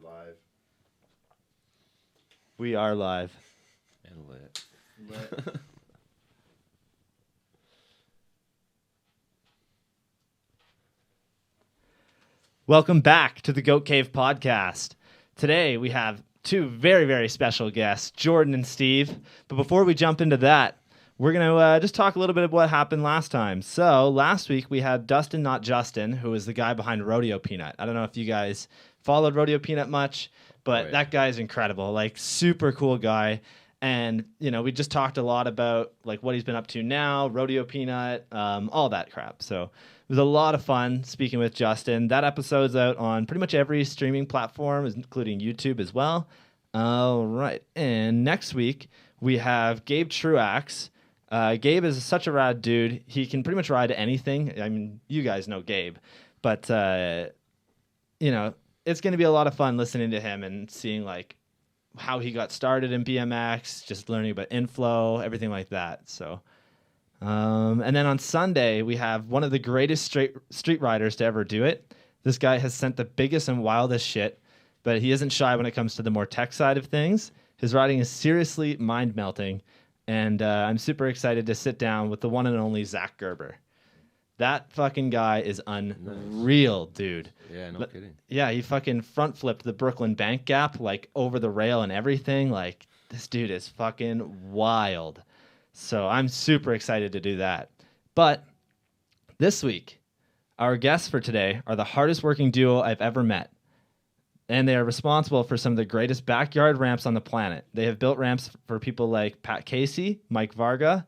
We're live. We are live. And lit. Welcome back to the Goat Cave podcast. Today we have two very, very special guests, Jordan and Steve. But before we jump into that, we're going to just talk a little bit of what happened last time. So last week we had Dustin, not Justin, who was the guy behind Rodeo Peanut. I don't know if you guys followed Rodeo Peanut much, but that guy is incredible. Like, super cool guy. And, you know, we just talked a lot about, like, what he's been up to now, Rodeo Peanut, all that crap. So it was a lot of fun speaking with Justin. That episode's out on pretty much every streaming platform, including YouTube as well. All right. And next week, we have Gabe Truax. Gabe is such a rad dude. He can pretty much ride anything. I mean, you guys know Gabe. But, you know, it's going to be a lot of fun listening to him and seeing, like, how he got started in BMX, just learning about inflow, everything like that. So, and then on Sunday, we have one of the greatest street riders to ever do it. This guy has sent the biggest and wildest shit, but he isn't shy when it comes to the more tech side of things. His riding is seriously mind-melting, and I'm super excited to sit down with the one and only Zach Gerber. That fucking guy is unreal, dude. Yeah, no kidding. Yeah, he fucking front flipped the Brooklyn Bank Gap, like, over the rail and everything. Like, this dude is fucking wild. So I'm super excited to do that. But this week, our guests for today are the hardest working duo I've ever met. And they are responsible for some of the greatest backyard ramps on the planet. They have built ramps for people like Pat Casey, Mike Varga,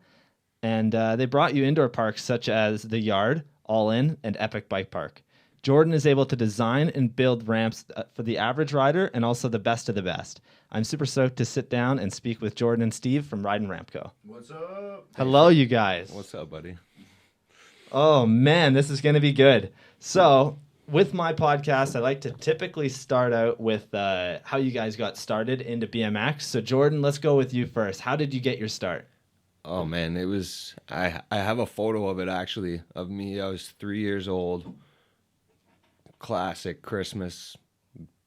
and they brought you indoor parks such as The Yard, All In, and Epic Bike Park. Jordan is able to design and build ramps for the average rider and also the best of the best. I'm super stoked to sit down and speak with Jordan and Steve from Rydan Ramp Co. What's up? Hello, you guys. What's up, buddy? Oh, man, this is going to be good. So, with my podcast, I like to typically start out with how you guys got started into BMX. So, Jordan, let's go with you first. How did you get your start? Oh, man, it was... I have a photo of it, actually, of me. I was 3 years old. Classic Christmas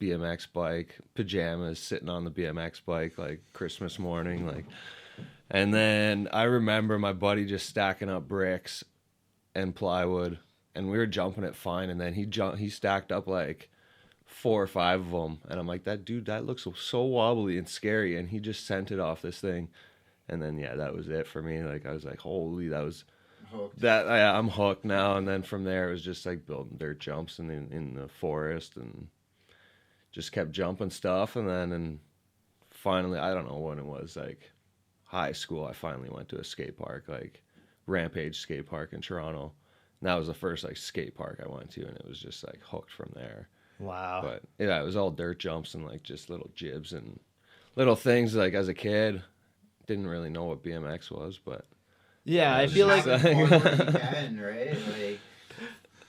BMX bike, pajamas, sitting on the BMX bike, like, Christmas morning, like... And then I remember my buddy just stacking up bricks and plywood, and we were jumping it fine, and then he stacked up, like, 4 or 5 of them, and I'm like, that looks so wobbly and scary, and he just sent it off this thing. And then, yeah, that was it for me. Like, I was like, holy, that was... Hooked. I'm hooked now. And then from there, it was just, like, building dirt jumps in the forest and just kept jumping stuff. And finally, I don't know when it was, like, high school, I finally went to a skate park, like, Rampage Skate Park in Toronto. And that was the first, like, skate park I went to, and it was just, like, hooked from there. Wow. But, yeah, it was all dirt jumps and, like, just little jibs and little things, like, as a kid. Didn't really know what BMX was, but yeah, I feel like you can, right? Like,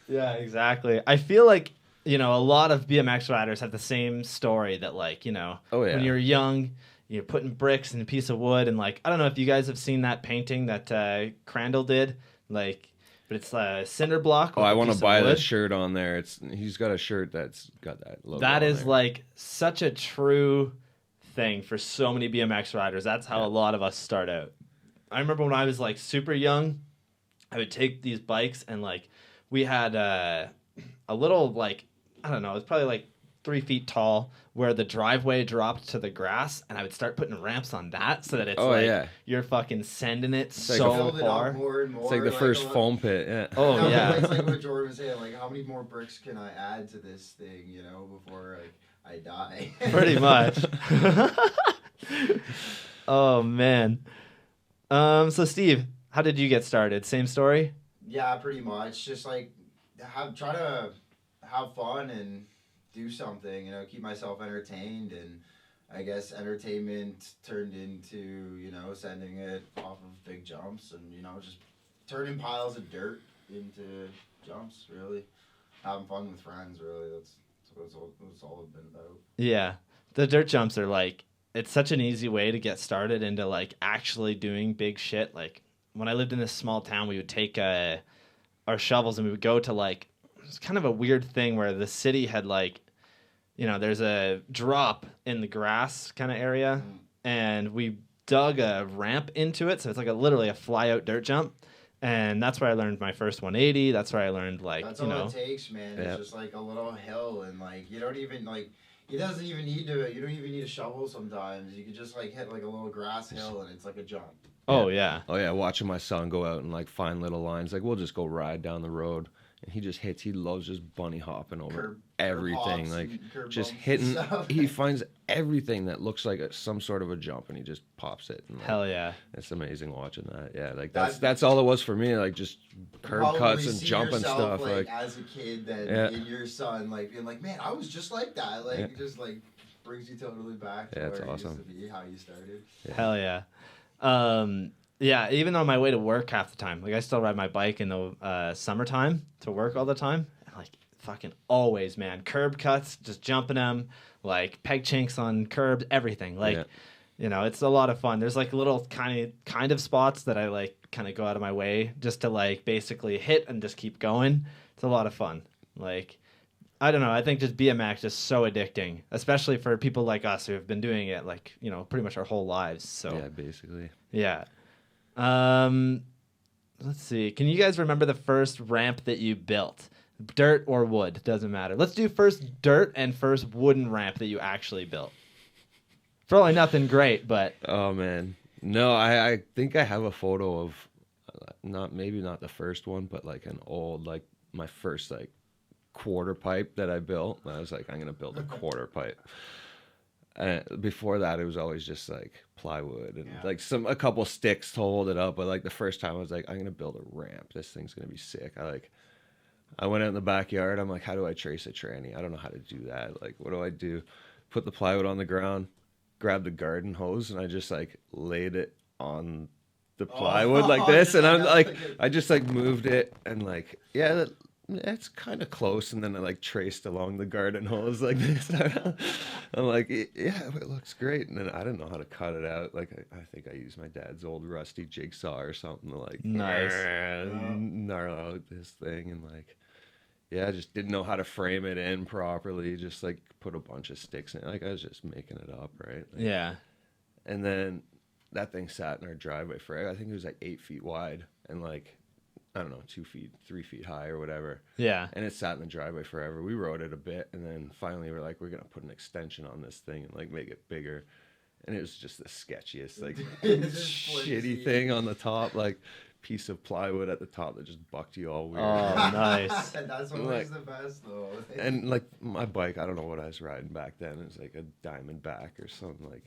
yeah, exactly. I feel like, you know, a lot of BMX riders have the same story that, like, you know, when you're young, you're putting bricks in a piece of wood, and, like, I don't know if you guys have seen that painting that Crandall did, like, but it's a cinder block. Oh, I want to buy that shirt on there. He's got a shirt that's got that logo. That is there. Like, such a true thing for so many BMX riders. That's how a lot of us start out. I remember when I was, like, super young, I would take these bikes, and, like, we had a little, like, I don't know, it was probably like 3 feet tall, where the driveway dropped to the grass, and I would start putting ramps on that so that it's you're fucking sending it so far. More and more, it's like the first foam pit. Yeah. Oh, no, yeah. It's like what Jordan was saying. Like, how many more bricks can I add to this thing, you know, before, like, I die? Pretty much. Oh, man. So, Steve, how did you get started? Same story? Yeah, pretty much. Just, like, try to have fun and do something, you know, keep myself entertained, and I guess entertainment turned into, you know, sending it off of big jumps and, you know, just turning piles of dirt into jumps, really. Having fun with friends, really. That's what it's all been about. Yeah. The dirt jumps are, like, it's such an easy way to get started into, like, actually doing big shit. Like, when I lived in this small town, we would take our shovels and we would go to, like, it's kind of a weird thing where the city had, like, there's a drop in the grass kind of area, and we dug a ramp into it, so it's like literally a fly out dirt jump. And that's where I learned my first 180. That's where I learned That's all it takes, man. It's just like a little hill, and like you don't even like. It doesn't even need to. You don't even need a shovel sometimes. You can just like hit like a little grass hill, and it's like a jump. Oh yeah. Oh yeah. Watching my son go out and like find little lines. Like we'll just go ride down the road, and he just hits. He loves just bunny hopping over everything. Like just hitting. He finds everything that looks like some sort of a jump, and he just pops it. And, like, hell yeah. It's amazing watching that. Yeah, like that's all it was for me. Like just curb cuts and jumping stuff. Like as a kid, that in your son, like being like, man, I was just like that. Like it just like brings you totally back to where you used to be, how you started. Hell yeah. Yeah, even on my way to work half the time, like I still ride my bike in the summertime to work all the time. And, like fucking always, man, curb cuts, just jumping them, like peg chinks on curbs, everything. Like, it's a lot of fun. There's like little kind of spots that I like kind of go out of my way just to like basically hit and just keep going. It's a lot of fun. Like, I don't know. I think just BMX is so addicting, especially for people like us who have been doing it like, pretty much our whole lives. So yeah, basically. Yeah. Let's see. Can you guys remember the first ramp that you built? Dirt or wood, doesn't matter. Let's do first dirt and first wooden ramp that you actually built. Probably nothing great, but oh man, no. I think I have a photo of maybe not the first one, but like an old like my first like quarter pipe that I built. I was like, I'm gonna build a quarter pipe. Before that, it was always just like plywood and like a couple sticks to hold it up. But like the first time, I was like, I'm gonna build a ramp. This thing's gonna be sick. I went out in the backyard. I'm like, how do I trace a tranny? I don't know how to do that. Like, what do I do? Put the plywood on the ground, grab the garden hose, and I just like laid it on the plywood like this. And I'm like, I just like moved it and like, that's kind of close. And then I like traced along the garden hose like this. I'm like, yeah, it looks great. And then I didn't know how to cut it out. Like, I think I used my dad's old rusty jigsaw or something to like gnarl out this thing. And like, I just didn't know how to frame it in properly. Just like put a bunch of sticks in. Like I was just making it up, right? Like, yeah. And then that thing sat in our driveway for, I think it was like 8 feet wide and like, I don't know, 2 feet, 3 feet high or whatever. Yeah. And it sat in the driveway forever. We rode it a bit, and then finally we're like, we're going to put an extension on this thing and like make it bigger. And it was just the sketchiest, like shitty thing on the top, like piece of plywood at the top that just bucked you all weird. Oh, nice. That's always the best, though. And like my bike, I don't know what I was riding back then. It was like a Diamondback or something like.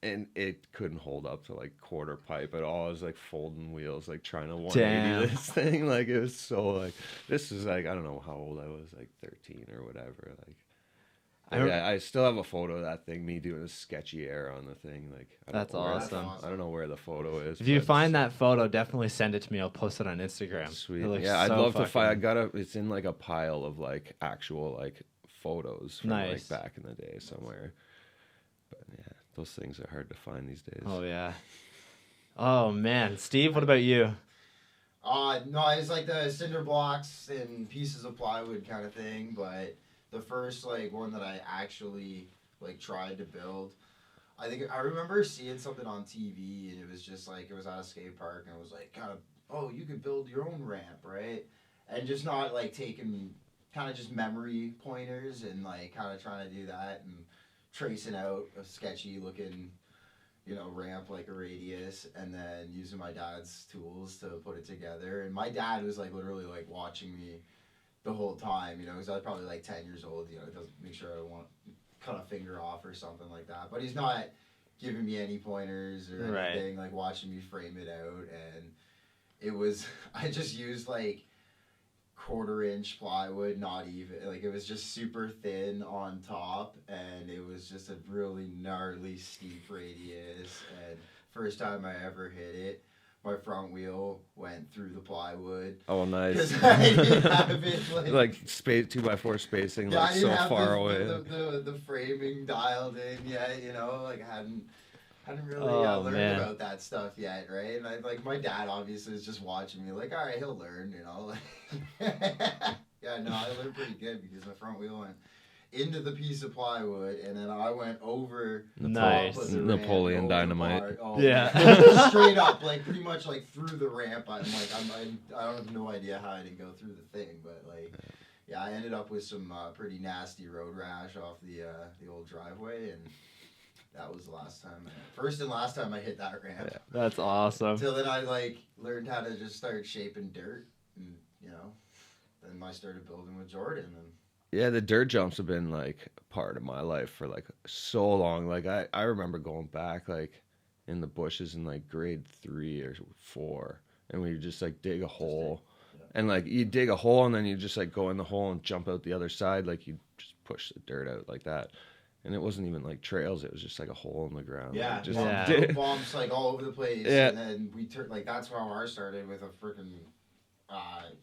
And it couldn't hold up to like quarter pipe at all. It was like folding wheels, like trying to 180 this thing. Like it was so like, this is like, I don't know how old I was, like 13 or whatever. Like, I still have a photo of that thing, me doing a sketchy air on the thing. Like, that's awesome. I don't know where the photo is. If you find that photo, definitely send it to me. I'll post it on Instagram. Sweet. Yeah, I'd love to find. It's in like a pile of like actual like photos from like back in the day somewhere. But yeah. Those things are hard to find these days. Oh, yeah. Oh, man. Steve, what about you? No, it's like the cinder blocks and pieces of plywood kind of thing. But the first like one that I actually like tried to build, I remember seeing something on TV, and it was just like, it was at a skate park, and it was like kind of, oh, you could build your own ramp, right? And just not like taking kind of just memory pointers and like kind of trying to do that and tracing out a sketchy looking, ramp like a radius, and then using my dad's tools to put it together. And my dad was like literally like watching me the whole time, because I was probably like 10 years old, doesn't make sure I don't want to cut a finger off or something like that. But he's not giving me any pointers or anything, like watching me frame it out. And it was, I just used like 1/4-inch plywood, not even, like it was just super thin on top, and it was just a really gnarly steep radius. And first time I ever hit it, my front wheel went through the plywood. Oh, nice. Because I didn't have it like 2x4 spacing, like so far away. The framing dialed in yet, like I hadn't really learned about that stuff yet, right? And my dad obviously is just watching me, like, all right, he'll learn, Yeah, no, I learned pretty good because my front wheel went. into the piece of plywood, and then I went over Nice. top of the Napoleon ramp, over the Dynamite. bar. Oh, Yeah. man. Straight up, like pretty much like through the ramp. I have no idea how I didn't go through the thing, but like, yeah, I ended up with some pretty nasty road rash off the old driveway, and that was the first and last time I hit that ramp. Yeah. That's awesome. Until then, I like learned how to just start shaping dirt, and then I started building with Jordan. And Yeah, the dirt jumps have been like part of my life for like so long. Like I remember going back like in the bushes in like grade 3 or 4, and we would just like dig a hole, and like you dig a hole and then you just like go in the hole and jump out the other side. Like you just push the dirt out like that. And it wasn't even like trails; it was just like a hole in the ground. yeah, like, just bumps like all over the place. Yeah. And then we turned like that's how ours started with a freaking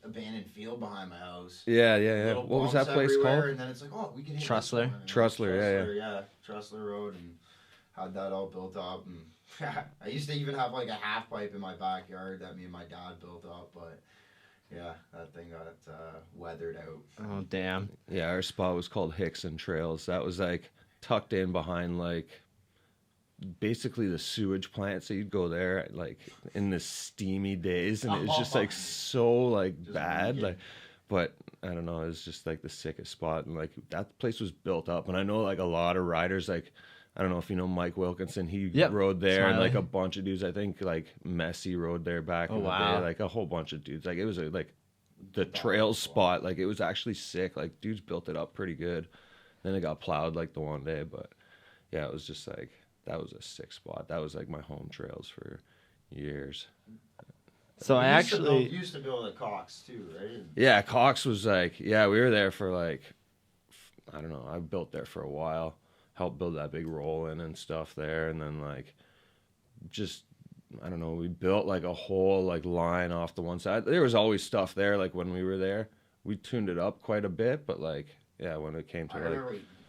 abandoned field behind my house. yeah. Little What was that bumps place everywhere, called? And then it's like, oh, we can hit Trussler. this one. And Trussler, yeah. Trussler Road, and had that all built up. And I used to even have like a half pipe in my backyard that me and my dad built up, but yeah, that thing got weathered out. Oh, damn. Yeah, our spot was called Hickson Trails. That was like tucked in behind like basically the sewage plant. So you'd go there like in the steamy days, and it was just like so like Just bad. leaking. Like, but I don't know, it was just like the sickest spot, and like that place was built up. And I know like a lot of riders, like I don't know if you know Mike Wilkinson, he Yep. rode there, and Smiley. like a bunch of dudes. I think like Messi rode there back Oh, in the wow. day, like a whole bunch of dudes. Like it was like the trails spot, like it was actually sick. Like dudes built it up pretty good. Then it got plowed like the one day, but yeah, it was just like that was a sick spot. That was like my home trails for years. So I We actually, used to build at Cox too, right? Yeah, Cox was like, yeah, we were there for like, I don't know, I built there for a while, helped build that big roll in and stuff there, and then like, just I don't know, we built like a whole like line off the one side. There was always stuff there. Like when we were there, we tuned it up quite a bit, but like. Yeah, when it came to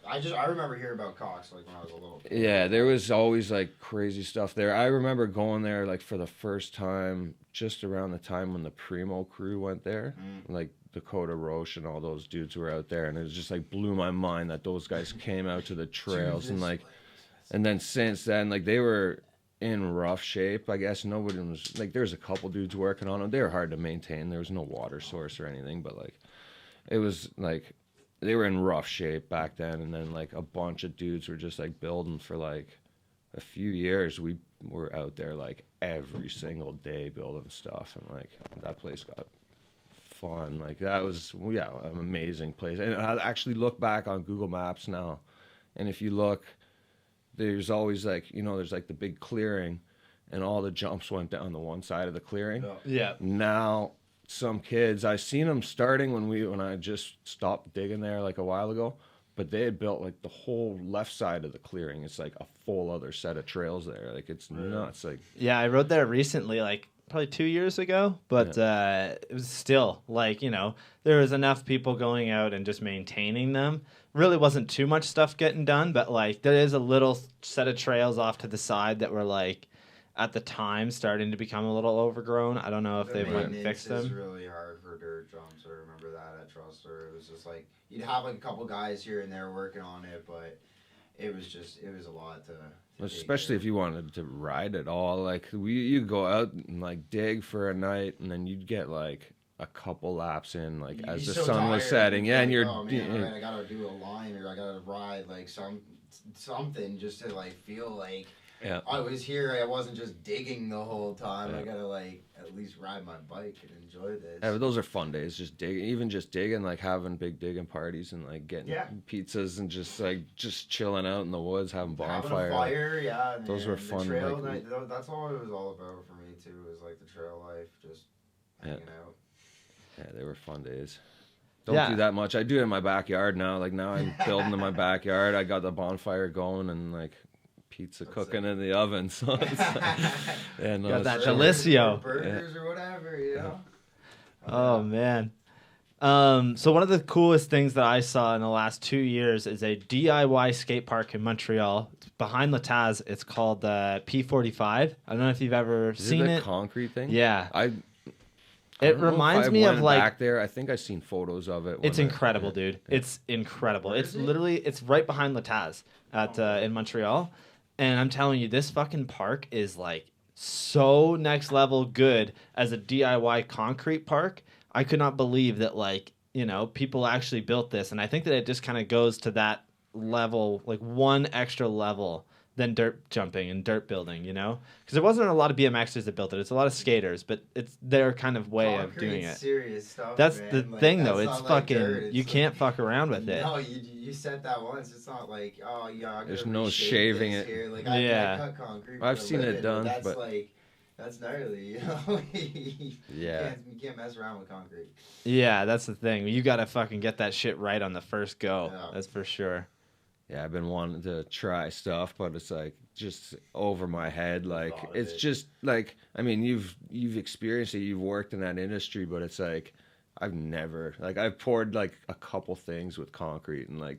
I remember hearing about Cox like when I was a little kid. Yeah, there was always like crazy stuff there. I remember going there like for the first time just around the time when the Primo crew went there. Like Dakota Roche and all those dudes were out there, and it was just like blew my mind that those guys came out to the trails and like and then since then like they were in rough shape. I guess nobody was like there's a couple dudes working on them. They were hard to maintain. There was no water source or anything, but like it was like they were in rough shape back then, and then like a bunch of dudes were just like building for like a few years. We were out there like every single day building stuff, and like that place got fun. Like that was an amazing place. And I actually look back on Google Maps now, and if you look, there's always like there's like the big clearing, and all the jumps went down the one side of the clearing. yeah. Now some kids, I seen them starting when I just stopped digging there like a while ago, but they had built like the whole left side of the clearing. It's like a full other set of trails there. Like it's nuts. Like Yeah, I rode there recently, like probably 2 years ago, but it was still like, there was enough people going out and just maintaining them. Really wasn't too much stuff getting done, but like there is a little set of trails off to the side that were like at the time starting to become a little overgrown. I don't know if they've went and fixed them. It's really hard for dirt jumps. I remember that at Trussler. It was just like you'd have like a couple guys here and there working on it, but it was a lot to especially if you wanted to ride it all. Like you go out and like dig for a night, and then you'd get like a couple laps in, like You'd as be the so sun was tired, setting. Yeah, and like, you're oh man, all right, I gotta do a line or I gotta ride like something just to like feel like I was here. I wasn't just digging the whole time. I gotta like at least ride my bike and enjoy this. Yeah, but those are fun days. Just digging, like having big digging parties and like getting pizzas and just chilling out in the woods, having bonfire. Having a fire, yeah. Those were fun. The trail like, night, that's all it was all about for me too. Was like the trail life, just hanging out. Yeah, they were fun days. Don't do that much. I do it in my backyard now. Like now I'm building in my backyard. I got the bonfire going and like pizza cooking in the oven. So it's Got that Delicio. Burgers or whatever, Oh man. So one of the coolest things that I saw in the last 2 years is a DIY skate park in Montreal. It's behind La Taz. It's called P45. I don't know if you've ever seen it. it. Concrete thing? Yeah. I It don't know if reminds I me of went like back there. I think I've seen photos of it. it's when incredible, dude. Yeah. It's incredible. Where It's is it? literally it's right behind Lataz at Oh. in Montreal, and I'm telling you, this fucking park is like so next level good as a DIY concrete park. I could not believe that like people actually built this, and I think that it just kind of goes to that level, like one extra level than dirt jumping and dirt building, because there wasn't a lot of BMXers that built it. It's a lot of skaters, but it's their kind of way of doing Concrete's it. serious stuff, That's man. the Like, thing, that's though. It's not like fucking. dirt. It's You like- can't fuck around with it. No, you said that once. It's not like, oh yeah, I'm There's gonna no reshape shaving this it. Here. Like Yeah. I cut concrete. I've for a seen it living, done, That's but- like, that's gnarly. You know. Yeah. You can't mess around with concrete. Yeah, that's the thing. You gotta fucking get that shit right on the first go. Yeah. That's for sure. Yeah, I've been wanting to try stuff, but it's like just over my head. Like Thought of it's it. just like I mean, you've experienced it, you've worked in that industry, but it's like I've never like I've poured like a couple things with concrete and like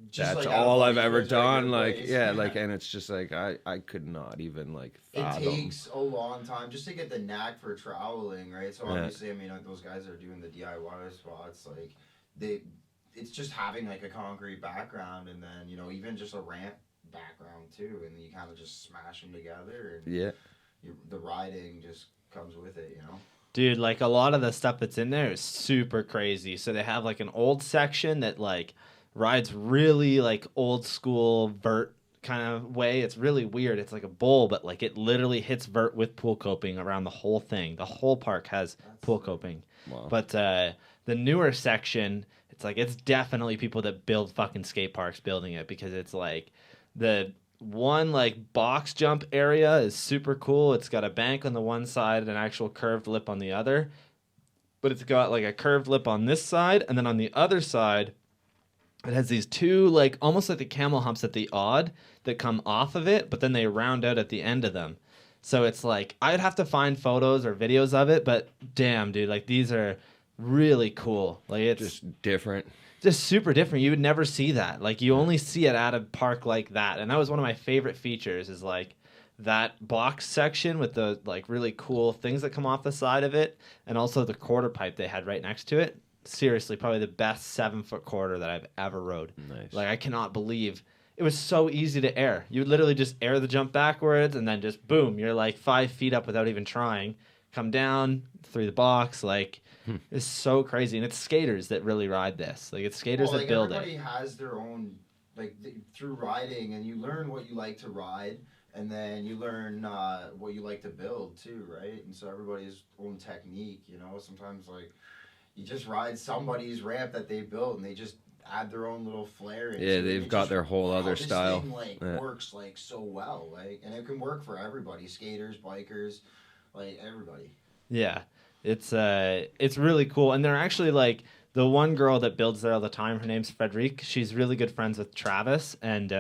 Just that's like out of all I've place, ever just regular done. Like place. yeah, like and it's just like I could not even like It fathom. takes a long time just to get the knack for troweling, right? So Yeah. obviously, I mean, like, those guys that are doing the DIY spots, like it's just having like a concrete background, and then even just a ramp background too, and you kind of just smash them together, and Yeah. the riding just comes with it, Dude, like a lot of the stuff that's in there is super crazy. So they have like an old section that like rides really like old school vert kind of way. It's really weird. It's like a bowl, but like it literally hits vert with pool coping around the whole thing. The whole park has pool coping. Wow. But the newer section, it's definitely people that build fucking skate parks building it, because it's like the one like box jump area is super cool. It's got a bank on the one side and an actual curved lip on the other. But it's got like a curved lip on this side, and then on the other side it has these two like almost like the camel humps at the odd that come off of it, but then they round out at the end of them. So it's like I'd have to find photos or videos of it, but damn, dude, like these are really cool. Like it's Just different. just super different. You would never see that. Like you only see it at a park like that. And that was one of my favorite features, is like that box section with the like really cool things that come off the side of it, and also the quarter pipe they had right next to it. Seriously, probably the best 7-foot quarter that I've ever rode. Nice. Like I cannot believe it was so easy to air. You would literally just air the jump backwards, and then just boom, you're like 5 feet up without even trying. Come down through the box, like it's so crazy. And it's skaters that really ride this. Like it's skaters that build it. Everybody has their own through riding, and you learn what you like to ride, and then you learn what you like to build too, right? And so everybody's own technique, Sometimes like you just ride somebody's ramp that they built, and they just add their own little flair into Yeah, it. they've It got just- their whole wow, other this style. thing, like Yeah. works like so well, like, and it can work for everybody, skaters, bikers, like everybody. Yeah, it's really cool, and they're actually like the one girl that builds there all the time. Her name's Frederique. She's really good friends with Travis, and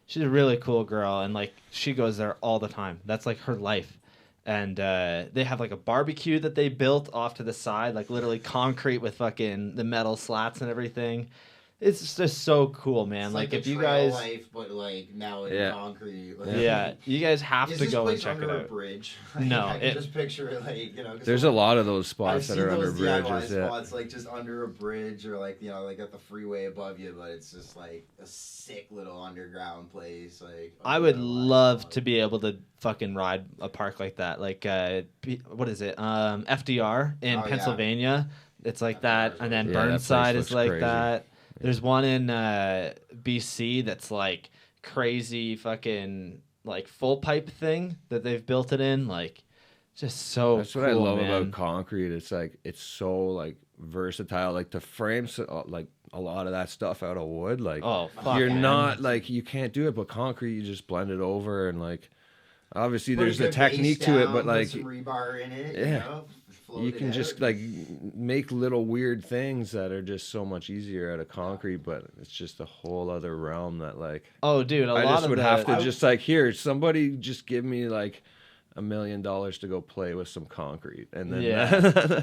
she's a really cool girl, and like she goes there all the time. That's like her life. And they have like a barbecue that they built off to the side, like literally concrete with fucking the metal slats and everything. It's just so cool, man. It's Like the if you trail guys, life, but like now in Yeah. concrete. Like, yeah, you guys have Is to this go and place check it under a out. bridge? No, I can it- just picture it like 'cause There's a lot of those I've spots that seen are under those DIY bridges. Yeah. spots like just under a bridge, or like like at the freeway above you, but it's just like a sick little underground place. Like I would DIY love spot. to be able to fucking ride a park like that. Like what is it? FDR in Oh, yeah. Pennsylvania. It's like that, and then Yeah, that place Burnside is looks like crazy. that. There's one in BC that's like crazy fucking like full pipe thing that they've built it in. Like just so That's cool, what I love man. about concrete. It's like it's so like versatile. Like to frame like a lot of that stuff out of wood. Like Oh, fuck, you're man. not like you can't do it, but concrete you just blend it over and like obviously Put a there's a good technique base to it, down, but put like some rebar in it. Yeah. Float you it can out. just like make little weird things that are just so much easier out of concrete, but it's just a whole other realm that like Oh, dude, a I lot just of would the, have to just like here somebody just give me like $1 million to go play with some concrete and then Yeah.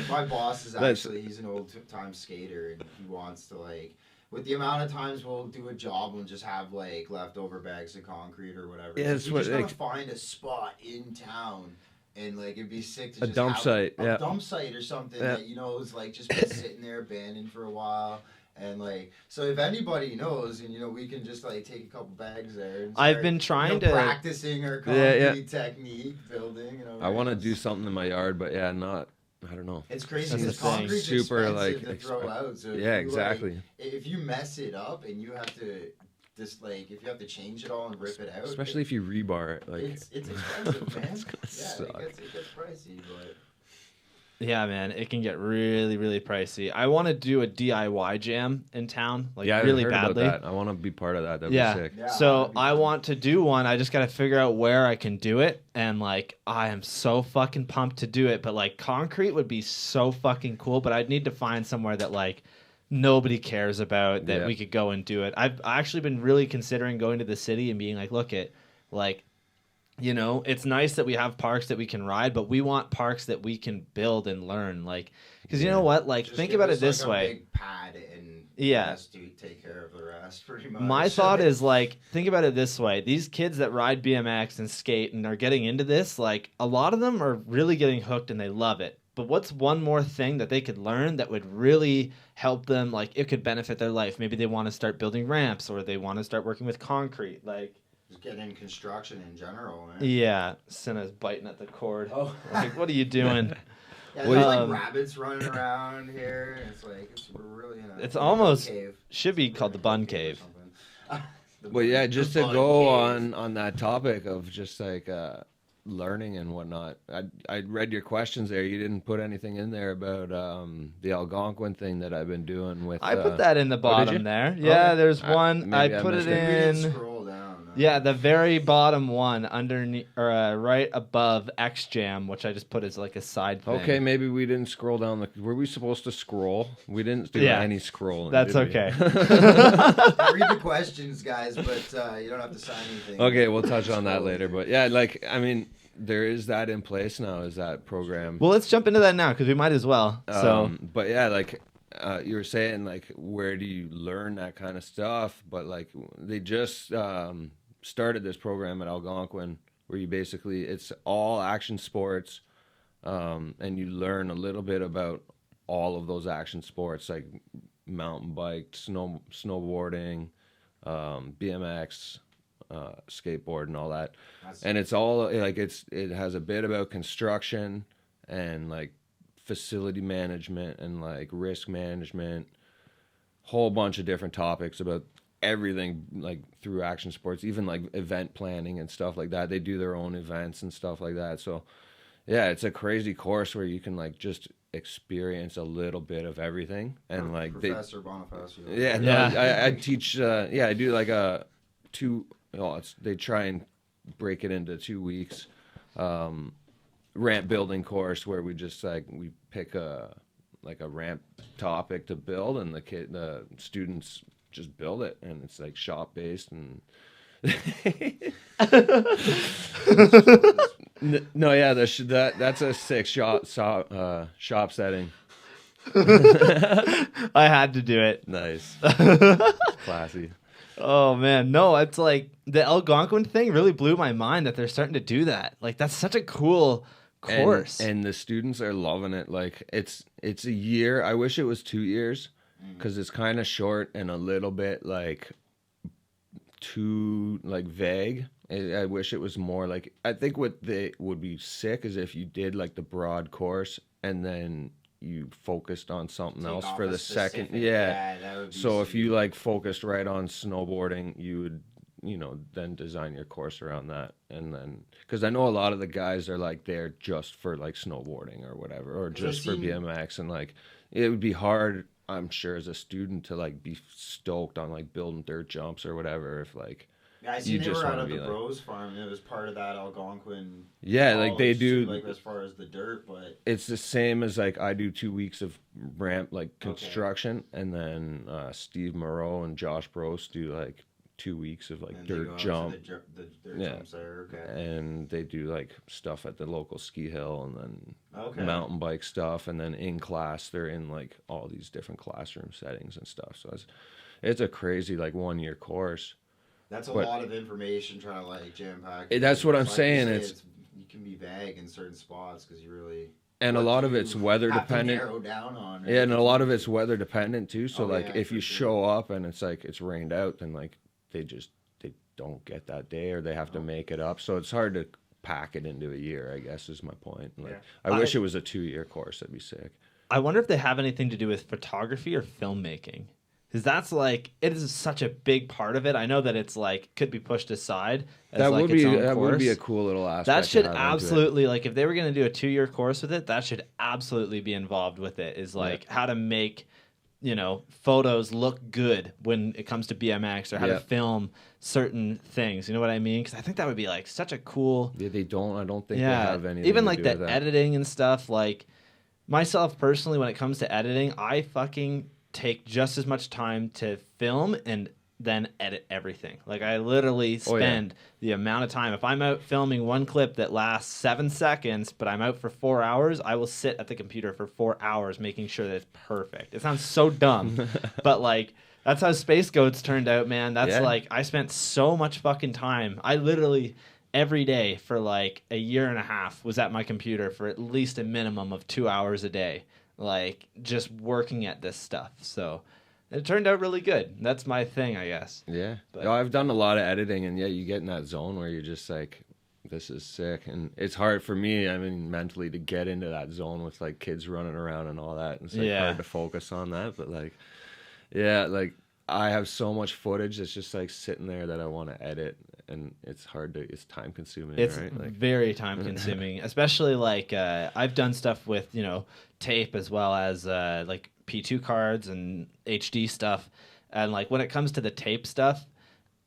my boss is That's- actually he's an old time skater, and he wants to like with the amount of times we'll do a job and just have like leftover bags of concrete or whatever. Yeah, He's it's like, what, you just like- gotta find a spot in town and like it'd be sick to A just dump have site, a yeah. dump site or something Yeah. that is like just been sitting there abandoned for a while. And like, so if anybody knows, and we can just like take a couple bags there. And I've start, been trying to practicing our concrete technique, building. I want to do something in my yard, but I don't know. It's crazy That's because the thing. concrete's Super, expensive like, to throw out. So yeah, exactly. If you mess it up and you have to just like if you have to change it all and rip it out, Especially if you rebar it, like it's expensive, man. It's gonna suck. It gets pricey, but. Yeah, man, it can get really, really pricey. I want to do a DIY jam in town, like really badly. About that. I want to be part of that. That'd Yeah. be sick. Yeah, So I want to do one. I just got to figure out where I can do it. And like, I am so fucking pumped to do it. But like, concrete would be so fucking cool. But I'd need to find somewhere that like nobody cares about that we could go and do it. I've actually been really considering going to the city and being like, look at like, it's nice that we have parks that we can ride, but we want parks that we can build and learn. Like, because you know what? Like, Just think give about us, it this like, way. a big pad and Yeah. to take care of the rest, pretty much. My thought is like, think about it this way. These kids that ride BMX and skate and are getting into this, like a lot of them are really getting hooked and they love it. But what's one more thing that they could learn that would really help them? Like it could benefit their life. Maybe they want to start building ramps or they want to start working with concrete. Like just get in construction in general, man. yeah, Senna's biting at the cord. Oh, like what are you doing? Yeah, there's like rabbits running around here. It's like we're really in a It's almost cave. Should be called the Bun Cave. Well, yeah, just to go on that topic of just like learning and whatnot. I read your questions there. You didn't put anything in there about the Algonquin thing that I've been doing with. I put that in the did bottom you? there. Yeah, there's one. I maybe I put it missed it. We didn't in. scroll down. Yeah, the very bottom one underneath or right above X Jam, which I just put as like a side thing. Okay, maybe we didn't scroll down were we supposed to scroll? We didn't do any scrolling. That's did we? okay. Read the questions, guys, but you don't have to sign anything. Okay, we'll touch on that later. But yeah, like I mean, there is that in place now. Is that program? Well, let's jump into that now because we might as well. But yeah, like you were saying, like where do you learn that kind of stuff? But like they just started this program at Algonquin where you basically it's all action sports, and you learn a little bit about all of those action sports like mountain bike, snowboarding, BMX, skateboard, and all that. And it's all like it has a bit about construction and like facility management and like risk management, whole bunch of different topics about everything like through action sports, even like event planning and stuff like that. They do their own events and stuff like that. So yeah, it's a crazy course where you can like just experience a little bit of everything. And like Professor Bonifacio. I teach I do like a they try and break it into 2 weeks ramp building course where we just like we pick a ramp topic to build and the students just build it, and it's like shop based and no, yeah, that's a sick shop setting. I had to do it. Nice. Classy. Oh man, no, it's like the Algonquin thing really blew my mind that they're starting to do that. Like that's such a cool course, and the students are loving it. Like it's a year. I wish it was 2 years because it's kind of short and a little bit like too like vague. I wish it was more like, I think what they would be sick is if you did like the broad course and then you focused on something else for the second. Yeah. That would be So if you like focused right on snowboarding, you would, then design your course around that. And then, because I know a lot of the guys are like there just for like snowboarding or whatever, or just for BMX. And like, it would be hard, I'm sure, as a student to like be stoked on like building dirt jumps or whatever if like, yeah, I see they were out at the Bros Farm, and it was part of that Algonquin. Yeah, like they do, like as far as the dirt, but it's the same as like I do 2 weeks of ramp like construction, and then Steve Moreau and Josh Bros do like 2 weeks of like and dirt jump. The dirt jumps there, okay. And they do like stuff at the local ski hill, and then Okay. mountain bike stuff, and then in class they're in like all these different classroom settings and stuff. So it's a crazy like 1 year course. That's a lot of information trying to like jam pack. That's what I'm saying. It's you can be vague in certain spots because you really. And a lot of it's weather have to dependent. narrow down on. Yeah, and a lot of it's weather dependent too. So Oh, like yeah, if for you sure. show up and it's like it's rained out, then like they don't get that day, or they have to make it up. So it's hard to pack it into a year, I guess is my point. Like Yeah. I wish it was a 2-year course. That'd be sick. I wonder if they have anything to do with photography or filmmaking. Because that's like, it is such a big part of it. I know that it's like, could be pushed aside as That like would its be own that course. would be a cool little aspect. That to should have into it. absolutely, like if they were going to do a 2-year course with it, that should absolutely be involved with it, is like how to make, you know, photos look good when it comes to BMX, or how to film certain things. You know what I mean? Because I think that would be like such a cool. Yeah, I don't think they have anything. Even to like do the with that. editing and stuff. Like myself personally, when it comes to editing, I fucking take just as much time to film and then edit everything. Like I literally spend the amount of time. If I'm out filming one clip that lasts 7 seconds, but I'm out for 4 hours, I will sit at the computer for 4 hours making sure that it's perfect. It sounds so dumb, but like that's how Space Goats turned out, man. That's like I spent so much fucking time. I literally every day for like a year and a half was at my computer for at least a minimum of 2 hours a day, like just working at this stuff. So it turned out really good. That's my thing, I guess. Yeah. But- No, I've done a lot of editing, and you get in that zone where you're just like, this is sick. And it's hard for me, I mean, mentally to get into that zone with like kids running around and all that. And it's like hard to focus on that. But like, yeah, like I have so much footage that's just like sitting there that I want to edit. And it's time consuming. It's right? Like, very time consuming, especially like I've done stuff with, you know, tape as well as like P2 cards and HD stuff. And like when it comes to the tape stuff,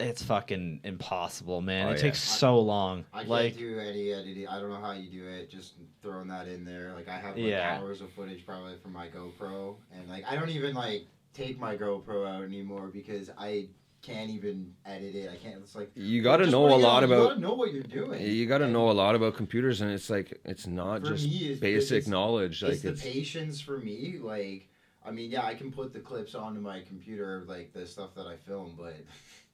it's fucking impossible, man. It takes so long. I like can't do any editing. I don't know how you do it. Just throwing that in there. Like I have like hours of footage probably from my GoPro, and like I don't even like take my GoPro out anymore because I can't even edit it. I can't. It's like you got to know a lot about. You got to know what you're doing. You got to know a lot about computers, and it's like it's not just basic knowledge. Like it's the patience for me. Like I mean, yeah, I can put the clips onto my computer, like the stuff that I film, but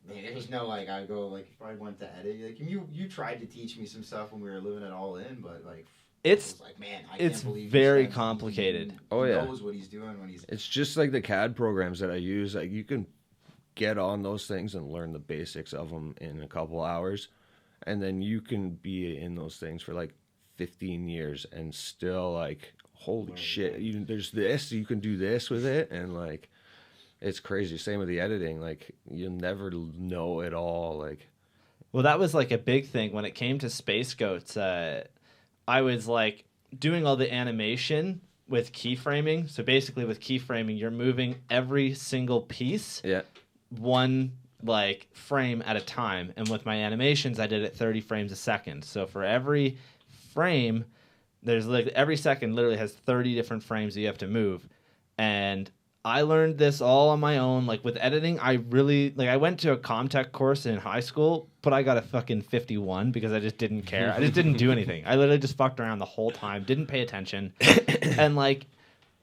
man, there's no like I go like if I went to edit, like you tried to teach me some stuff when we were living it all in, but like. It's like, man, I it's can't believe very complicated. He knows what he's doing when he's. It's just like the CAD programs that I use. Like you can get on those things and learn the basics of them in a couple hours, and then you can be in those things for like 15 years and still like holy shit. There's this, you can do this with it, and like it's crazy. Same with the editing. Like you'll never know it all. Like, well, that was like a big thing when it came to Space Goats. I was like doing all the animation with keyframing. So basically with keyframing, you're moving every single piece one like frame at a time. And with my animations, I did it 30 frames a second. So for every frame, there's like every second literally has 30 different frames that you have to move. And I learned this all on my own. Like with editing, I really like I went to a Comtech course in high school, but I got a fucking 51 because I just didn't care. I just didn't do anything. I literally just fucked around the whole time, didn't pay attention. And like,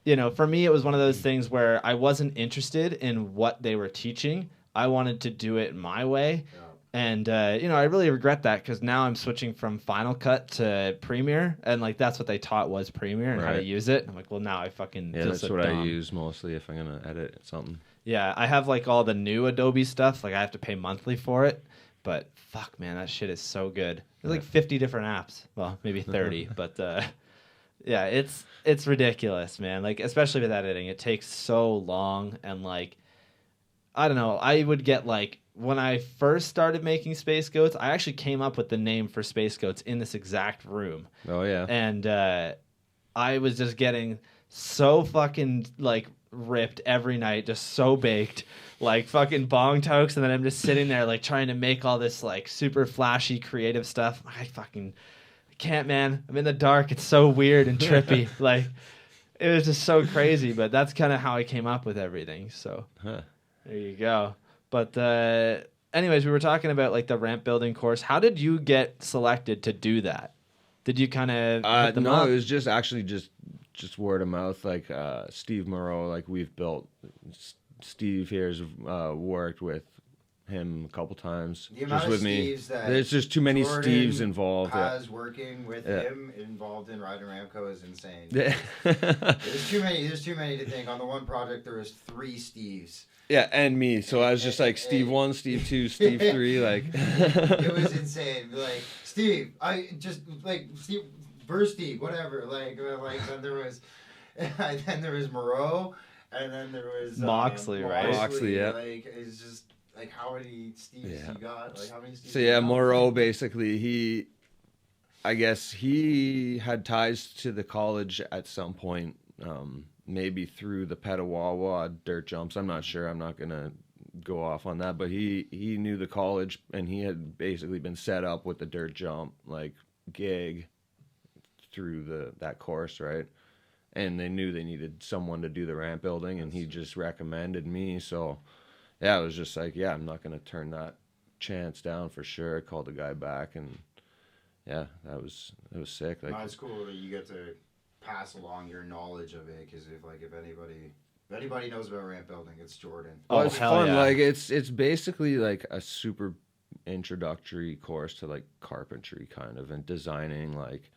you know, for me it was one of those things where I wasn't interested in what they were teaching. I wanted to do it my way. Yeah. And, you know, I really regret that because now I'm switching from Final Cut to Premiere. And, like, that's what they taught was Premiere and how to use it. I'm like, well, now I fucking feel that's so what dumb. I use mostly if I'm going to edit something. Yeah, I have, like, all the new Adobe stuff. Like, I have to pay monthly for it. But, fuck, man, that shit is so good. There's, like, 50 different apps. Well, maybe 30. But, yeah, it's ridiculous, man. Like, especially with editing. It takes so long. And, like, I don't know. I would get, like... When I first started making Space Goats, I actually came up with the name for Space Goats in this exact room. Oh, yeah. And I was just getting so fucking, like, ripped every night, just so baked, like fucking bong tokes. And then I'm just sitting there, like, trying to make all this, like, super flashy, creative stuff. I can't, man. I'm in the dark. It's so weird and trippy. Like, it was just so crazy. But that's kind of how I came up with everything. So there you go. But anyways, we were talking about like the ramp building course. How did you get selected to do that? Did you kind of hit them up? It was just actually just word of mouth. Like Steve Moreau, like we've built. Steve here's worked with him a couple times. The amount just of with me. Steves that There's just too many Jordan Steves involved. has working with him involved in Rydan Ramp Co is insane. Yeah. There's too many to think. On the one project, there was 3 Steves. Yeah, and me. So I was just like Steve 1, Steve 2, Steve 3. Like it was insane. Like Steve, I just like Steve, first Steve, whatever. Like then there was Moreau, and then there was Moxley, right? Moxley, yeah. Like it's just like how many Steves you got? Like how many Steves? So yeah, Moreau basically I guess he had ties to the college at some point. Maybe through the Petawawa dirt jumps. I'm not sure. I'm not going to go off on that. But he knew the college, and he had basically been set up with the dirt jump, like, gig through that course, right? And they knew they needed someone to do the ramp building, and he just recommended me. So, yeah, it was just like, yeah, I'm not going to turn that chance down for sure. I called the guy back, and, yeah, it was sick. Like, no, it's cool that you get to pass along your knowledge of it, because if anybody knows about ramp building, it's Jordan. Oh, it's fun. Yeah. Like it's basically like a super introductory course to like carpentry kind of and designing. Like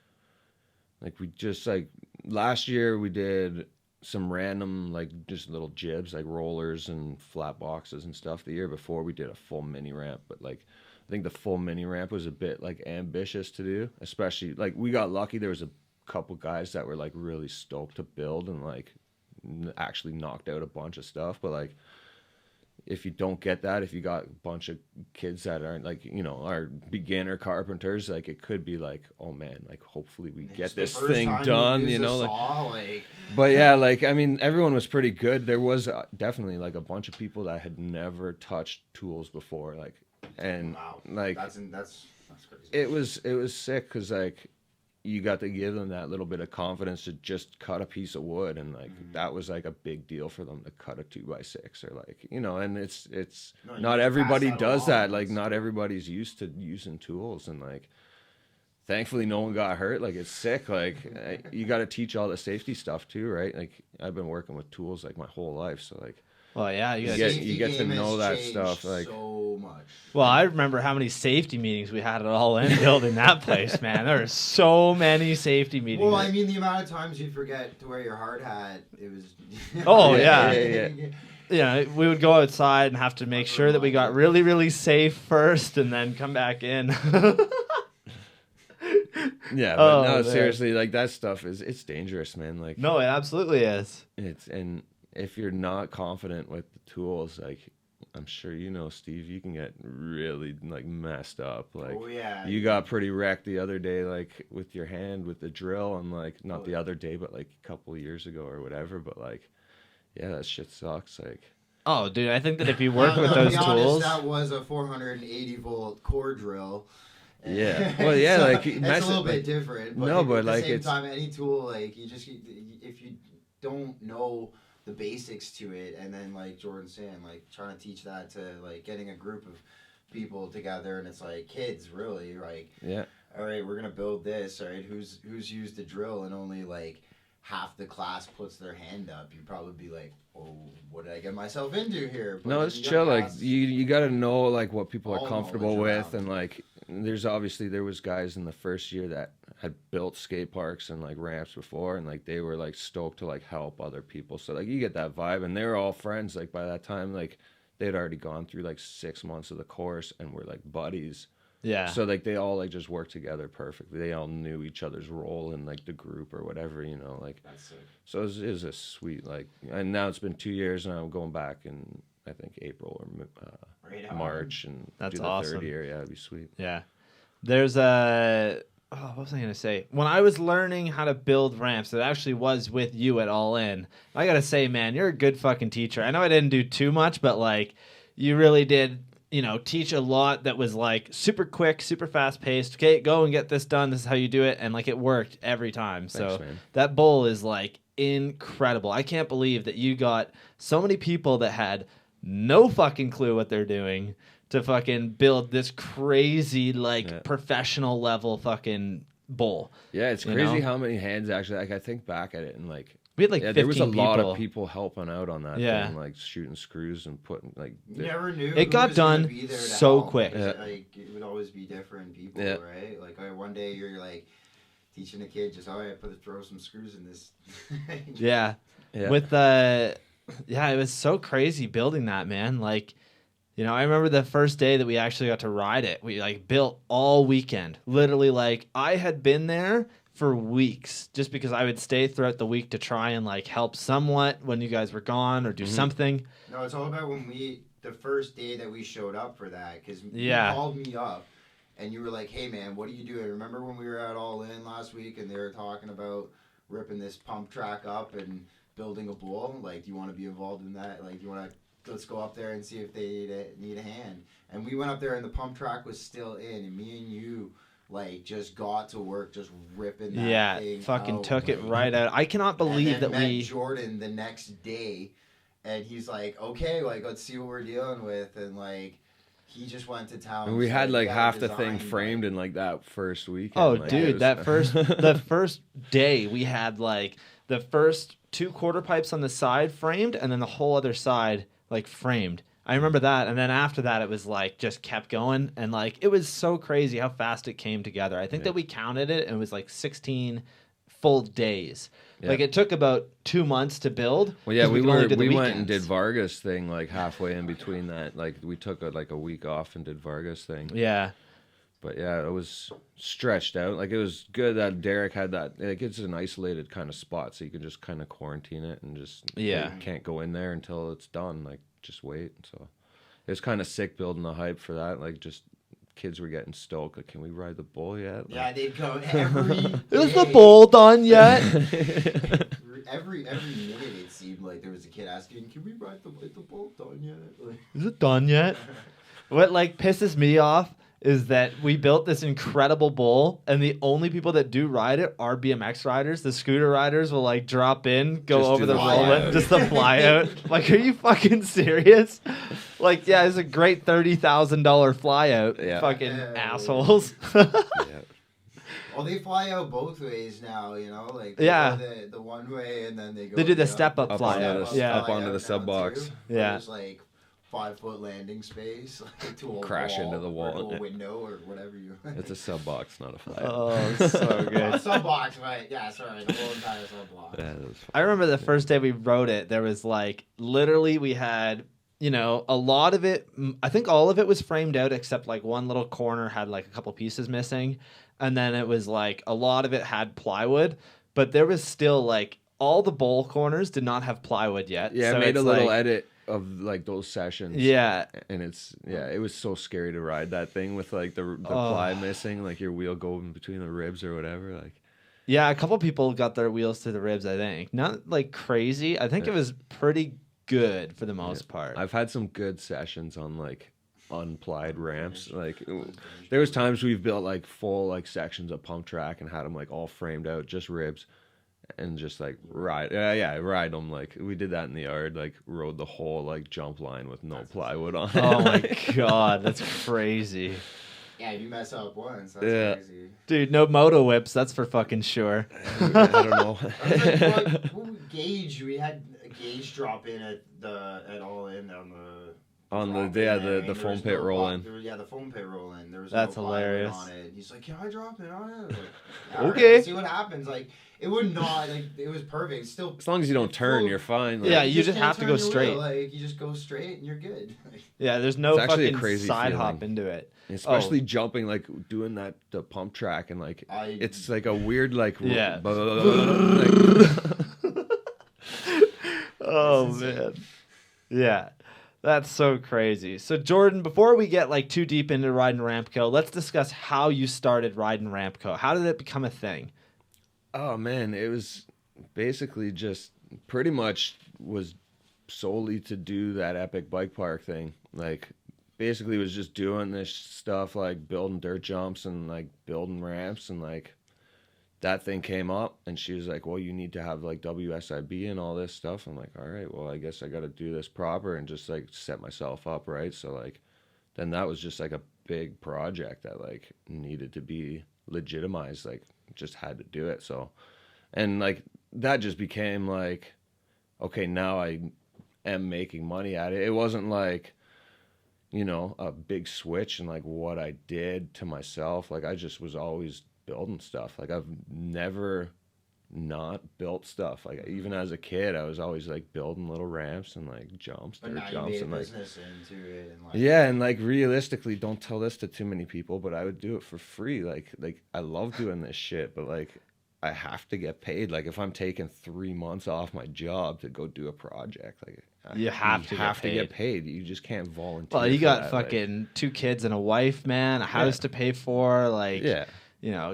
we just like last year we did some random like just little jibs like rollers and flat boxes and stuff. The year before we did a full mini ramp, but like I think the full mini ramp was a bit like ambitious to do, especially like we got lucky. There was a couple guys that were like really stoked to build and like actually knocked out a bunch of stuff, but like if you don't get that, if you got a bunch of kids that aren't like, you know, are beginner carpenters, like it could be like, oh man, like hopefully we get this thing done, you know, like but yeah, like I mean everyone was pretty good. There was definitely like a bunch of people that had never touched tools before, like, and wow. Like that's crazy. it was sick because like you got to give them that little bit of confidence to just cut a piece of wood, and like that was like a big deal for them to cut a 2x6 or like, you know, and it's not everybody does that. Like not everybody's used to using tools, and like thankfully no one got hurt. Like it's sick. Like you got to teach all the safety stuff too, right? Like I've been working with tools like my whole life, so like well, yeah, you get to know that stuff. Like so much. Well, I remember how many safety meetings we had at All In building that place, man. There were so many safety meetings. Well, I mean, the amount of times you forget to wear your hard hat, it was. Oh yeah. Yeah, we would go outside and have to make sure that we got really, really safe first, and then come back in. Yeah, but no, seriously, like that stuff it's dangerous, man. Like no, it absolutely is. And if you're not confident with the tools, like I'm sure you know, Steve, you can get really like messed up. Like oh, yeah. You got pretty wrecked the other day, like with your hand with the drill, and like not the other day, but like a couple of years ago or whatever. But like, yeah, that shit sucks. Like, oh, dude, I think that if you work with those to be tools, honest, that was a 480 volt core drill. Yeah, well, yeah, so like it's a little bit different. But no, but at the like same it's time, any tool, like if you don't know the basics to it, and then like Jordan's saying, like trying to teach that to like getting a group of people together, and it's like kids really like, yeah, all right, we're gonna build this, all right, who's used a drill, and only like half the class puts their hand up, you'd probably be like, oh, what did I get myself into here? But no, it's chill. Like you got to know like what people are comfortable with, and like there was guys in the first year that had built skate parks and like ramps before, and like they were like stoked to like help other people. So like you get that vibe, and they were all friends. Like by that time, like they'd already gone through like 6 months of the course and were like buddies. yeah. So like they all like just worked together perfectly. They all knew each other's role in like the group or whatever, you know. Like that's sick. so it was a sweet like. And now it's been 2 years, and I'm going back in I think April or March, and that's do the awesome. third year. Yeah, it'd be sweet. Yeah. There's a what was I gonna say? When I was learning how to build ramps, it actually was with you at All In. I gotta say, man, you're a good fucking teacher. I know I didn't do too much, but like you really did, you know, teach a lot that was like super quick, super fast paced. Okay, go and get this done. This is how you do it, and like it worked every time. So man. That bowl is like incredible. I can't believe that you got so many people that had no fucking clue what they're doing to fucking build this crazy like professional level fucking bowl. Yeah, it's crazy how many hands actually. Like I think back at it, and like We had like 15 there was a lot people. of people helping out on that thing, like shooting screws and putting like. You never knew. It got who was gonna done be there to so help. quick. Like it would always be different people, Yeah. right? Like one day you're like teaching a kid just throw some screws in this. Yeah. With it was so crazy building that, man. Like, you know, I remember the first day that we actually got to ride it. We like built all weekend. Literally, like I had been there for weeks just because I would stay throughout the week to try and like help somewhat when you guys were gone or do something. No, it's all about the first day that we showed up for that, because you called me up and you were like, hey man, what are you doing? Remember when we were at All In last week and they were talking about ripping this pump track up and building a bowl? Like, do you want to be involved in that? Like, let's go up there and see if they need a hand. And we went up there and the pump track was still in, and me and you like just got to work just ripping that thing fucking out, took it right out. I cannot believe that we Jordan the next day, and he's like, okay, like let's see what we're dealing with, and like he just went to town. And we had like half the thing framed in like that first weekend. Oh, like, dude, the first day we had like the first 2 quarter pipes on the side framed, and then the whole other side like framed. I remember that, and then after that it was like just kept going, and like it was so crazy how fast it came together. I think that we counted it and it was like 16 full days. Like it took about 2 months to build. Well, yeah, we went and did Varga's thing like halfway in between that. Like we took a week off and did Varga's thing. Yeah. But yeah, it was stretched out. Like it was good that Derek had that. Like it's an isolated kind of spot, so you can just kind of quarantine it and just can't go in there until it's done. Like just wait. So it was kind of sick building the hype for that. Like just kids were getting stoked. Like, can we ride the bull yet? Like, yeah, they'd go every. Is the bull done yet? every minute it seemed like there was a kid asking, "Can we ride the bull done yet?" Like, is it done yet? What like pisses me off is that we built this incredible bull, and the only people that do ride it are BMX riders. The scooter riders will like drop in, go Just over the fly roll out. just the fly out. Like, are you fucking serious? Like, yeah, it's a great $30,000 fly out. Yeah. Fucking Yeah. assholes. Well, they fly out both ways now, you know, like they go the one way and then they go. They do the step up fly onto out. the- Yeah. up onto the sub box. Yeah. There's like 5-foot landing space, like to a Crash wall, into the wall. or to a window, or whatever you. It's a sub box, not a fly. Oh, so good. Sub box, right? Yeah, sorry, the whole entire sub box. Yeah, that was fun. I remember the first day we rode it, there was like, literally we had, you know, a lot of it, I think all of it was framed out except like one little corner had like a couple pieces missing. And then it was like, a lot of it had plywood, but there was still like, all the bowl corners did not have plywood yet. Yeah, so I made a it's little like, edit of like those sessions. Yeah. And it was so scary to ride that thing with like the ply missing, like your wheel going between the ribs or whatever. Like, Yeah, a couple people got their wheels through the ribs, I think. Not like crazy. I think it was pretty good for the most part. I've had some good sessions on like unplied ramps. Like there was times we've built like full like sections of pump track and had them like all framed out, just ribs, and just like ride them. Like we did that in the yard, like rode the whole like jump line with no plywood on it. Oh my god, that's crazy. Yeah, if you mess up once, that's crazy. Dude, no moto whips, that's for fucking sure. I don't know. I was like, what gauge? We had a gauge drop in at All In on the foam pit roll in. The foam pit roll in. There was That's no plywood hilarious. on it. He's like, "Can I drop it on it?" I was like, "Yeah, Okay. all right, see what happens." Like it would not. Like it was perfect. It's still. As long as you don't turn, you're fine. Like, Yeah, you just can't have to turn go your straight. wheel. Like you just go straight and you're good. Yeah, there's no It's actually a fucking crazy side feeling. hop into it. especially jumping, like doing the pump track and like it's like a weird like Yeah. like, Oh man. Yeah. That's so crazy. So Jordan, before we get like too deep into Rydan Ramp Co, let's discuss how you started Rydan Ramp Co. How did it become a thing? oh man, it was basically just pretty much was solely to do that epic bike park thing. Like basically was just doing this stuff like building dirt jumps and like building ramps, and like that thing came up and she was like, well, you need to have like WSIB and all this stuff. I'm like, all right, well, I guess I got to do this proper and just like set myself up right. So like then that was just like a big project that like needed to be legitimized, like just had to do it. So and like that just became like, okay, now I am making money at it. It wasn't like, you know, a big switch in like what I did to myself. Like I just was always building stuff. Like I've never not built stuff. Like even as a kid, I was always like building little ramps and like jumps, But dirt now jumps, you and made a like business into it, and like yeah, and like realistically, don't tell this to too many people, but I would do it for free. Like I love doing this shit, but like I have to get paid. Like if I'm taking 3 months off my job to go do a project, like You have to get paid. You just can't volunteer. Well, you for got that, fucking 2 kids and a wife, man, a house to pay for. Like, yeah, you know,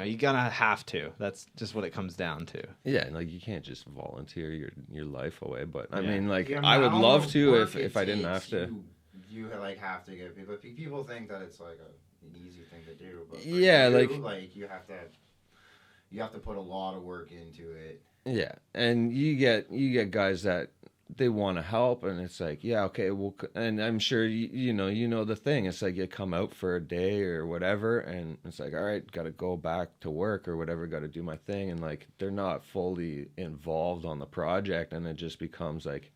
you gonna have to. That's just what it comes down to. yeah, and like you can't just volunteer your life away. But I Yeah. mean, like the I would amount love of to work if it I didn't have takes, to. You like have to get people. People think that it's like an easy thing to do, but for Yeah, you, like you have to put a lot of work into it. yeah, and you get guys that they want to help, and it's like, yeah, okay, well, and I'm sure you know the thing. It's like you come out for a day or whatever, and it's like, all right, got to go back to work or whatever, got to do my thing, and like they're not fully involved on the project, and it just becomes like,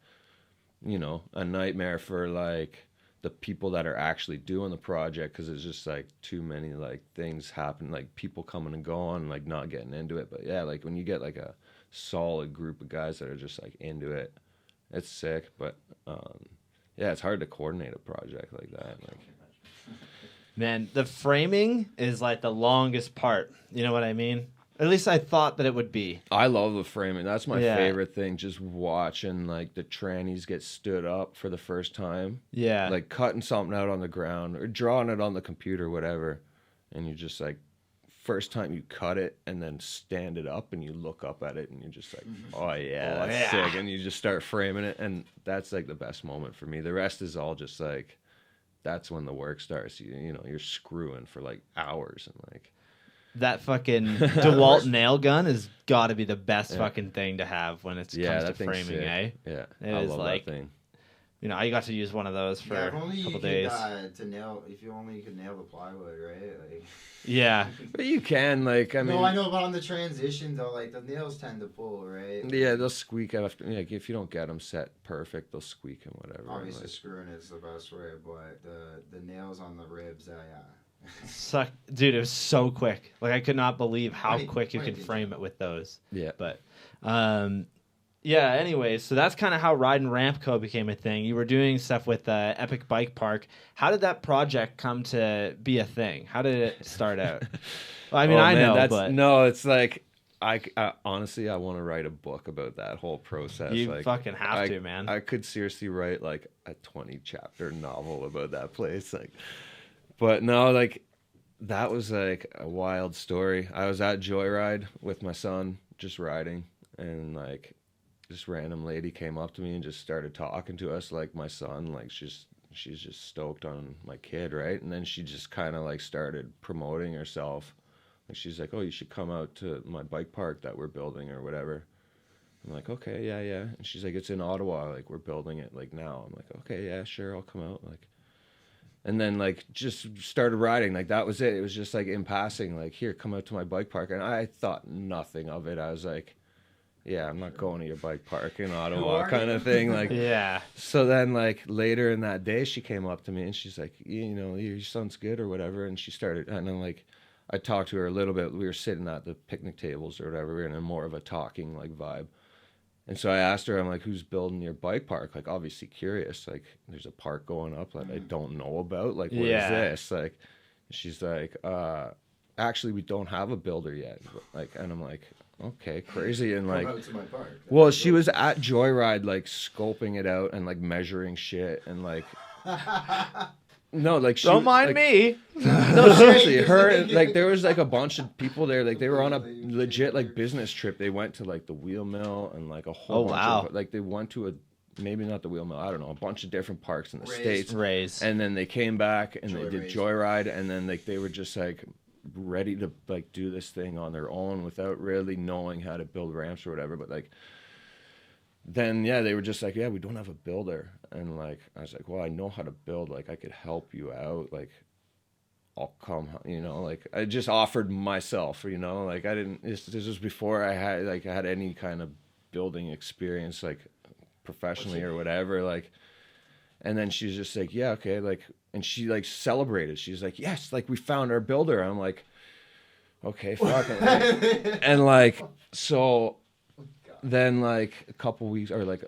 you know, a nightmare for like the people that are actually doing the project, because it's just like too many like things happen, like people coming and going, like not getting into it. But yeah, like when you get like a solid group of guys that are just like into it, it's sick. But yeah, it's hard to coordinate a project like that. Like, Man, the framing is like the longest part. You know what I mean? At least I thought that it would be. I love the framing. That's my Yeah. favorite thing. Just watching like the trannies get stood up for the first time. Yeah. Like cutting something out on the ground or drawing it on the computer, whatever. And you just like, first time you cut it and then stand it up and you look up at it and you're just like, oh yeah, Oh, that's yeah. sick. And you just start framing it. And that's like the best moment for me. The rest is all just like, that's when the work starts. You know, you're screwing for like hours and like, That fucking DeWalt nail gun has got to be the best Yeah. fucking thing to have when it yeah, comes to that thing's framing, sick. eh? Yeah, It I is love like- that thing. You know, I got to use one of those for Yeah, a if only couple you days. could to nail. If you only could nail the plywood, right? Like. Yeah. But you can, like, I mean, No, I know, but on the transition though, like the nails tend to pull, right? yeah, they'll squeak after. Like, if you don't get them set perfect, they'll squeak and whatever. Obviously, like, screwing is the best way, but the nails on the ribs, yeah. Suck. Dude, it was so quick. Like, I could not believe how Funny- quick you funny could detail. frame it with those. yeah. But, yeah, anyways, so that's kind of how Rydan Ramp Co. became a thing. You were doing stuff with Epic Bike Park. How did that project come to be a thing? How did it start out? Well, I mean, I know, but no, it's like I honestly I want to write a book about that whole process. you like, fucking have to, man. I could seriously write like a 20-chapter novel about that place. Like, but no, like that was like a wild story. I was at Joyride with my son, just riding, and like this random lady came up to me and just started talking to us like my son, like she's just stoked on my kid, right? And then she just kind of like started promoting herself. Like she's like, oh, you should come out to my bike park that we're building or whatever. I'm like, okay, yeah. And she's like, it's in Ottawa, like we're building it like now. I'm like, okay, yeah, sure, I'll come out. Like, and then like just started riding. Like that was it. It was just like in passing, like, here, come out to my bike park. And I thought nothing of it. I was like, yeah, I'm not going to your bike park in Ottawa kind of thing. Like, yeah. so then like later in that day, she came up to me and she's like, you know, your son's good or whatever. And she started, and I'm like, I talked to her a little bit. We were sitting at the picnic tables or whatever. We were in a more of a talking like vibe. And so I asked her, I'm like, who's building your bike park? Like, obviously curious. Like, there's a park going up that I don't know about. Like, what is Yeah. this? Like, she's like, actually, we don't have a builder yet. Like, and I'm like, okay, crazy. And like, Come out to my park. well, she was at Joyride, like scoping it out and like measuring shit and like, no, like she Don't mind like, me. No, seriously, her like there was like a bunch of people there. Like they were on a legit like business trip. They went to like the wheel mill and like a whole Oh, bunch wow. of like they went to a maybe not the wheel mill. I don't know, a bunch of different parks in the Raised. States. Raise. And then they came back and they did Raised. Joyride, and then like they were just like ready to like do this thing on their own without really knowing how to build ramps or whatever. But like then yeah, they were just like, yeah, we don't have a builder. And like I was like, well, I know how to build, like I could help you out. Like I'll come, you know, like I just offered myself, you know, like I didn't, this was before I had any kind of building experience, like professionally or whatever, like, and then she's just like, yeah, okay, like, and she like celebrated. She's like, yes, like we found our builder. I'm like, okay, fuck it. And like, so then like a couple weeks, or like,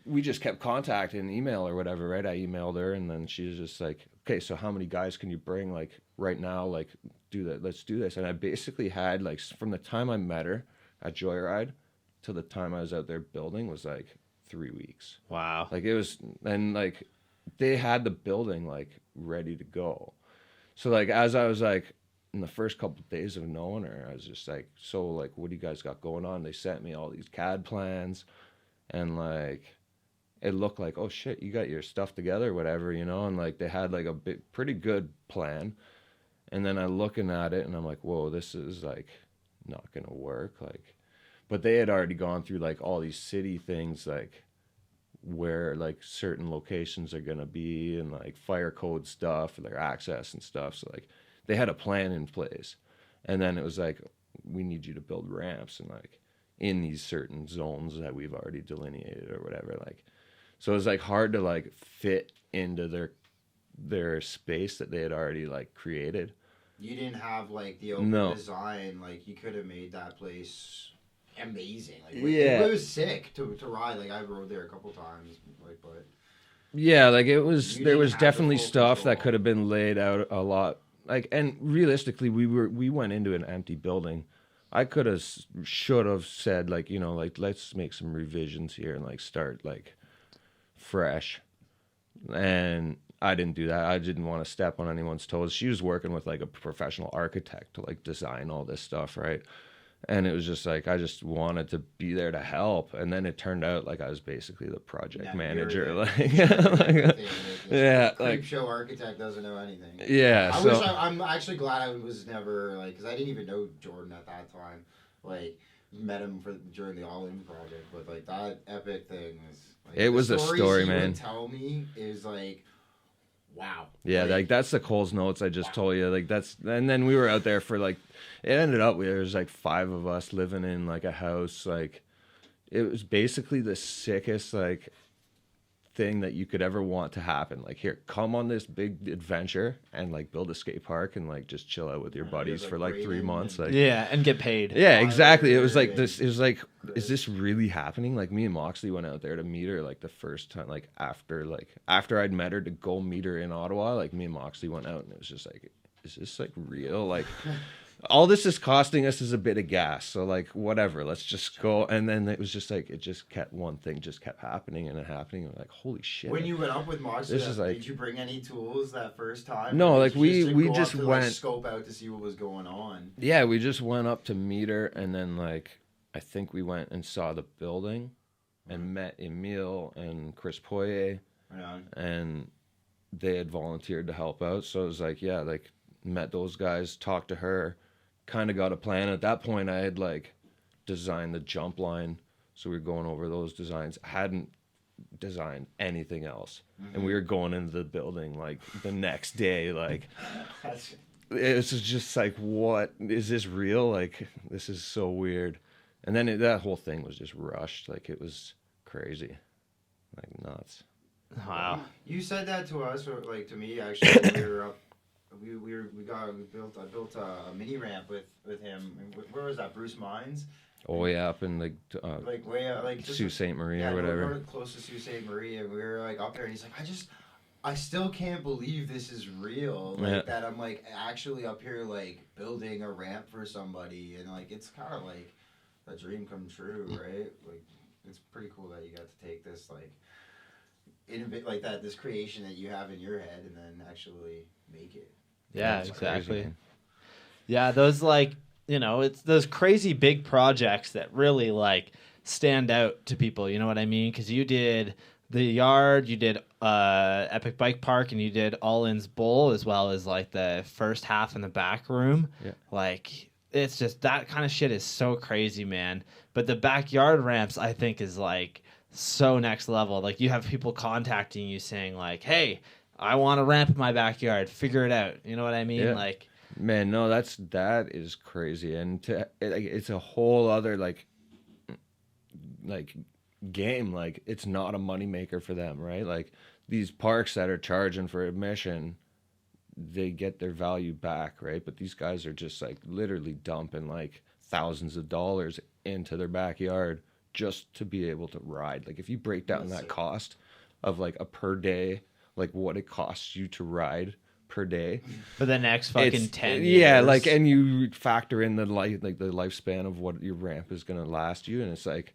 we just kept contacting, email or whatever, right? I emailed her, and then she was just like, okay, so how many guys can you bring, like, right now, like, do that, let's do this. And I basically had, like, from the time I met her at Joyride till the time I was out there building was, like, 3 weeks. Wow. Like, it was, and, like, they had the building, like, ready to go. So, like, as I was, like, in the first couple of days of knowing her, I was just like, so, like, what do you guys got going on? They sent me all these CAD plans, and, like, it looked like, oh shit, you got your stuff together or whatever, you know, and like they had like a pretty good plan. And then I'm looking at it and I'm like, whoa, this is like not gonna work. Like, but they had already gone through like all these city things, like where like certain locations are gonna be, and like fire code stuff and their access and stuff. So like they had a plan in place. And then it was like, we need you to build ramps and like in these certain zones that we've already delineated or whatever. Like, so it was like hard to like fit into their space that they had already like created. You didn't have like the open design. Like you could have made that place amazing. Like it was sick to ride. Like I rode there a couple times. Like, but yeah, like it was. There was definitely stuff that could have been laid out a lot. Like, and realistically, we went into an empty building. I should have said like, you know, like let's make some revisions here and like start like fresh. And I didn't do that. I didn't want to step on anyone's toes. She was working with like a professional architect to like design all this stuff, right? And it was just like I just wanted to be there to help. And then it turned out like I was basically the project manager. Like, yeah, like show architect doesn't know anything. Yeah, I'm actually glad I was never like, because I didn't even know Jordan at that time. Like met him during the All In project, but like that epic thing was. Like, it was a story, man. Would tell me is like, wow. Yeah, like that's the Coles Notes I just told you. Like that's, and then we were out there for like, it ended up there was like 5 of us living in like a house. Like it was basically the sickest like thing that you could ever want to happen. Like, here, come on this big adventure and like build a skate park and like just chill out with your buddies for like 3 months. Like, yeah, and get paid. Yeah, exactly. It was like this. It was like, is this really happening? Like, me and Moxley went out there to meet her like the first time, like after I'd met her to go meet her in Ottawa. Like, me and Moxley went out and it was just like, is this like real? Like, all this is costing us is a bit of gas. So like, whatever, let's just go. And then it was just like, it just kept, one thing just kept happening and happening. And like, holy shit. When you went up with Moxley, did you bring any tools that first time? No, like we just went like, scope out to see what was going on. Yeah, we just went up to meet her, and then like, I think we went and saw the building and met Emile and Chris Poirier, and they had volunteered to help out. So it was like, yeah, like met those guys, talked to her, kind of got a plan. At that point, I had like designed the jump line, so we were going over those designs. I hadn't designed anything else, and we were going into the building like the next day. Like, it was just like, what is this real? Like, this is so weird. And then that whole thing was just rushed. Like, it was crazy, like nuts. Wow. You said that to us, or like to me actually. We were up. I built a mini ramp with him. Where was that? Bruce Mines. Oh yeah, up in like way out, like Sault Ste. Marie or whatever. We were close to Sault Ste. Marie, and we were like up there, and he's like, I still can't believe this is real. Like that, I'm like actually up here like building a ramp for somebody, and like it's kind of like a dream come true, right? Like it's pretty cool that you got to take this like like that, this creation that you have in your head, and then actually make it. Yeah, exactly. Yeah, those like, you know, it's those crazy big projects that really like stand out to people. You know what I mean? Because you did the yard, you did Epic Bike Park, and you did All In's Bowl, as well as like the first half in the back room. Yeah. Like, it's just that kind of shit is so crazy, man. But the backyard ramps, I think, is like so next level. Like, you have people contacting you saying like, hey, I want a ramp in my backyard. Figure it out. You know what I mean? Yeah. Like, Man, no, that is crazy, and it's a whole other like game. Like, it's not a moneymaker for them, right? Like, these parks that are charging for admission, they get their value back, right? But these guys are just like literally dumping like thousands of dollars into their backyard just to be able to ride. Like, if you break down that cost of like a per day, like what it costs you to ride per day for the next fucking 10 years. Yeah, like, and you factor in the lifespan of what your ramp is going to last you, and it's like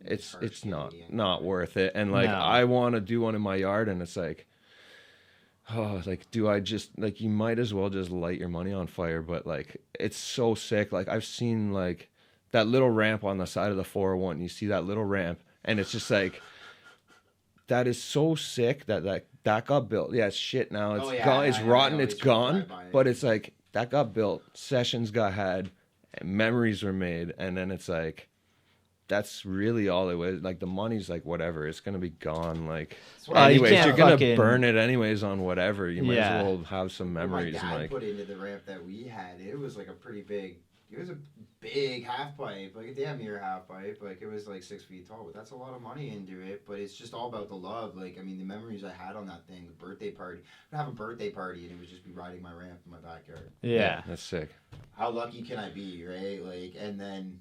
it's not worth it. And like, I want to do one in my yard, and it's like, oh, like, do I just, like, you might as well just light your money on fire. But like, it's so sick. Like, I've seen like that little ramp on the side of the 401. You see that little ramp, and it's just like, that is so sick that got built. Yeah, it's shit now. It's gone. It's rotten. It's gone. But it's like, that got built. Sessions got had. And memories were made. And then it's like, that's really all it was. Like, the money's like, whatever. It's going to be gone. Like, anyways, you're going to burn it anyways on whatever. You might as well have some memories. My dad like, put into the ramp that we had. It was like a pretty big. It was a big half pipe, like a damn near half pipe. Like, it was like 6 feet tall, but that's a lot of money into it. But it's just all about the love. Like, I mean, the memories I had on that thing, the birthday party. I'd have a birthday party and it would just be riding my ramp in my backyard. Yeah. That's sick. How lucky can I be, right? Like, and then,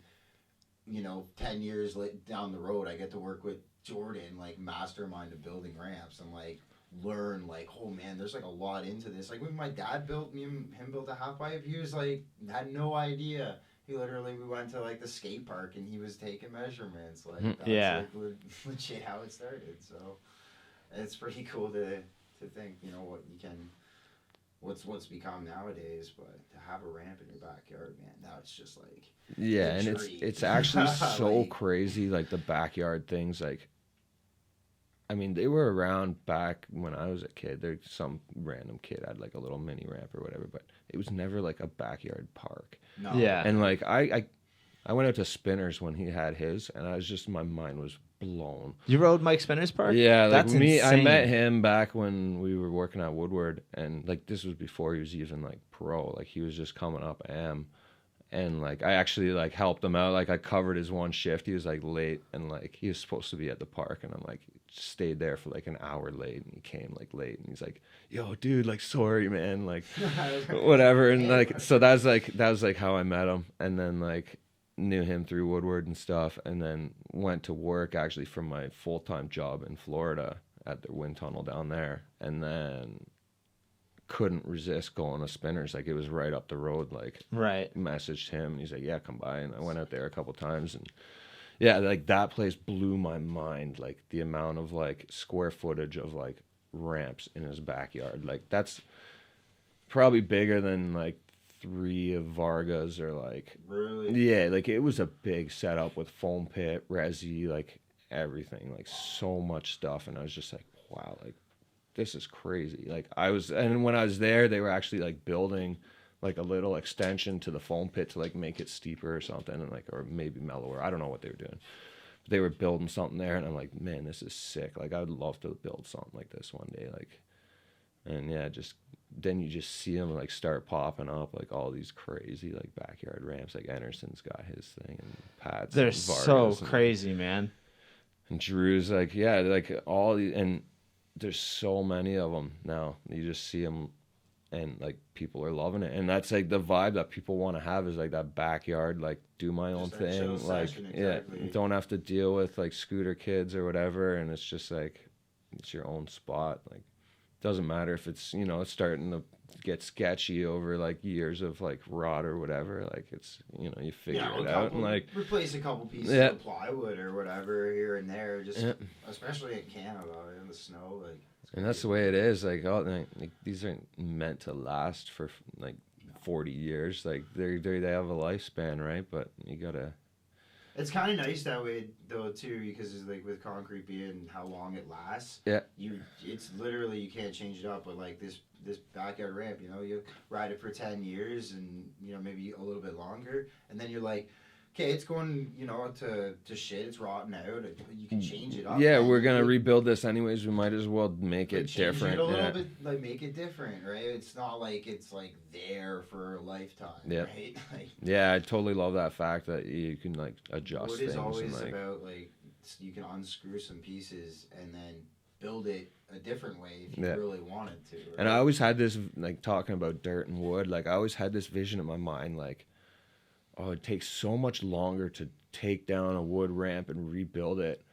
10 years down the road, I get to work with Jordan, like, mastermind of building ramps, and like, learn, like, oh man, there's like a lot into this. Like, when my dad built him built a half pipe, he was like, had no idea. We went to like the skate park and he was taking measurements. Like, that's like legit how it started. So it's pretty cool to think, what you can, what's become nowadays. But to have a ramp in your backyard, man, now it's just like, yeah, and it's actually so crazy. Like, the backyard things, like, I mean, they were around back when I was a kid. There's some random kid had like a little mini ramp or whatever, but it was never like a backyard park. No. Yeah. And like, I went out to Spinners when he had his, and I was just, my mind was blown. You rode Mike Spinner's park? Yeah, like, that's insane. I met him back when we were working at Woodward, and like, this was before he was even like pro. Like, he was just coming up AM. And like, I actually like helped him out. Like, I covered his one shift. He was like late, and like, he was supposed to be at the park, and I'm like, stayed there for like an hour late, and he came like late, and he's like, yo dude, like, sorry man, like, whatever. And like, so that was like how I met him, and then like knew him through Woodward and stuff, and then went to work actually for my full-time job in Florida at the wind tunnel down there, and then couldn't resist going to Spinners. Like, it was right up the road. Like, messaged him, and he's like, yeah, come by. And I went out there a couple times, and yeah, like, that place blew my mind. Like, the amount of like square footage of like ramps in his backyard, like, that's probably bigger than like 3 of Varga's, or like, really, yeah, like, it was a big setup with foam pit, resi, like, everything, like, so much stuff. And I was just like, wow, like, this is crazy. Like, and when I was there, they were actually like building like a little extension to the foam pit to like make it steeper or something, and like, or maybe mellower. I don't know what they were doing. But they were building something there, and I'm like, man, this is sick. Like, I would love to build something like this one day. Like, and yeah, just then you just see them like start popping up, like all these crazy like backyard ramps. Like, Anderson's got his thing, and Pat's. They're so crazy, man. And Drew's like, yeah, like all these, and there's so many of them now. You just see them, and like, people are loving it, and that's like the vibe that people want to have, is like that backyard, like, do my own thing, like, yeah, don't have to deal with like scooter kids or whatever, and it's just like, it's your own spot. Like, doesn't matter if it's, it's starting to get sketchy over like years of like rot or whatever. Like, it's, you figure it out, and like, replace a couple pieces of plywood or whatever here and there, just especially in Canada in the snow, like. And that's the way it is. Like, like, these aren't meant to last for like 40 years. Like, they have a lifespan, right? But you gotta. It's kind of nice that way though too, because it's like with concrete being how long it lasts. Yeah. It's literally, you can't change it up. But like this backyard ramp, you ride it for 10 years and maybe a little bit longer, and then you're like, okay, it's going, to shit. It's rotting out. You can change it up. Yeah, man. we're gonna rebuild this anyways. We might as well make it Change different. it a little bit, like make it different, right? It's not like it's like there for a lifetime, right? Like, yeah, I totally love that fact that you can like adjust wood things. is always and, like, about like you can unscrew some pieces and then build it a different way if you really wanted to. Right? And I always had this, like, talking about dirt and wood, like I always had this vision in my mind, like, oh, it takes so much longer to take down a wood ramp and rebuild it,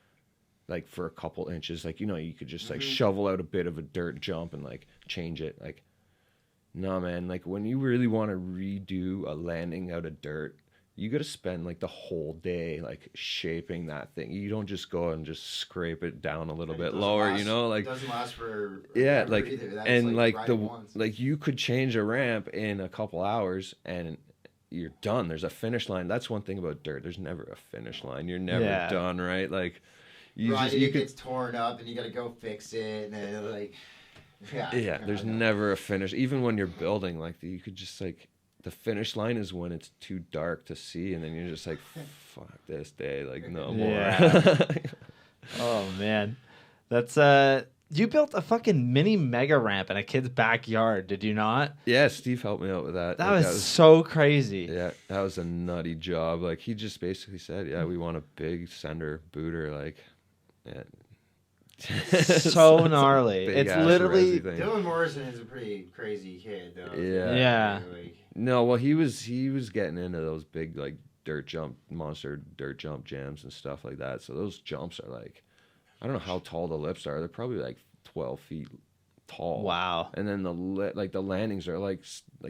like for a couple inches. Like, you could just like shovel out a bit of a dirt jump and like change it. Like, no, man, like when you really want to redo a landing out of dirt, you got to spend like the whole day like shaping that thing. You don't just go and just scrape it down a little bit lower, like it doesn't last for like either. That's and like once. like you could change a ramp in a couple hours and you're done. There's a finish line. That's one thing about dirt. There's never a finish line. You're never done, right? Like you gets torn up and you got to go fix it and then like there's never a finish. Even when you're building, like you could just like. The finish line is when it's too dark to see, and then you're just like, "Fuck this day, like no more." Oh man, that's you built a fucking mini mega ramp in a kid's backyard, did you not? Yeah, Steve helped me out with that. That was so crazy. Yeah, that was a nutty job. Like he just basically said, "Yeah, we want a big sender booter." Like, yeah. So gnarly. It's literally Dylan Morrison is a pretty crazy kid, though. Yeah. No, well, he was getting into those big like monster dirt jump jams and stuff like that. So those jumps are like, I don't know how tall the lips are. They're probably like 12 feet tall. Wow. And then the landings are like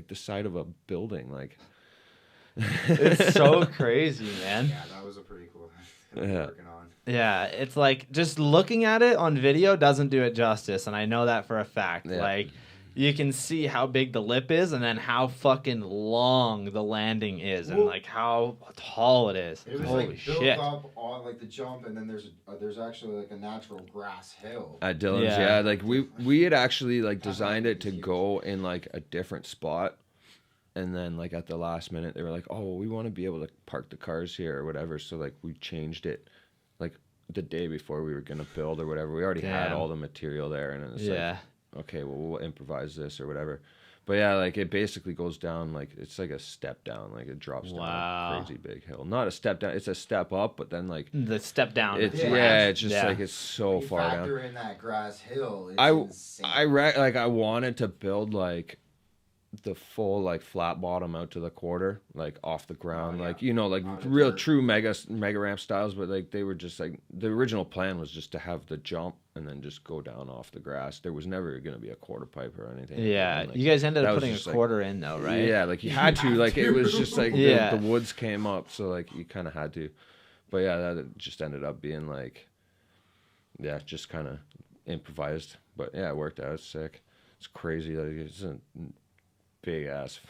the side of a building. Like, it's so crazy, man. Yeah, that was a pretty cool thing to be working on. Yeah, it's like just looking at it on video doesn't do it justice, and I know that for a fact. Yeah. Like, you can see how big the lip is and then how fucking long the landing is and like how tall it is. It was Holy like shit. built up on like the jump, and then there's actually like a natural grass hill. At Dylan's, like we had actually like designed it to go in like a different spot, and then like at the last minute they were like, oh, we want to be able to park the cars here or whatever, so like we changed it like the day before we were gonna build or whatever. We already had all the material there, and it's like, okay, well, we'll improvise this or whatever. But yeah, like it basically goes down, like it's like a step down, like it drops down a crazy big hill. Not a step down, it's a step up, but then like the step down. It's it's just like it's so far down. Factor in that grass hill. It's insane. I wanted to build like the full like flat bottom out to the quarter, like off the ground, like like real true mega ramp styles, but like they were just like the original plan was just to have the jump and then just go down off the grass. There was never going to be a quarter pipe or anything. Yeah, like, you guys ended up putting a quarter in though, right? Yeah, like you had to, like it was just like the woods came up, so like you kind of had to. But yeah, that just ended up being like, just kind of improvised. But yeah, it worked out. It's sick. It's crazy. Like it's a big ass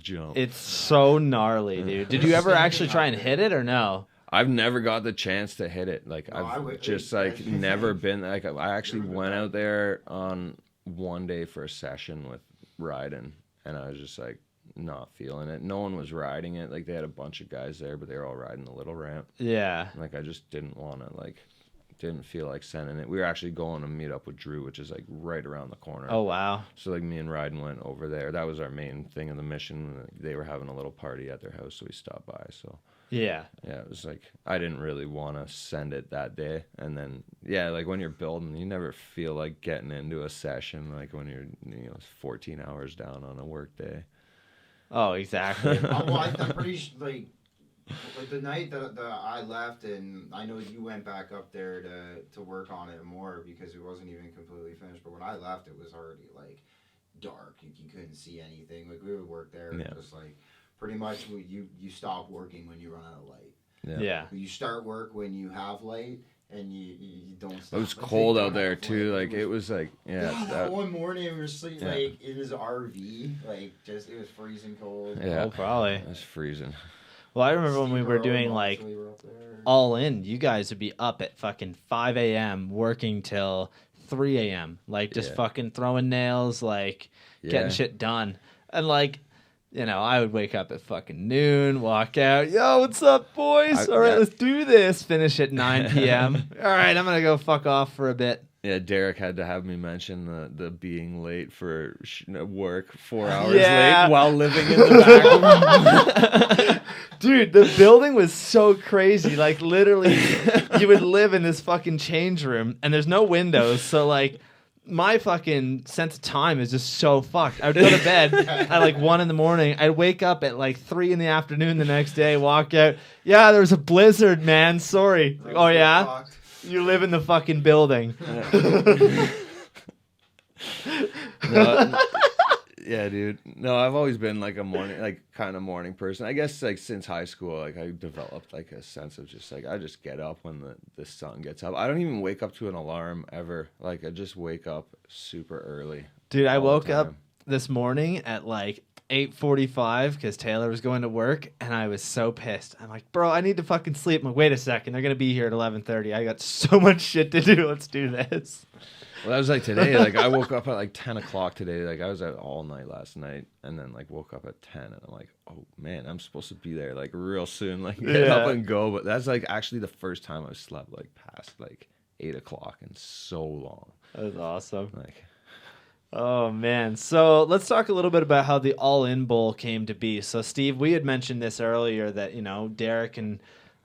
jump. It's so gnarly, dude. Did you ever actually try and hit it or no? I've never got the chance to hit it. Like I've just like never been like I actually went out there on one day for a session with Rydan, and I was just like not feeling it. No one was riding it. Like they had a bunch of guys there, but they were all riding the little ramp. Yeah. Like I just didn't want to didn't feel like sending it. We were actually going to meet up with Drew, which is like right around the corner. Oh wow. So like me and Ryden went over there. That was our main thing of the mission. They were having a little party at their house, so we stopped by. So yeah, it was like I didn't really want to send it that day. And then like when you're building, you never feel like getting into a session like when you're 14 hours down on a work day. Oh, exactly. Well, I'm pretty like the night that I left, and I know you went back up there to work on it more because it wasn't even completely finished. But when I left, it was already like dark. You couldn't see anything. Like we would work there, just like pretty much you stop working when you run out of light. Yeah. You start work when you have light, and you don't stop. It was cold out there too. Like it was like that one morning we were sleeping like in his RV, like just it was freezing cold. Yeah, oh, probably. It was freezing. Well, I remember when we were doing like all in, you guys would be up at fucking 5 a.m. working till 3 a.m. Like just fucking throwing nails, like getting shit done. And like, I would wake up at fucking noon, walk out. Yo, what's up, boys? All right, yeah. let's do this. Finish at 9 p.m. All right, I'm going to go fuck off for a bit. Yeah, Derek had to have me mention the being late for work 4 hours Yeah. late while living in the back. Dude, the building was so crazy. Like, literally, you would live in this fucking change room, and there's no windows. So, like, my fucking sense of time is just so fucked. I would go to bed at, like, 1 in the morning. I'd wake up at, like, 3 in the afternoon the next day, walk out. Yeah, there was a blizzard, man. Sorry. Like, oh, yeah? You live in the fucking building. No, yeah, dude. No, I've always been like a kind of morning person. I guess like since high school, like I developed like a sense of just like I just get up when the sun gets up. I don't even wake up to an alarm ever. Like I just wake up super early. Dude, I woke up this morning at like 8:45 because Taylor was going to work, and I was so pissed. I'm like, bro, I need to fucking sleep. I'm like, wait a second, they're gonna be here at 11:30. I got so much shit to do. Let's do this. Well, that was like today. Like I woke up at like 10 o'clock today. Like I was out all night last night, and then like woke up at 10, and I'm like, oh man, I'm supposed to be there like real soon. Like get up and go. But that's like actually the first time I've slept like past like 8 o'clock in so long. That was awesome. Like. Oh, man. So let's talk a little bit about how the All-In Bowl came to be. So, Steve, we had mentioned this earlier that, Derek and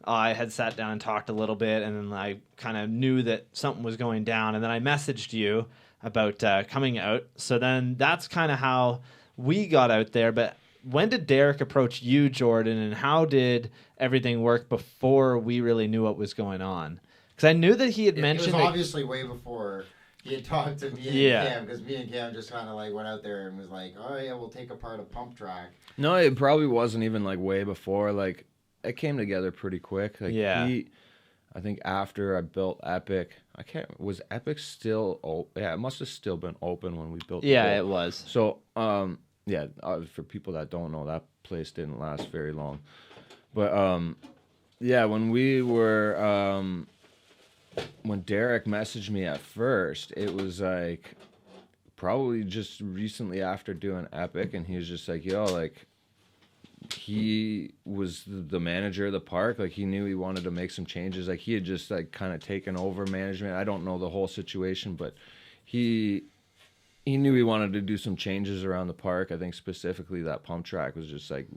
I had sat down and talked a little bit, and then I kind of knew that something was going down, and then I messaged you about coming out. So then that's kind of how we got out there. But when did Derek approach you, Jordan, and how did everything work before we really knew what was going on? Because I knew that he had mentioned... It was obviously way before... He had talked to me and Cam, because me and Cam just kind of like went out there and was like, oh yeah, we'll take apart a pump track. No, it probably wasn't even like way before. Like it came together pretty quick. Like I think after I built Epic, was Epic still open? Yeah, it must have still been open when we built the bowl. it was. So, for people that don't know, that place didn't last very long. But when we were when Derek messaged me at first, it was like probably just recently after doing Epic, and he was just like, yo, like he was the manager of the park. Like he knew he wanted to make some changes. Like he had just like kind of taken over management. I don't know the whole situation, but he knew he wanted to do some changes around the park. I think specifically that pump track was just like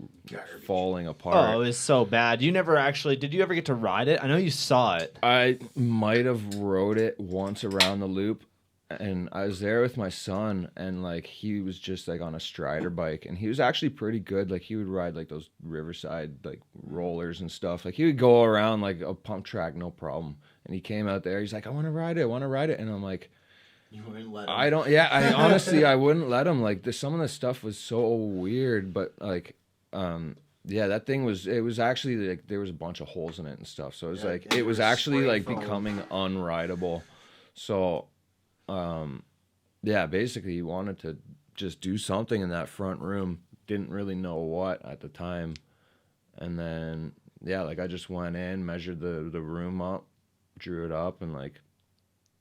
falling apart. Oh, it was so bad. Did you ever get to ride it? I know you saw it. I might have rode it once around the loop, and I was there with my son, and like he was just like on a strider bike, and he was actually pretty good. Like he would ride like those Riverside like rollers and stuff. Like he would go around like a pump track, no problem. And he came out there, he's like, I want to ride it. And I'm like, you wouldn't let him. I honestly, I wouldn't let him. Like some of the stuff was so weird, but like, that thing it was actually like there was a bunch of holes in it and stuff. So it was like, it was actually like becoming unrideable. So, basically he wanted to just do something in that front room. Didn't really know what at the time. And then, I just went in, measured the room up, drew it up, and like,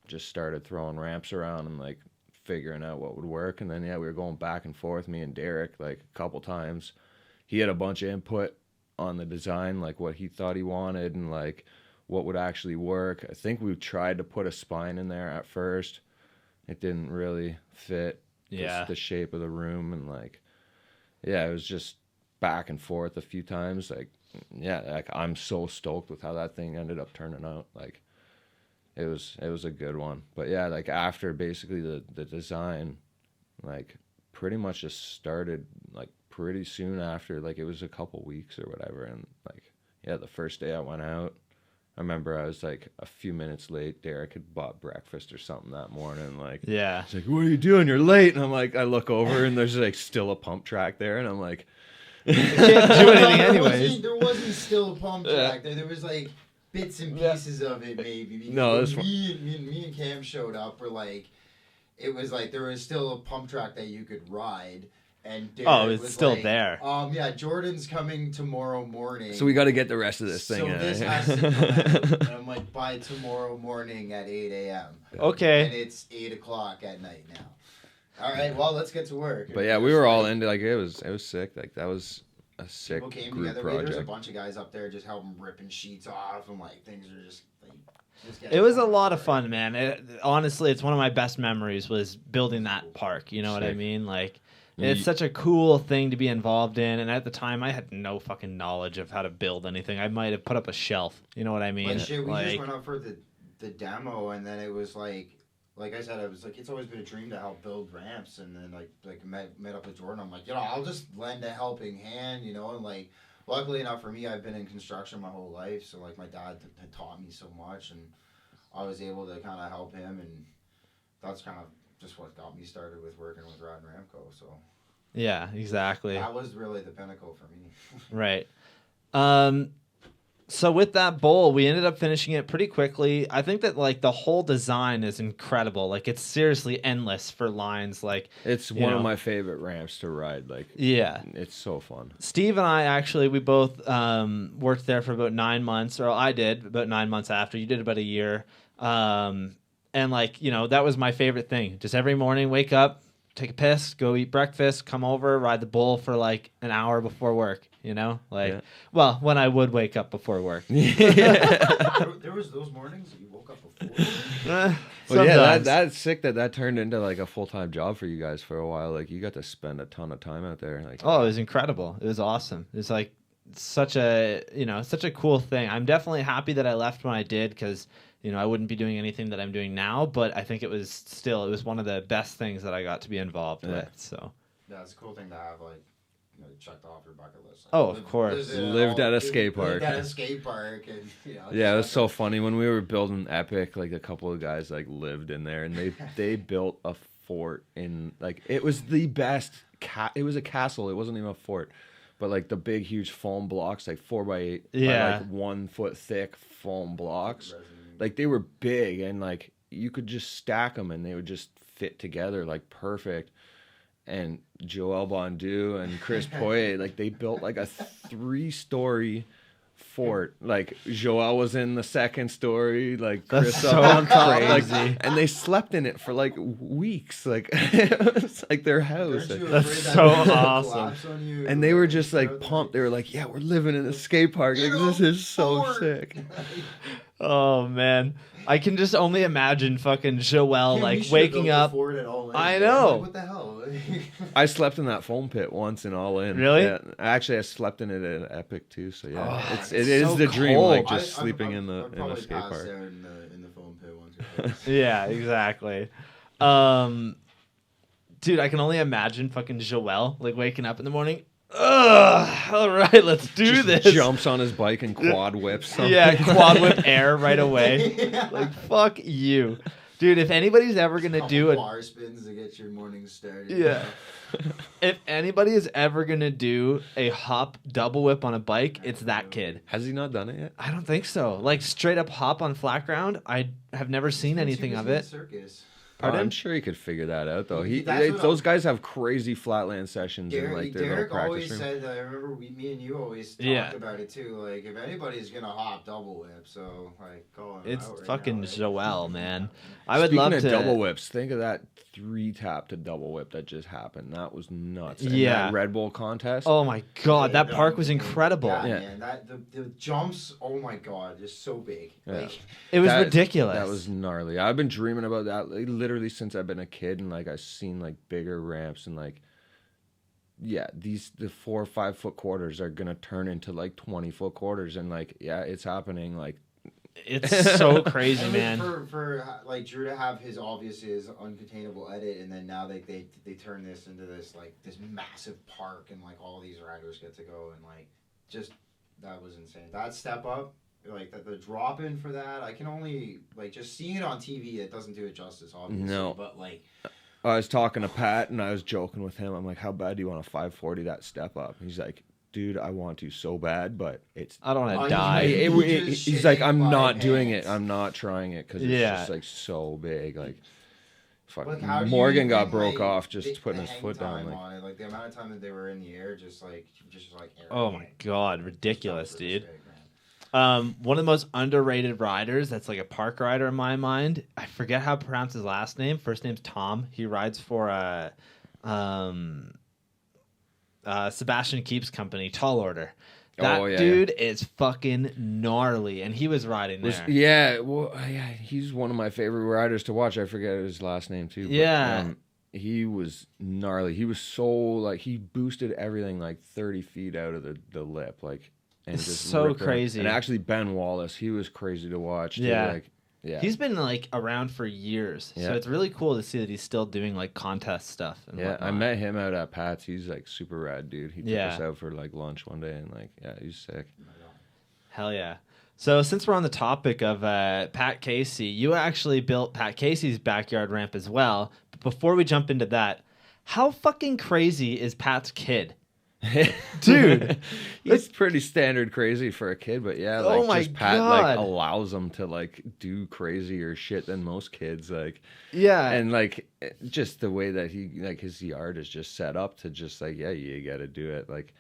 just started throwing ramps around and like figuring out what would work. And then we were going back and forth, me and Derek, like a couple times. He had a bunch of input on the design, like what he thought he wanted and like what would actually work. I think we tried to put a spine in there at first. It didn't really fit the shape of the room, and like it was just back and forth a few times. Like I'm so stoked with how that thing ended up turning out. Like it was a good one. But like after basically the design, like pretty much just started like pretty soon after. Like it was a couple weeks or whatever. And like the first day I went out, I remember I was like a few minutes late. Derek had bought breakfast or something that morning. Like it's like, what are you doing? You're late. And I'm like, I look over and there's like still a pump track there, and I'm like, you can't do anything anyways. There wasn't still a pump track there. There was like bits and pieces of it, maybe. No, this me and Cam showed up. Were like, it was like there was still a pump track that you could ride, and Derek it's was still like, there. Jordan's coming tomorrow morning. So we got to get the rest of this thing. So this has to come out. And I'm like, by tomorrow morning at 8 a.m. Okay. And it's 8 o'clock at night now. All right, well, let's get to work. But yeah, we were all into like it was sick. Like that was a sick People came group together. project. There's a bunch of guys up there just helping ripping sheets off, and like things are just like. It was a lot of fun, man. Honestly, it's one of my best memories was building that park. You know what I mean? Like, it's such a cool thing to be involved in. And at the time, I had no fucking knowledge of how to build anything. I might have put up a shelf. You know what I mean? But shit, we just went up for the demo, and then it was like I said, I was like, it's always been a dream to help build ramps, and then like met up with Jordan. I'm like, I'll just lend a helping hand, and like. Luckily enough for me, I've been in construction my whole life, so like my dad had taught me so much, and I was able to kind of help him, and that's kind of just what got me started with working with Rydan Ramp Co. So yeah, exactly. That was really the pinnacle for me. Right. So with that bowl, we ended up finishing it pretty quickly. I think that like the whole design is incredible. Like it's seriously endless for lines. Like it's one of my favorite ramps to ride. Like it's so fun. Steve and I actually we both worked there for about 9 months, or I did about 9 months after. You did about a year, and like that was my favorite thing. Just every morning, wake up, take a piss, go eat breakfast, come over, ride the bull for like an hour before work. Well, when I would wake up before work. There was those mornings that you woke up before. Well, yeah, that's sick that turned into like a full-time job for you guys for a while. Like you got to spend a ton of time out there. Like, oh, it was incredible. It was awesome. It's like such a cool thing. I'm definitely happy that I left when I did because I wouldn't be doing anything that I'm doing now. But I think it was one of the best things that I got to be involved with. So yeah, it's a cool thing to have checked off your bucket list. Oh, of course. Lived at a skate park. Lived at a skate park. And, yeah, it was so funny. When we were building Epic, like a couple of guys like lived in there and they built a fort in like, it was the best. It was a castle. It wasn't even a fort. But like the big, huge foam blocks, like 4x8, by like 1 foot thick foam blocks. Like they were big and like you could just stack them and they would just fit together like perfect. And Joel Bondu and Chris Poirier, like they built like a 3-story fort. Like Joel was in the 2nd story, like Chris so up on top, crazy. and they slept in it for like weeks. Like it was like their house. That's so awesome. And they were just like pumped. They were like, "Yeah, we're living in a skate park. Like this is so sick." Oh man, I can just only imagine fucking Joel like waking up. I know. Like, what the hell? I slept in that foam pit once and all in. Really? Yeah. Actually, I slept in it at Epic too. So yeah, Oh, it is so the dream, cold. like just sleeping in the skate park. There in the foam pit once or twice. Yeah, exactly. Dude, I can only imagine fucking Joel like waking up in the morning. Ugh, all right, let's do this. Jumps on his bike and quad whips something. Yeah, quad whip air right away. Like, fuck you. Dude, if anybody's ever going to do bar spins to get your morning started. Yeah. If anybody is ever going to do a hop double whip on a bike, it's that kid. Has he not done it yet? I don't think so. Like, straight up hop on flat ground, I have never seen anything of it. Circus. I'm sure he could figure that out, though. Those guys have crazy flatland sessions and like their little practice room. Said, I remember me and you always talked about it too. Like, if anybody's gonna hop double whip, so like, call him it's out right fucking now, Joel, man. I would Speaking love of to double whips. Think of that 3-tap to double whip that just happened. That was nuts. And yeah, that Red Bull contest. Oh my god, that park was incredible. Yeah, man. The jumps. Oh my god, just so big. Yeah. Like, it was ridiculous. That was gnarly. I've been dreaming about that literally since I've been a kid, and like I've seen like bigger ramps and like the 4 or 5 foot quarters are gonna turn into like 20-foot quarters, and like it's happening. Like it's so crazy, man. For like Drew to have his uncontainable edit, and then now they turn this into this massive park, and like all these riders get to go, and like just that was insane. That step up. Like the drop in for that, I can only like just seeing it on TV. It doesn't do it justice, obviously. No, but like I was talking to Pat and I was joking with him. I'm like, "How bad do you want a 540 that step up?" He's like, "Dude, I want to so bad, but I don't want to die." He's like, "I'm not doing it. I'm not trying it because it's just like so big." Like, fucking Morgan got broke off just putting his foot down. Like the amount of time that they were in the air, just like air. Oh my god, ridiculous, dude. One of the most underrated riders that's like a park rider in my mind. I forget how to pronounce his last name. First name's Tom. He rides for Sebastian Keep's company, Tall Order. That dude is fucking gnarly, and he was riding there. He's one of my favorite riders to watch. I forget his last name too. But, he was gnarly. He was so like he boosted everything like 30 feet out of the lip, like, and just so crazy. And actually, Ben Wallace, he was crazy to watch. Too. Yeah. Like, yeah, he's been like around for years, so it's really cool to see that he's still doing like contest stuff. And whatnot. I met him out at Pat's. He's like super rad, dude. He took us out for like lunch one day, and like, he's sick. Hell yeah! So since we're on the topic of Pat Casey, you actually built Pat Casey's backyard ramp as well. But before we jump into that, how fucking crazy is Pat's kid? Dude, he's pretty standard crazy for a kid, but yeah, like, oh my just Pat God. like allows him to like do crazier shit than most kids, like, and like just the way that he like his yard is just set up to just like, you gotta do it. Like,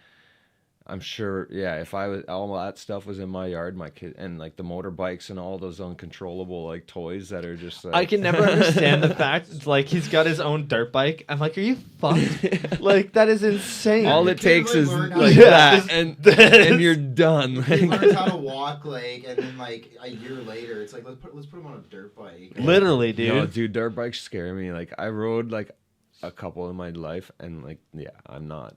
I'm sure, if I was all that stuff was in my yard, my kid, and like the motorbikes and all those uncontrollable like toys that are just like... I can never understand the fact it's like he's got his own dirt bike. I'm like, are you fucked? Like, that is insane. All it takes is like that, and you're done. He learns how to walk, like, and then like a year later, it's like let's put him on a dirt bike. Literally, dude. No, dude, dirt bikes scare me. Like, I rode like a couple in my life, and like, I'm not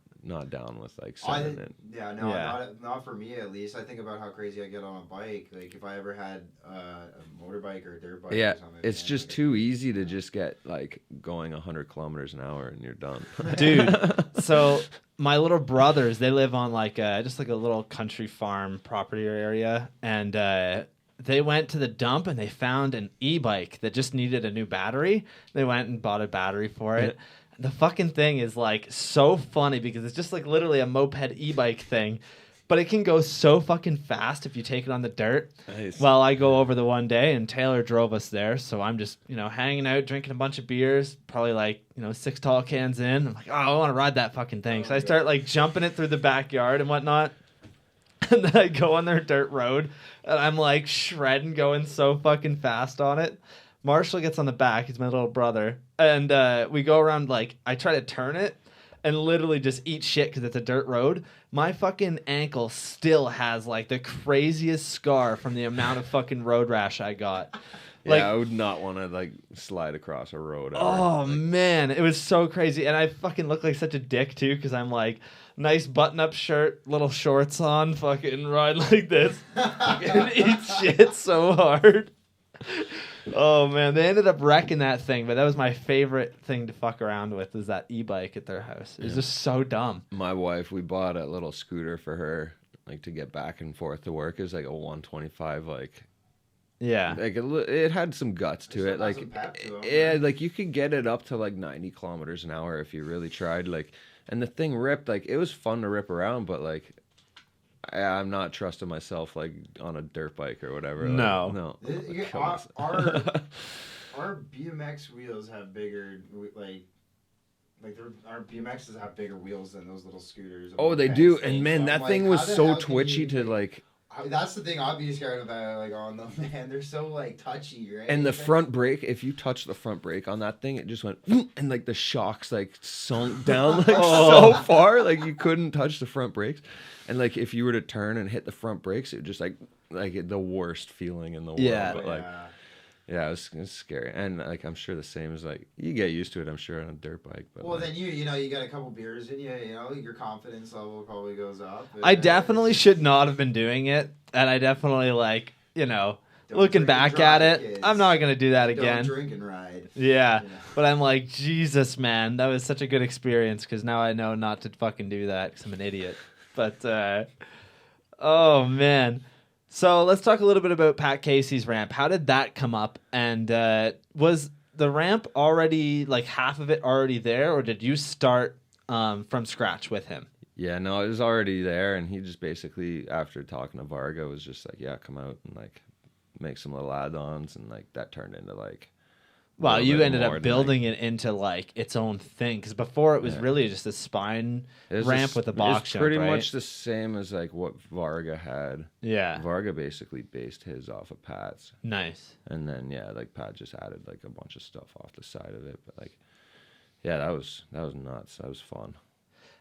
down with like selling it. Not for me at least. I think about how crazy I get on a bike. Like if I ever had a motorbike or a dirt bike or something. It's just too easy to just get like going 100 kilometers an hour and you're done. Dude, so my little brothers, they live on like just like a little country farm property area, and they went to the dump and they found an e-bike that just needed a new battery. They went and bought a battery for it. The fucking thing is like so funny because it's just like literally a moped e-bike thing, but it can go so fucking fast if you take it on the dirt. Nice. Well, I go over the one day and Taylor drove us there, so I'm just, hanging out, drinking a bunch of beers, probably like, 6 tall cans in. I'm like, I want to ride that fucking thing. So I start like jumping it through the backyard and whatnot. And then I go on their dirt road and I'm like shredding, going so fucking fast on it. Marshall gets on the back. He's my little brother. And we go around, like, I try to turn it and literally just eat shit because it's a dirt road. My fucking ankle still has, like, the craziest scar from the amount of fucking road rash I got. Like, I would not want to, like, slide across a road. Ever. Oh, man. It was so crazy. And I fucking look like such a dick, too, because I'm, like, nice button-up shirt, little shorts on, fucking ride like this. And eat shit so hard. Oh man, they ended up wrecking that thing, but that was my favorite thing to fuck around with, is that e-bike at their house. It was just so dumb. My wife, we bought a little scooter for her, like to get back and forth to work. It was like a 125, like it had some guts to it. Like like you could get it up to like 90 kilometers an hour if you really tried. Like, and the thing ripped. Like, it was fun to rip around, but like, I'm not trusting myself like on a dirt bike or whatever. No. Our BMX wheels have bigger our BMXs have bigger wheels than those little scooters. Oh, they do, and man, that thing was so twitchy to like. That's the thing I'd be scared about, like, on them, man. They're so, like, touchy, right? And the front brake, if you touch the front brake on that thing, it just went, and, like, the shocks, like, sunk down, like, so far. Like, you couldn't touch the front brakes. And, like, if you were to turn and hit the front brakes, it would just, like the worst feeling in the world. Yeah. But, like, yeah, it was scary. And, like, I'm sure the same is, like, you get used to it, I'm sure, on a dirt bike. But well, then you got a couple beers in you, your confidence level probably goes up. I definitely should not have been doing it. And I definitely, like, looking back at it, kids. I'm not going to do that again. Don't drink and ride. Yeah. But I'm like, Jesus, man, that was such a good experience because now I know not to fucking do that because I'm an idiot. But, oh, man. So let's talk a little bit about Pat Casey's ramp. How did that come up? And was the ramp already, like, half of it already there, or did you start from scratch with him? Yeah, no, it was already there, and he just basically, after talking to Varga, was just like, yeah, come out and, like, make some little add-ons, and, like, that turned into, like a Well, little you bit ended more up than, building it into like its own thing because before it was Yeah. really just a spine it was ramp just- with a box it's jump, pretty right? much the same as like what Varga had. Yeah, Varga basically based his off of Pat's, nice. and then yeah, like Pat just added like a bunch of stuff off the side of it. But like, yeah, that was nuts. That was fun.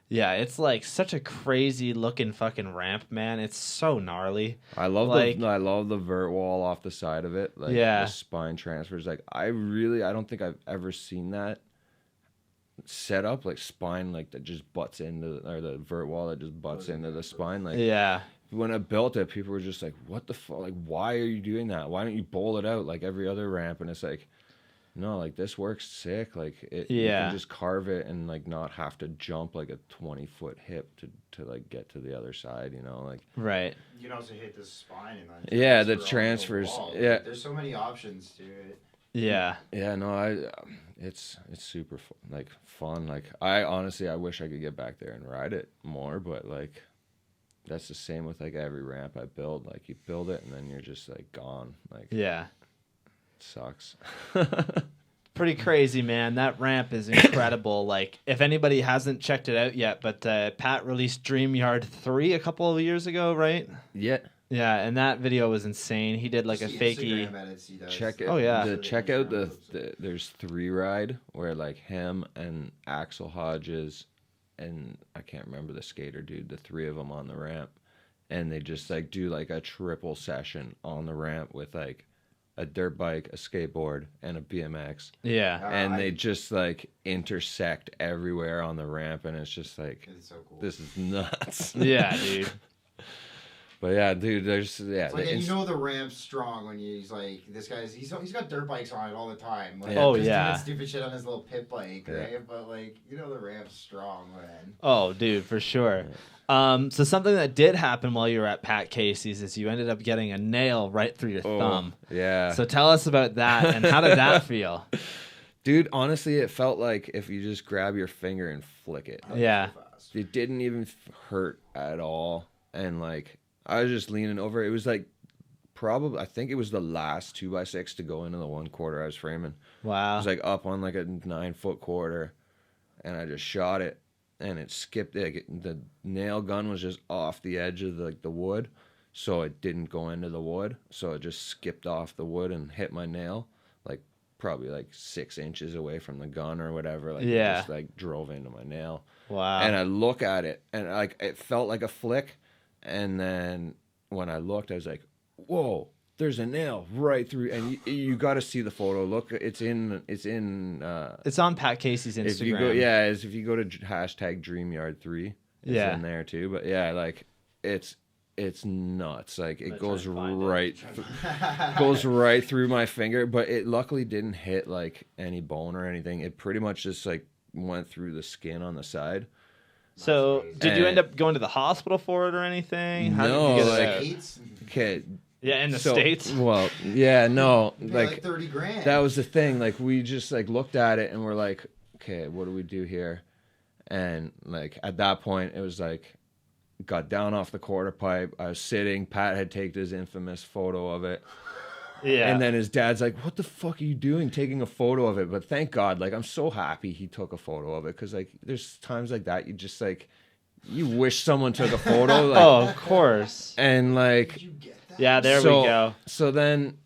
Yeah, it's like such a crazy looking fucking ramp, man. It's so gnarly. I love Like- I love the vert wall off the side of it. Like Yeah. the spine transfers. Like I don't think I've ever seen that set up, like spine like that just butts into, or the vert wall that just butts into the spine. Like Yeah, when I built it, people were just like, "What the fuck? Like, why are you doing that? Why don't you bowl it out like every other ramp?" And it's like, no, like this works sick. Like you Yeah. can just carve it and like not have to jump like a 20-foot hip to like get to the other side. You know, like right. You can also hit the spine and then yeah, the transfer onto transfers. wall. Yeah, There's so many options to it. Yeah, yeah. No, it's super fun. Like I honestly, I wish I could get back there and ride it more, but like. That's the same with like every ramp I build. Like you build it and then you're just like gone. Like yeah. it sucks. Pretty crazy, man. That ramp is incredible. Like, if anybody hasn't checked it out yet, but Pat released Dream Yard 3 a couple of years ago, right? Yeah. Yeah, and that video was insane. He did like a Just the fakey. Instagram edits he does. Check it. Oh, yeah. Check out the there's 3 ride where like him and Axel Hodges and I can't remember the skater dude, the 3 of them on the ramp, and they just like do like a triple session on the ramp with like a dirt bike, a skateboard, and a BMX, Yeah, and they just like intersect everywhere on the ramp, and it's just like It's so cool. this is nuts. yeah, dude. But yeah, dude, there's It's like, and you know the ramp's strong when he's like, this guy's he's got dirt bikes on it all the time. Like, Oh, just yeah. doing stupid shit on his little pit bike, Yeah. right? But like, you know the ramp's strong, man. Oh, dude, for sure. So something that did happen while you were at Pat Casey's is you ended up getting a nail right through your thumb. Yeah. So tell us about that and how did that feel? Dude, honestly, it felt like if you just grab your finger and flick it. Yeah. So fast. It didn't even hurt at all. And like, I was just leaning over. It was like, probably, I think it was the last 2x6 to go into the 1/4 I was framing. I Wow. was like up on like a 9-foot quarter, and I just shot it, and it skipped. The nail gun was just off the edge of the wood, so it didn't go into the wood. So it just skipped off the wood and hit my nail, like probably like 6 inches away from the gun or whatever. Like Yeah. it just like drove into my nail. Wow. And I look at it, and like it felt like a flick, and then when I looked, I was like, "Whoa, there's a nail right through." And you got to see the photo. Look, it's in. It's on Pat Casey's Instagram. If you go to hashtag DreamYard3, it's Yeah. in there too. But yeah, like it's nuts. Like it gonna goes try and find it. right goes right through my finger. But it luckily didn't hit like any bone or anything. It pretty much just like went through the skin on the side. So That's did you And- end up going to the hospital for it or anything? How No, did you get like- it out? States? Okay. Yeah, in the so- States? Well, yeah, no, Pay like 30 grand. that was the thing. Like we just like looked at it and we're like, okay, what do we do here? And like at that point, it was like, got down off the quarter pipe. I was sitting. Pat had taken his infamous photo of it. Yeah. And then his dad's like, "What the fuck are you doing, taking a photo of it?" But thank God, like I'm so happy he took a photo of it, because like there's times like that you just like you wish someone took a photo. Like, Oh, of course. and like Did you get that? Yeah, there we go. So then,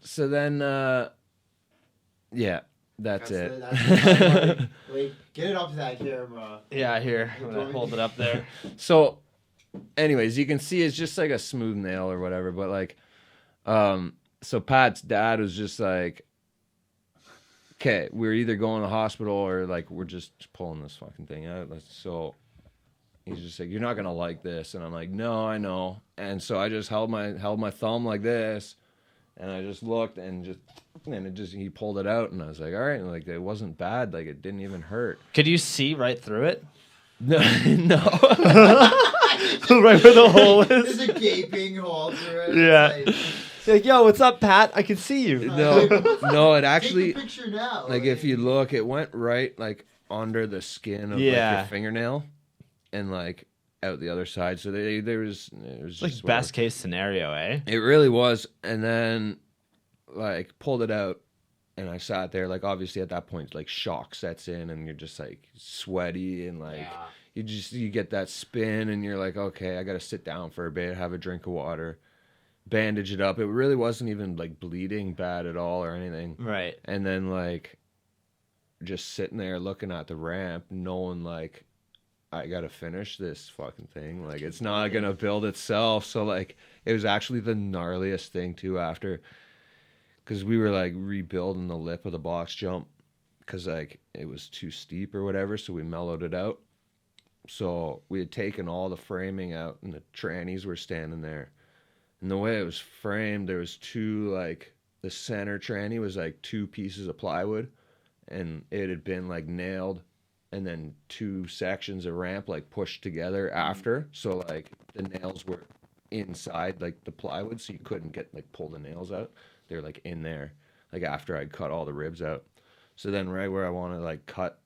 yeah, that's it. That's Wait, get it up to that camera. Yeah, here. I'm going to hold it up there. So, anyways, you can see it's just like a smooth nail or whatever. But like, so Pat's dad was just like, "Okay, we're either going to the hospital or like we're just pulling this fucking thing out." So he's just like, "You're not gonna like this," and I'm like, "No, I know." And so I just held my thumb like this, and I just looked and he pulled it out, and I was like, "All right," and like it wasn't bad, like it didn't even hurt. Could you see right through it? No, no. Right where the hole There's is? a gaping hole through it. Yeah. It's Like, yo, what's up, Pat? I can see you. No, no, it like, actually, take the picture now. like if you look, it went right like under the skin of like, Yeah. your fingernail, and like out the other side. So there was It's like just best case scenario, eh? It really was, and then like pulled it out, And I sat there, like, obviously at that point, like, shock sets in and you're just like sweaty and like you get that spin and you're like, okay, I got to sit down for a bit, have a drink of water, bandage it up. It really wasn't even like bleeding bad at all or anything. Right. And then like just sitting there looking at the ramp, knowing like I got to finish this fucking thing. Like it's not going to build itself. So like it was actually the gnarliest thing too after, because we were like rebuilding the lip of the box jump because like it was too steep or whatever. So we mellowed it out. So we had taken all the framing out and the trannies were standing there. And the way it was framed, there was two, like, the center tranny was like 2 pieces of plywood, and it had been like nailed, and then 2 sections of ramp like pushed together after. So like the nails were inside like the plywood, so you couldn't get like pull the nails out. They were like in there, like after I'd cut all the ribs out. So then right where I want to like cut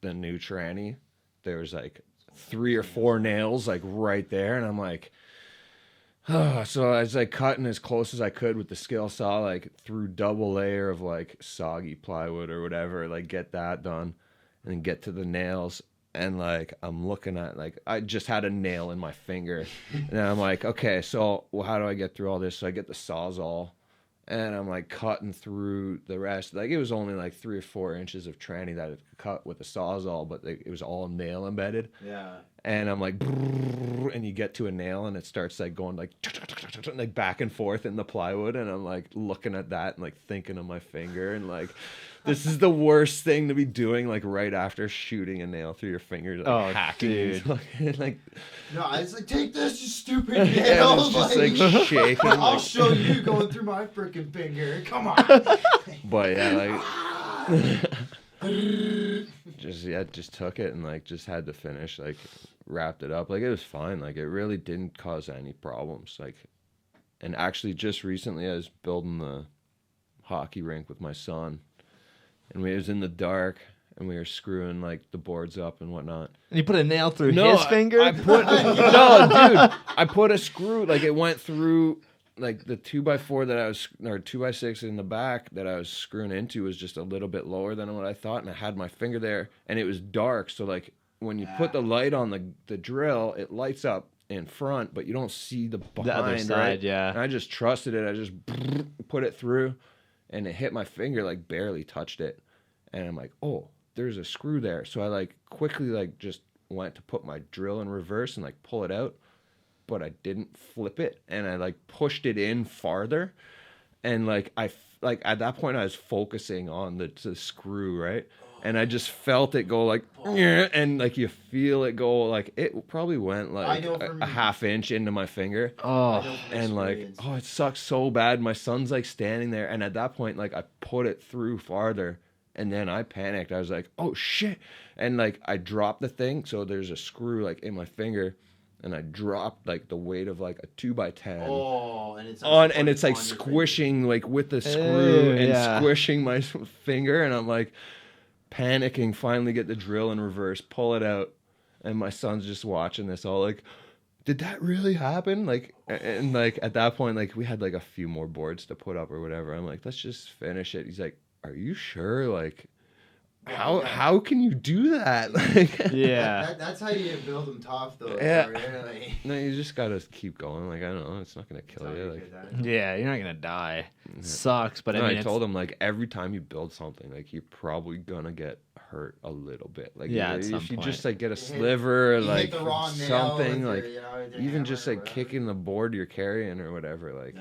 the new tranny, there was like 3 or 4 nails like right there, and I'm like, so I was like cutting as close as I could with the skill saw, like through double layer of like soggy plywood or whatever, like get that done and then get to the nails. And like, I'm looking at, like, I just had a nail in my finger and I'm like, okay, so well, how do I get through all this? So I get the Sawzall and I'm like cutting through the rest. Like it was only like 3 or 4 inches of tranny that I could cut with the Sawzall, but it was all nail embedded. Yeah. And I'm like, and you get to a nail and it starts like going like back and forth in the plywood. And I'm like looking at that and like thinking of my finger and like, this is the worst thing to be doing like right after shooting a nail through your fingers. Like, hacking dude. like, No, I was like, take this, you stupid and nail. it's just like shaking. I'll like, show you going through my freaking finger. Come on. but yeah, like, just took it and like just had to finish, like wrapped it up. Like it was fine. Like it really didn't cause any problems. Like, and actually just recently I was building the hockey rink with my son, and it was in the dark and we were screwing like the boards up and whatnot. And you put a nail through his finger? I put no, dude. I put a screw, like it went through like the 2x4 that I was, or 2x6 in the back that I was screwing into was just a little bit lower than what I thought, and I had my finger there, and it was dark. So like when you put the light on the drill, it lights up in front, but you don't see the behind, other side, right? yeah. And I just trusted it. I just put it through, and it hit my finger, like barely touched it, and I'm like, oh, there's a screw there. So I like quickly like just went to put my drill in reverse and like pull it out, but I didn't flip it, and I like pushed it in farther, and like like at that point I was focusing on the screw, right? And I just felt it go like, and like you feel it go like, it probably went like a half inch into my finger. Oh, and like, oh, it sucks so bad. My son's like standing there, and at that point, like I put it through farther, and then I panicked. I was like, oh shit, and like I dropped the thing, so there's a screw like in my finger, and I dropped like the weight of like a 2x10. Oh, and it's on, and it's like squishing like with the screw and squishing my finger, and I'm like panicking. Finally, get the drill in reverse, pull it out, and my son's just watching this, all like, "Did that really happen?" Like, and like at that point, like we had like a few more boards to put up or whatever. I'm like, "Let's just finish it." He's like, "Are you sure?" Like, how can you do that? Like, yeah. That's how you build them tough, though. Yeah. Really. No, you just gotta keep going. Like, I don't know, it's not gonna kill you. Like, Yeah, you're not gonna die. Sucks, but no, I mean, I told him like every time you build something, like you're probably gonna get hurt a little bit. Like, yeah, if you just like get a sliver, like hit the wrong nail something, with like your, even just like kicking the board you're carrying or whatever. Like,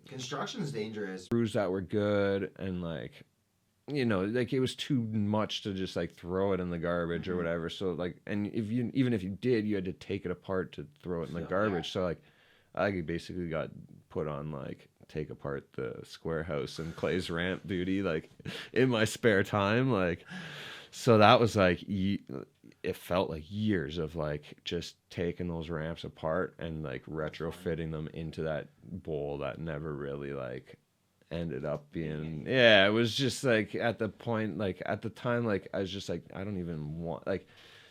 construction's dangerous. Screws that were good, and like, you know, like it was too much to just like throw it in the garbage or whatever. So like, and even if you did, you had to take it apart to throw it in the garbage. So like, I basically got put on like take apart the square house and Clay's ramp duty like in my spare time. Like, so that was like it felt like years of like just taking those ramps apart and like retrofitting them into that bowl that never really like ended up being, it was just like at the point, like at the time, like I was just like, I don't even want, like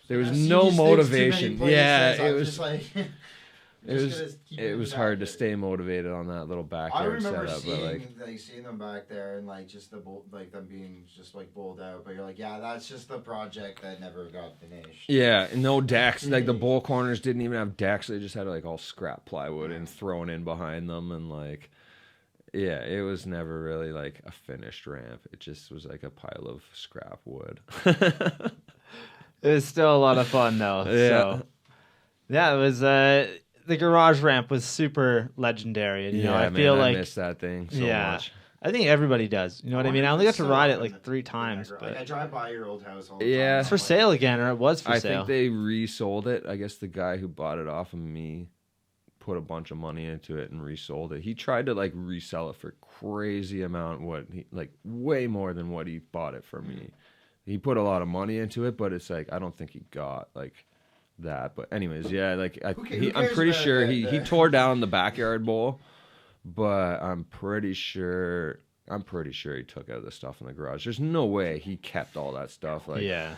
there was no motivation. Yeah, it was just like It was hard to stay motivated on that little I backyard remember setup, seeing them back there and like just them being just like bowled out. But you're like, yeah, that's just the project that never got finished. yeah, no decks. Like the bowl corners didn't even have decks. They just had like all scrap plywood and thrown in behind them, and like, yeah, it was never really like a finished ramp. It just was like a pile of scrap wood. It was still a lot of fun though. Yeah. So, yeah, it was. The garage ramp was super legendary, and I feel like I miss that thing so much. I think everybody does. You know what I mean? I only got to ride it like 3 times, but I drive by your old house all the Yeah. time. it's for sale again, or it was for I sale. think they resold it. I guess the guy who bought it off of me put a bunch of money into it and resold it. He tried to like resell it for crazy amount, way more than what he bought it for me. He put a lot of money into it, but it's like I don't think he got like that. But anyways, yeah, like I'm pretty sure he tore down the backyard bowl, but I'm pretty sure he took out the stuff in the garage. There's no way he kept all that stuff. Like, yeah.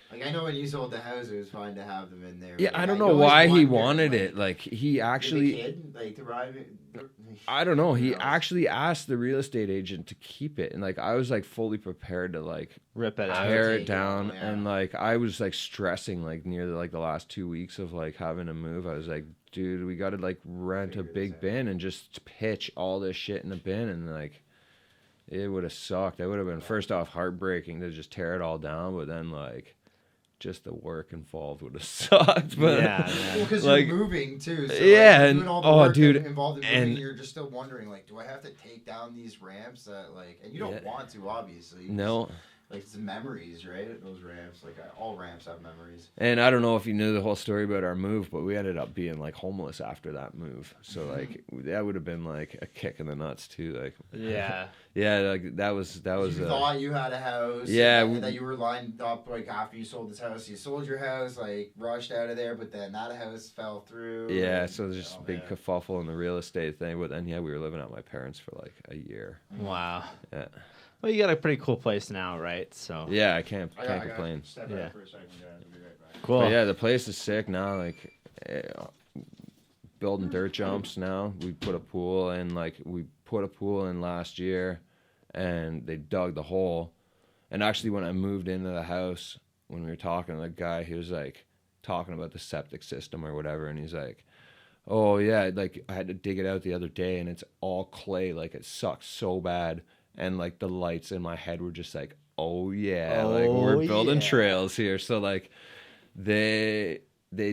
Like, I know when you sold the house, it was fine to have them in there. Yeah, Like, I don't know why he wanted it. Like, he actually... Did the kid, like, to ride it? I don't know. He actually asked the real estate agent to keep it. And, like, I was, like, fully prepared to, like... Rip it out. Tear it take it down. out, yeah. And, like, I was, like, stressing, like, near, the last 2 weeks of, like, having to move. I was like, dude, we got to, like, rent a big bin and just pitch all this shit in a bin. And, like, it would have sucked. It would have been, first off, heartbreaking to just tear it all down. But then, like... just the work involved would have sucked, but yeah. Well, because like, you're moving too. So yeah, like, and doing all the work dude, involved in moving, and you're just still wondering, like, do I have to take down these ramps that, like, and you don't Yeah. want to, obviously. No. Like, it's memories, right? Those ramps, like, all ramps have memories. And I don't know if you knew the whole story about our move, but we ended up being like homeless after that move. So like that would have been like a kick in the nuts too. Like Yeah. yeah, like that was. You thought you had a house. Yeah, and that you were lined up like after you sold this house. You sold your house, like rushed out of there, but then that house fell through. Yeah, and, so there's just a big kerfuffle in the real estate thing. But then yeah, we were living at my parents for like a year. Wow. Yeah. Well, you got a pretty cool place now, right? So Yeah, I can't I complain. Step Yeah. out for a second, guys. I'll be right back. cool. But yeah, the place is sick now. Like building dirt jumps now. We put a pool in. Like we put a pool in last year, and they dug the hole. And actually, when I moved into the house, when we were talking to the guy, he was like talking about the septic system or whatever, and he's like, "Oh yeah, like I had to dig it out the other day, and it's all clay. Like it sucks so bad." And like the lights in my head were just like, "Oh yeah, like we're building yeah. trails here." So like they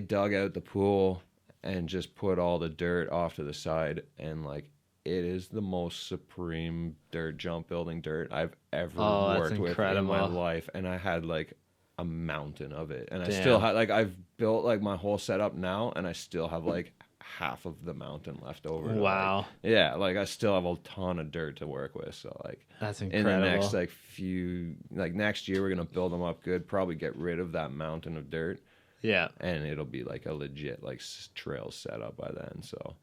dug out the pool and just put all the dirt off to the side, and like it is the most supreme dirt jump building dirt I've ever worked with in my life. And I had like a mountain of it, and I still had like I've built like my whole setup now, and I still have like half of the mountain left over. Wow. Yeah, like I still have a ton of dirt to work with. So like That's incredible. in the next like next year we're gonna build them up good. Probably get rid of that mountain of dirt. Yeah. And it'll be like a legit like trail setup by then. So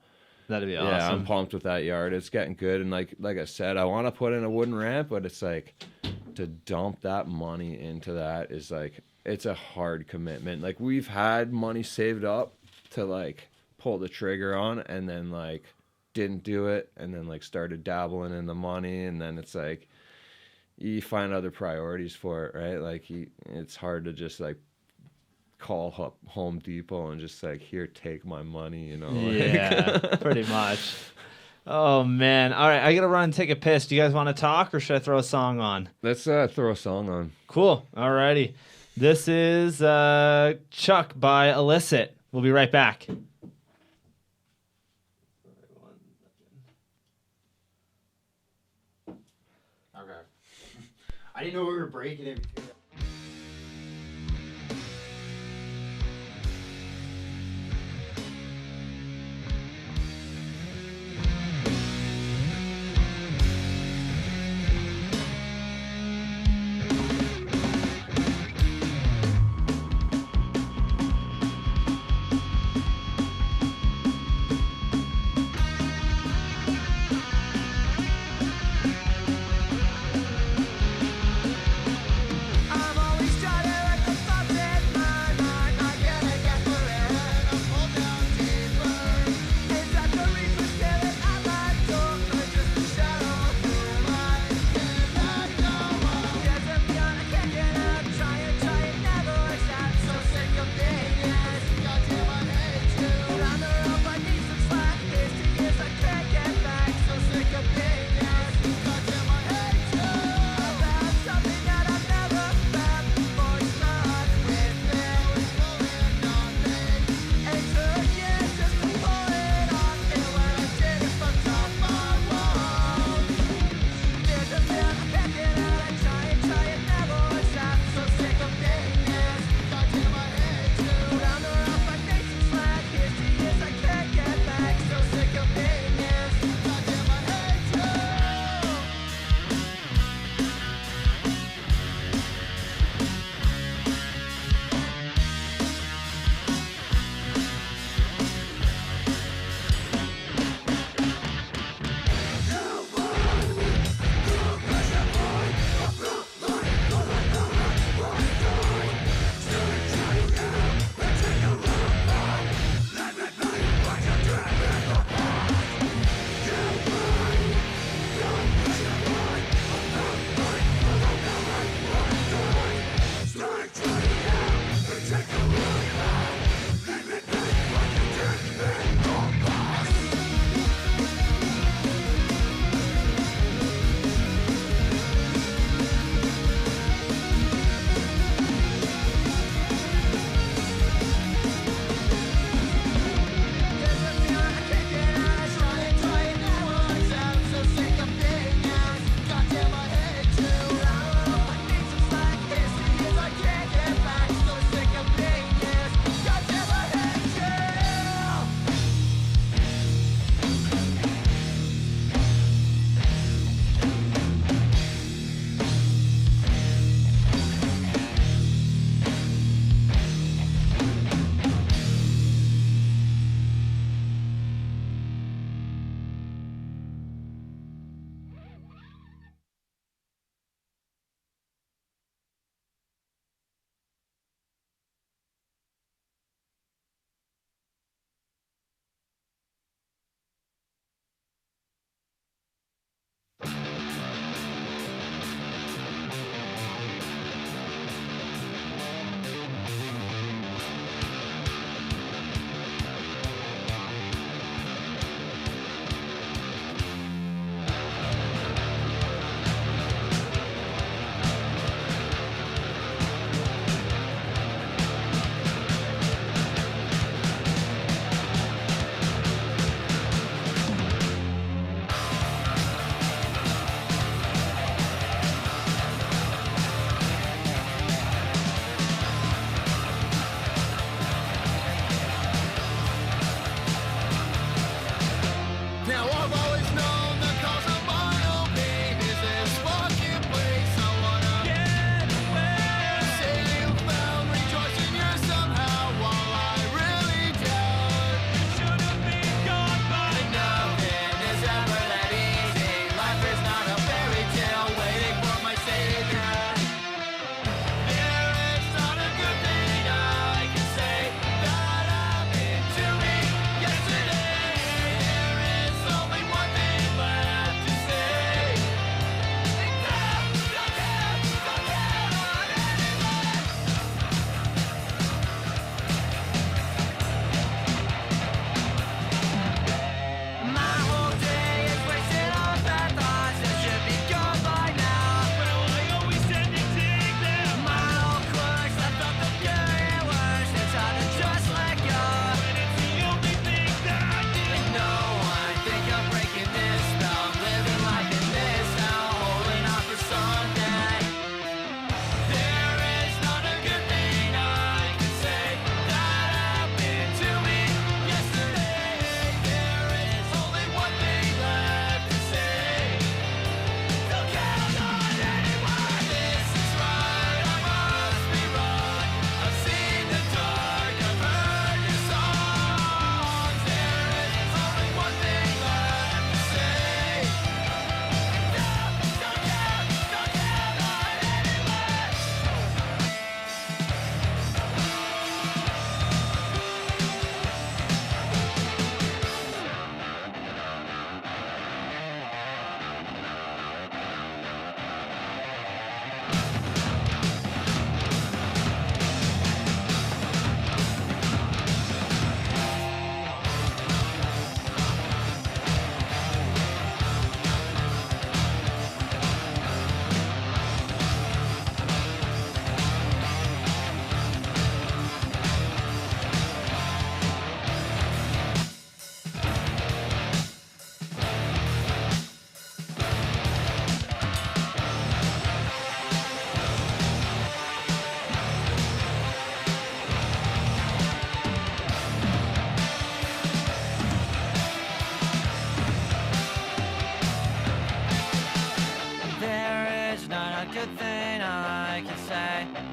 That'd be awesome. yeah, I'm pumped with that yard. It's getting good, and like I said, I want to put in a wooden ramp, but it's like to dump that money into that is like it's a hard commitment. Like we've had money saved up to like pull the trigger on, and then like didn't do it, and then like started dabbling in the money, and then it's like you find other priorities for it, right? Like it's hard to just like call up Home Depot and just like, here, take my money, you know? Yeah, pretty much. Oh man. All right, I gotta run and take a piss. Do you guys want to talk, or should I throw a song on? Let's throw a song on. Cool. Alrighty. This is Chuck by Illicit. We'll be right back. Okay. I didn't know we were breaking it.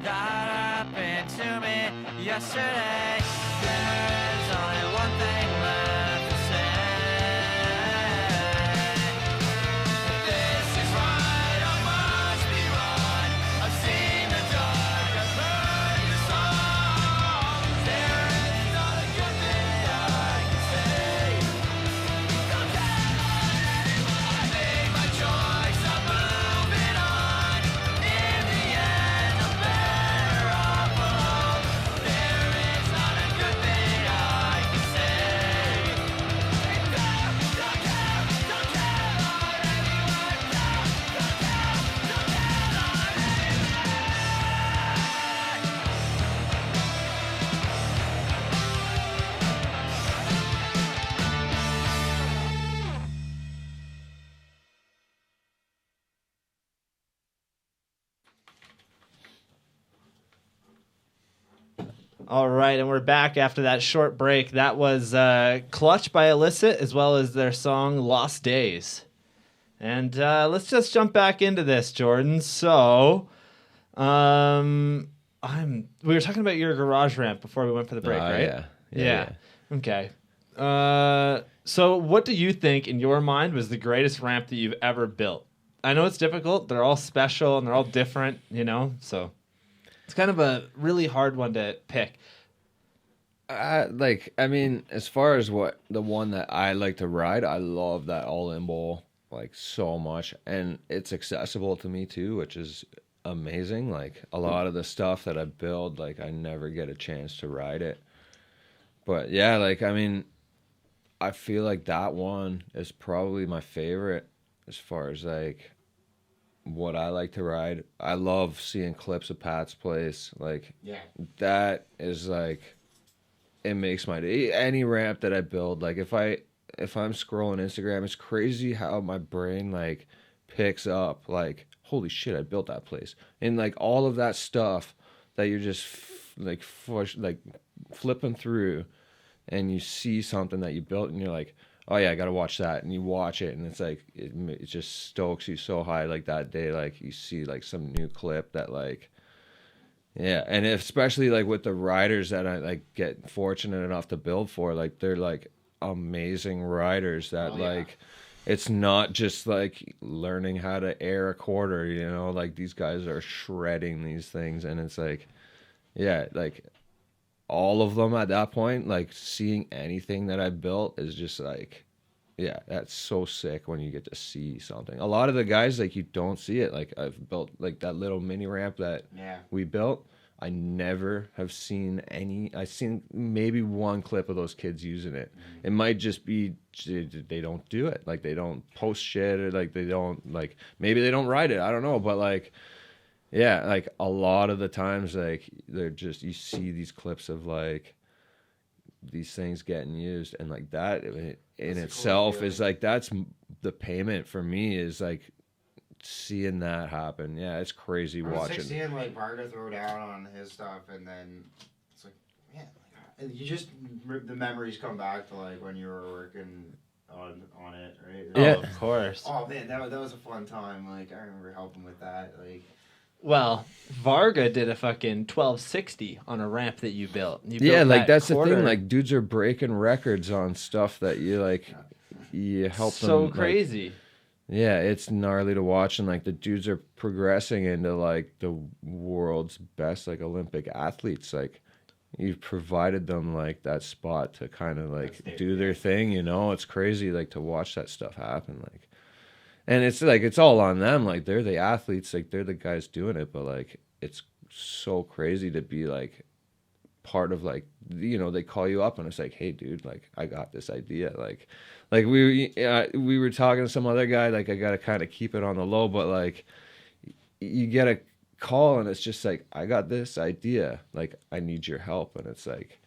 that happened to me yesterday. There's only one thing left to say. This is right, I must be right. I've seen the dark, I've heard the song. There is not a good thing I can say. Don't tell anyone. I made my choice, I'm moving on. In the end, I'm better off alone. There is not a good thing I can say. Don't tell on anyone. Don't tell on All right, and we're back after that short break. That was Clutch by Illicit, as well as their song Lost Days. And let's just jump back into this, Jordan. So, we were talking about your garage ramp before we went for the break, right? Yeah. Okay. So what do you think, in your mind, was the greatest ramp that you've ever built? I know it's difficult. They're all special, and they're all different, so... It's kind of a really hard one to pick. As far as what the one that I like to ride, I love that all-in bowl like so much, and it's accessible to me too, which is amazing. Like a lot of the stuff that I build, like I never get a chance to ride it. But yeah, I feel like that one is probably my favorite as far as like what I like to ride. I love seeing clips of Pat's place. Like, Yeah. that is like, it makes my day. Any ramp that I build, like if I'm scrolling Instagram, it's crazy how my brain like picks up like, holy shit, I built that place. And like all of that stuff that you're just flipping through, and you see something that you built and you're like, oh yeah, I gotta watch that, and you watch it, and it's like it just stokes you so high. Like that day, like you see like some new clip that like, yeah, and especially like with the riders that I like get fortunate enough to build for, like they're like amazing riders that like, it's not just like learning how to air a quarter, like these guys are shredding these things, and it's like, yeah, like all of them at that point, like seeing anything that I built is just like, yeah, that's so sick when you get to see something. A lot of the guys, like you don't see it. Like I've built like that little mini ramp that we built. I never have seen any. I've seen maybe one clip of those kids using it. Mm-hmm. It might just be they don't do it. Like they don't post shit, or like they don't like, maybe they don't ride it. I don't know, but like, yeah, like a lot of the times, like they're just, you see these clips of like these things getting used, and like that in itself is like, that's the payment for me, is like seeing that happen. Yeah, it's crazy watching. Seeing like Varga throw down on his stuff, and then it's like, man, like, you just, the memories come back to like when you were working on it, right? Yeah, of course. Oh man, that was a fun time. Like I remember helping with that. Like, well, Varga did a fucking 1260 on a ramp that you built. Yeah, like that's the thing. Like dudes are breaking records on stuff that you like, you help them. So crazy. Like, yeah, it's gnarly to watch, and like the dudes are progressing into like the world's best like Olympic athletes. Like you've provided them like that spot to kind of like do their thing. It's crazy like to watch that stuff happen. Like. And it's like, it's all on them. Like they're the athletes, like they're the guys doing it. But like, it's so crazy to be like part of like, they call you up and it's like, hey dude, like I got this idea. Like we were talking to some other guy, like I got to kind of keep it on the low, but like you get a call and it's just like, I got this idea. Like I need your help. And it's like,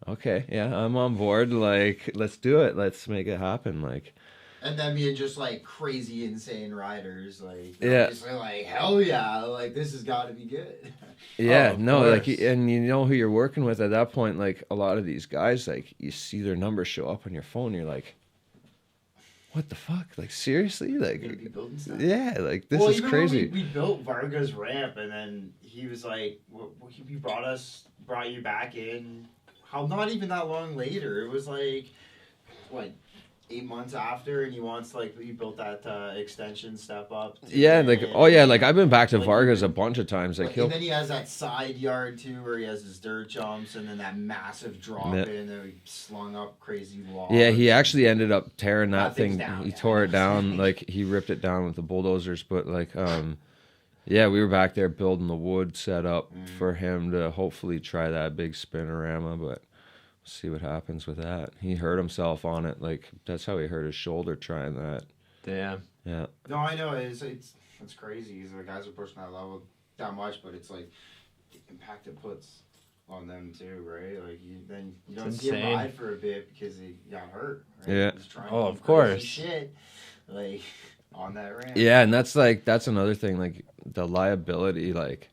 okay, yeah, I'm on board. Like, let's do it. Let's make it happen. Like, and then being just like crazy, insane riders, like, yeah, just like, hell yeah, like this has got to be good. Yeah, no, like, and you know who you're working with at that point. Like a lot of these guys, like you see their numbers show up on your phone, you're like, what the fuck? Like, seriously? Gonna Like, be building stuff. yeah, like, this Well, is even crazy. when we built Varga's ramp, and then he was like, "He brought you back in." How not even that long later? It was like, what, 8 months after, and he wants like he built that extension step up. Yeah, like, oh yeah, like, I've been back to Like, Vargas a bunch of times. Like, and then he has that side yard too, where he has his dirt jumps, and then that massive drop Yeah. in, and he slung up crazy walls. yeah, he actually ended up tearing that That thing's thing. down, He yeah. tore it down. Like, he ripped it down with the bulldozers. But like, yeah, we were back there building the wood setup for him to hopefully try that big spinorama, but see what happens with that. He hurt himself on it. Like, that's how he hurt his shoulder trying that. Damn. Yeah. No, I know it's crazy. The guys are pushing that level that much, but it's like the impact it puts on them too, right? Like you don't It's see him insane. ride for a bit because he got hurt. Right? Yeah. He's trying Oh, to of do crazy course. Shit, like on that ramp. Yeah, and that's another thing. Like, the liability, like,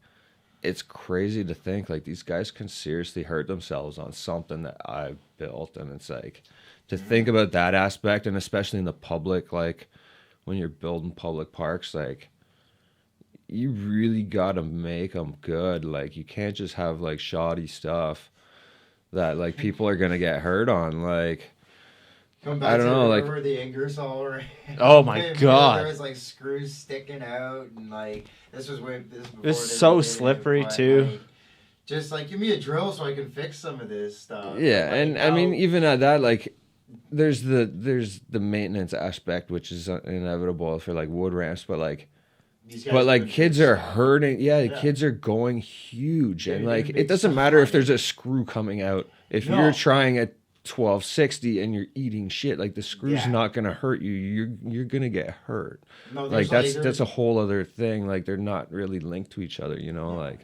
it's crazy to think like these guys can seriously hurt themselves on something that I've built, and it's like to think about that aspect, and especially in the public, like when you're building public parks, like you really gotta make them good. Like, you can't just have like shoddy stuff that like people are gonna get hurt on. Like, Come back I don't to know, like- remember the Ingersoll ramp. Oh my Man, God. There was like screws sticking out, and like this was before was they so did it, slippery, but, too. like, just like give me a drill so I can fix some of this stuff. yeah, Like, and I mean, now- even at that, like, there's the maintenance aspect, which is inevitable for like wood ramps, but like. these guys But are like, doing kids big are stuff. hurting. Yeah, Yeah. kids are going huge, Yeah, and you're like, doing it big doesn't stuff matter on if there's it. a screw coming out. If No. you're trying at 1260 and you're eating shit, like, the screw's Yeah. not gonna hurt you. You're gonna get hurt. No, Like, there's, that's a whole other thing. Like, they're not really linked to each other, you know. Like,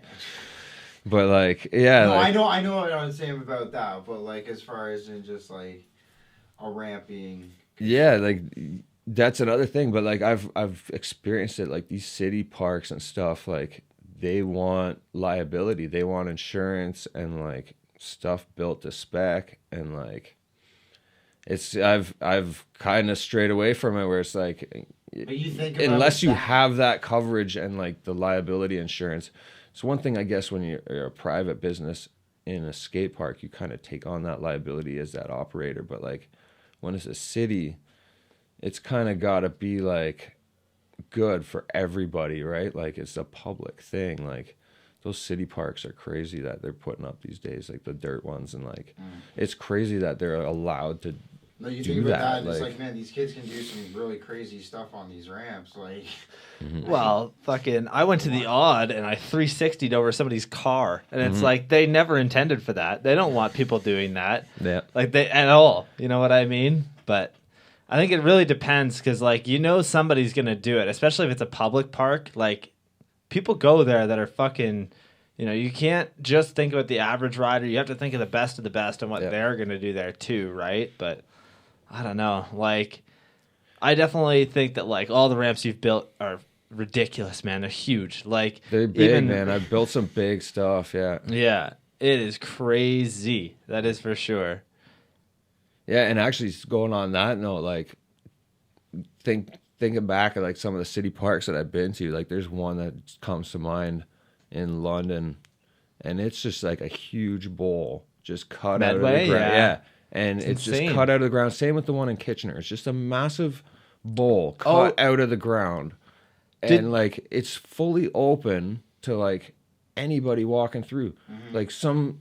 but like, yeah, No, like, I know what I'm saying about that, but like as far as in just like a ramp being yeah, like, that's another thing. But like, I've experienced it. Like, these city parks and stuff, like, they want liability, they want insurance, and like stuff built to spec, and like, it's I've kind of strayed away from it, where it's like, But you think about unless you that. have that coverage and like the liability insurance. It's one thing, I guess, when you're a private business in a skate park, you kind of take on that liability as that operator. But like, when it's a city, it's kind of got to be like good for everybody, right? Like, it's a public thing. Like, those city parks are crazy that they're putting up these days, like the dirt ones, and like, it's crazy that they're allowed to. No, you do think about that, that, it's like- like, man, these kids can do some really crazy stuff on these ramps. Like, Well, fucking, I went to the Odd and I 360'd over somebody's car, and it's like they never intended for that. They don't want people doing that, Yeah. like they at all. You know what I mean? But I think it really depends because, like, you know, somebody's gonna do it, especially if it's a public park. Like, people go there that are fucking. You know, you can't just think about the average rider. You have to think of the best and what Yeah. they're gonna do there too, right? But I don't know. Like, I definitely think that like all the ramps you've built are ridiculous, man. They're huge. Like, They're big, even, man. I've built some big stuff. Yeah. Yeah, it is crazy. That is for sure. Yeah, and actually, going on that note, like, thinking back at like some of the city parks that I've been to, like, there's one that comes to mind in London, and it's just like a huge bowl just cut out of the Medway, ground. yeah. Yeah, and it's insane. just cut out of the ground. Same with the one in Kitchener. It's just a massive bowl cut out of the ground, Did- and like, it's fully open to like anybody walking through, like some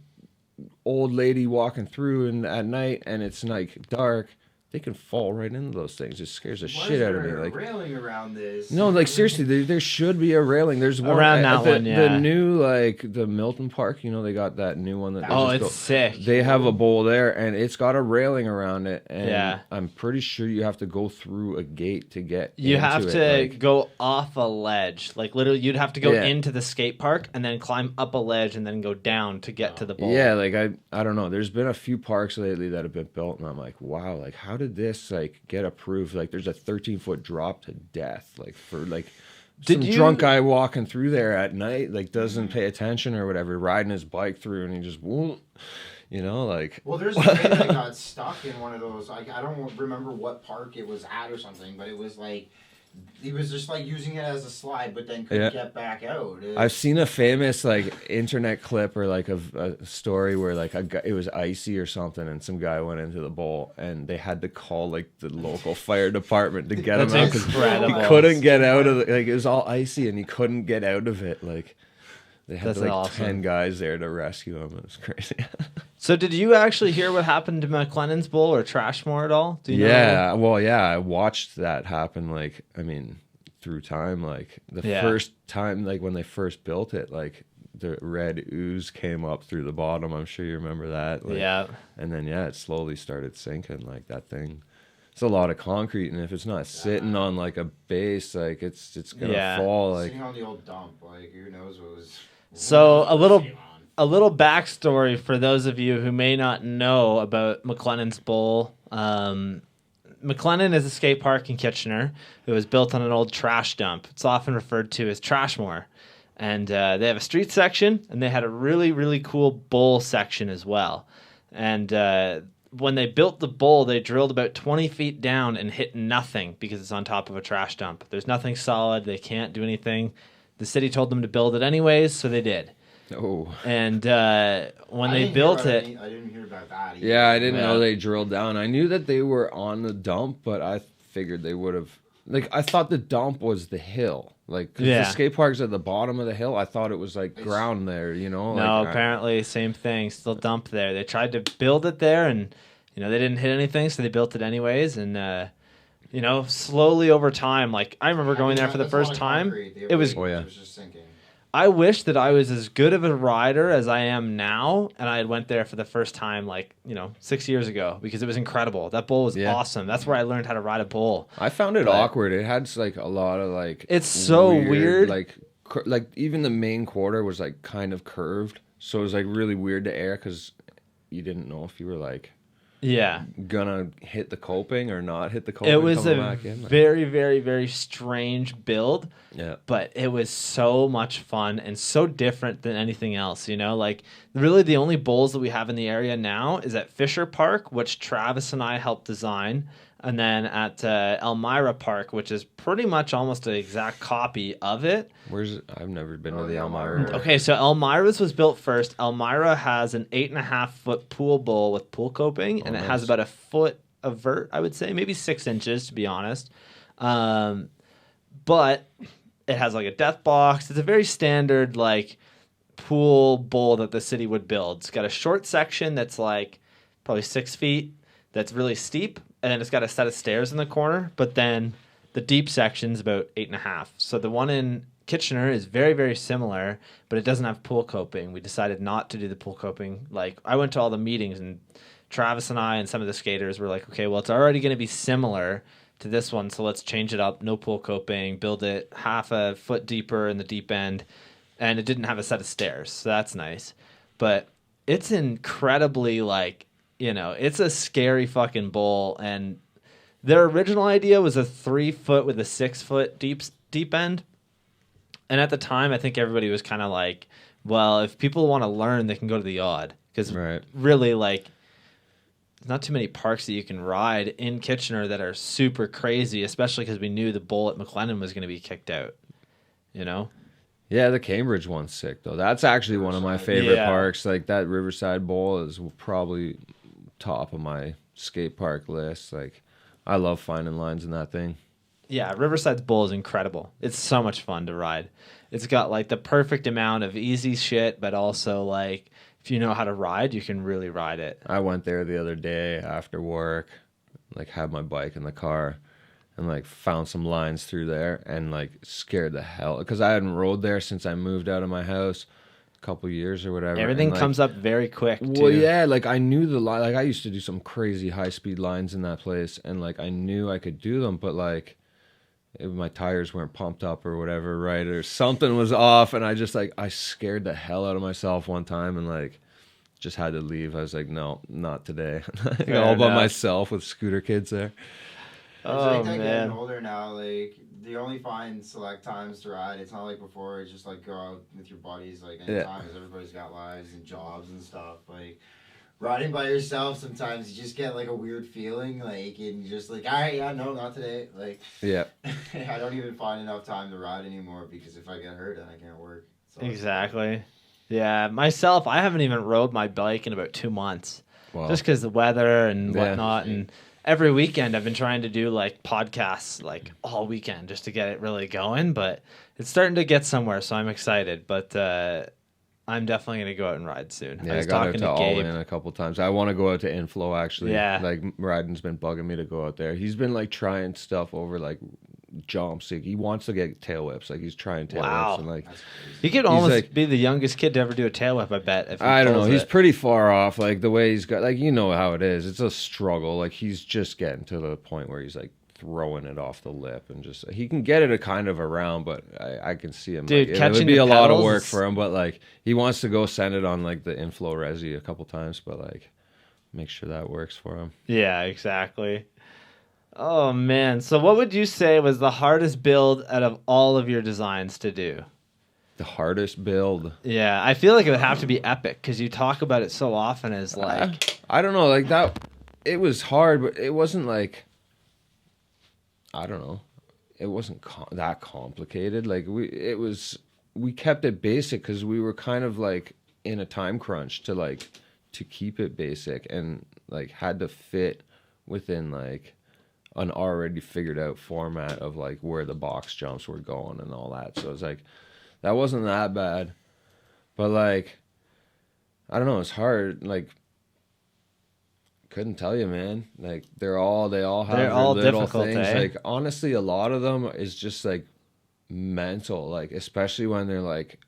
old lady walking through and at night, and it's like dark, they can fall right into those things. It scares the why shit is out of there me. a Like, railing around this? no, like, seriously, there should be a railing. There's one Around that the, one, yeah. The new, like, the Milton Park, you know, they got that new one that they Oh, just it's sick. They have a bowl there, and it's got a railing around it, and Yeah. I'm pretty sure you have to go through a gate to get You into have it. to Like, go off a ledge. Like, literally, you'd have to go Yeah. into the skate park and then climb up a ledge and then go down to get to the bowl. yeah, like, I don't know. There's been a few parks lately that have been built, and I'm like, wow, like, how did this like get approved? Like, there's a 13-foot drop to death, like, for like Did some you- drunk guy walking through there at night, like, doesn't pay attention or whatever, riding his bike through, and he just won't, You know, like Well, there's a kid that got stuck in one of those. Like, I don't remember what park it was at or something, but it was like he was just like using it as a slide, but then couldn't get back out. I've seen a famous like internet clip or like a story where like a guy, it was icy or something, and some guy went into the bowl and they had to call like the local fire department to get him out because he couldn't get out of like it was all icy and he couldn't get out of it. Like they had like awesome. 10 guys there to rescue him. It was crazy. So did you actually hear what happened to McLennan's Bowl or Trashmore at all? Do you know? Yeah, well, yeah, I watched that happen. Like, I mean, through time, like the first time, like when they first built it, like the red ooze came up through the bottom. I'm sure you remember that. Like, Yeah. And then it slowly started sinking. Like that thing, it's a lot of concrete, and if it's not sitting on like a base, like it's gonna fall. Like sitting on the old dump, like who knows what was. So a little backstory for those of you who may not know about McLennan's Bowl. McLennan is a skate park in Kitchener. It was built on an old trash dump. It's often referred to as Trashmore. And they have a street section, and they had a really, really cool bowl section as well. And when they built the bowl, they drilled about 20 feet down and hit nothing because it's on top of a trash dump. There's nothing solid. They can't do anything. The city told them to build it anyways, so they did. oh And when they built it, I didn't hear about that either. yeah, I didn't know they drilled down. I knew that they were on the dump, but I figured they would have. Like I thought the dump was the hill. Like 'cause the skate park's at the bottom of the hill. I thought it was like ground there. You know. no, like, apparently same thing. Still dump there. They tried to build it there, and they didn't hit anything, so they built it anyways. And slowly over time, like I remember going there for the first time. It was. It was just sinking. I wish that I was as good of a rider as I am now, and I had went there for the first time, 6 years ago, because it was incredible. That bowl was awesome. That's where I learned how to ride a bowl. I found it awkward. It had like a lot of like. It's so weird. Like even the main quarter was like kind of curved, so it was like really weird to air because you didn't know if you were like. Yeah. Gonna hit the coping or not hit the coping. It was a very, very, very strange build. Yeah. But it was so much fun and so different than anything else, Like, really the only bowls that we have in the area now is at Fisher Park, which Travis and I helped design, and then at Elmira Park, which is pretty much almost an exact copy of it. Where's it? I've never been to the Elmira. Okay, so Elmira's was built first. Elmira has an 8.5-foot pool bowl with pool coping, and it has about a foot of vert, I would say, maybe 6 inches to be honest. But it has like a death box. It's a very standard like pool bowl that the city would build. It's got a short section that's like probably 6 feet. That's really steep, and then it's got a set of stairs in the corner. But then the deep section's about 8.5. So the one in Kitchener is very, very similar, but it doesn't have pool coping. We decided not to do the pool coping. Like I went to all the meetings, and Travis and I and some of the skaters were like, okay, well, it's already going to be similar to this one, so let's change it up. No pool coping, build it half a foot deeper in the deep end, and it didn't have a set of stairs, so that's nice. But it's incredibly it's a scary fucking bowl, and their original idea was a 3-foot with a 6-foot deep end. And at the time, I think everybody was kind of like, well, if people want to learn, they can go to the Odd. Because really, there's not too many parks that you can ride in Kitchener that are super crazy, especially because we knew the bowl at McLennan was going to be kicked out, Yeah, the Cambridge one's sick, though. That's actually one of my favorite parks. Like, that Riverside Bowl is probably top of my skate park list. Like, I love finding lines in that thing. Yeah, Riverside's Bowl is incredible. It's so much fun to ride. It's got the perfect amount of easy shit, but also if you know how to ride, you can really ride it. I went there the other day after work, had my bike in the car, and found some lines through there, and scared the hell, because I hadn't rode there since I moved out of my house a couple years or whatever. Everything comes up very quick too. Well, yeah, I knew the line. I used to do some crazy high speed lines in that place, and I knew I could do them, but my tires weren't pumped up or whatever, right? Or something was off, and I just I scared the hell out of myself one time, and just had to leave. I was like, no, not today. All by myself with scooter kids there. Oh man! Getting older now, they only find select times to ride. It's not like before. It's just go out with your buddies anytime, because everybody's got lives and jobs and stuff. riding by yourself, sometimes you just get like a weird feeling, like, and you're just like, all right, yeah, no, not today. Like, Yeah. I don't even find enough time to ride anymore because if I get hurt, then I can't work. So Exactly. Yeah, myself, I haven't even rode my bike in about 2 months, Wow. just because the weather and Yeah. whatnot. And every weekend, I've been trying to do like podcasts like all weekend just to get it really going. But it's starting to get somewhere, so I'm excited. But I'm definitely gonna go out and ride soon. Yeah, I I was got out talking to to All Gabe. In a couple times. I want to go out to Inflow actually. Yeah. Like Ryden's been bugging me to go out there. He's been like trying stuff over like jumps. Like, he wants to get tail whips. Like, he's trying tail Wow. whips and like that's crazy. He could almost like- be the youngest kid to ever do a tail whip. I bet. If he I don't know. pulls He's it. pretty far off. Like the way he's got, like, you know how it is. It's a struggle. Like, he's just getting to the point where he's like throwing it off the lip and just he can get it a kind of around, but I can see him. Dude, like, it catching would be the a lot of pedals work is- for him. But like he wants to go send it on like the Inflow Resi a couple times, but like make sure that works for him. Yeah, exactly. Oh man. So what would you say was the hardest build out of all of your designs to do? The hardest build. Yeah, I feel like it would have to be epic because you talk about it so often as like I don't know, like that. It was hard, but it wasn't like, I don't know, it wasn't that complicated. Like we kept it basic because we were kind of like in a time crunch to keep it basic and like had to fit within like an already figured out format of like where the box jumps were going and all that. So it's like that wasn't that bad, but like I don't know, it's hard. Like couldn't tell you, man. Like they all have They're their all little difficult, things. eh? Like honestly, a lot of them is just like mental. Like especially when they're like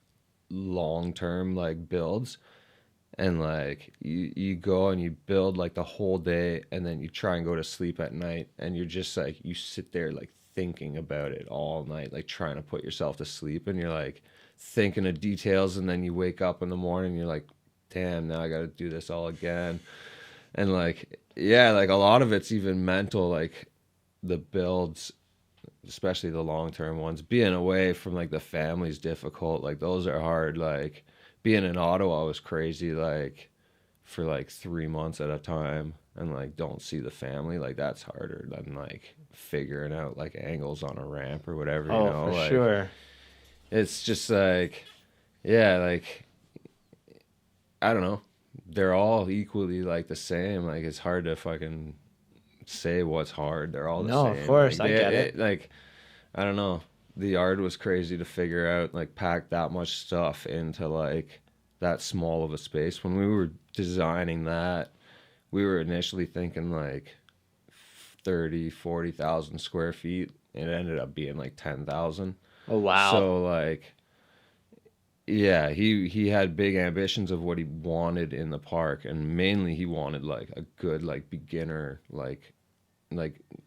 long term like builds, and like you go and you build like the whole day, and then you try and go to sleep at night, and you're just like you sit there like thinking about it all night, like trying to put yourself to sleep, and you're like thinking of details, and then you wake up in the morning, and you're like, damn, now I got to do this all again. And like, yeah, like a lot of it's even mental, like the builds, especially the long-term ones, being away from like the family's difficult. Like those are hard. Like being in Ottawa was crazy, like for like 3 months at a time, and like don't see the family. Like that's harder than like figuring out like angles on a ramp or whatever, you know? for Like, sure. it's just like, yeah, like, I don't know. They're all equally like the same. Like it's hard to fucking say what's hard. They're all the No, same. of course, Like, I get it. Like I don't know. The yard was crazy to figure out. like pack that much stuff into like that small of a space. When we were designing that, we were initially thinking like 40,000 square feet. It ended up being like 10,000. Oh wow. So like, yeah, he had big ambitions of what he wanted in the park, and mainly he wanted like a good like beginner like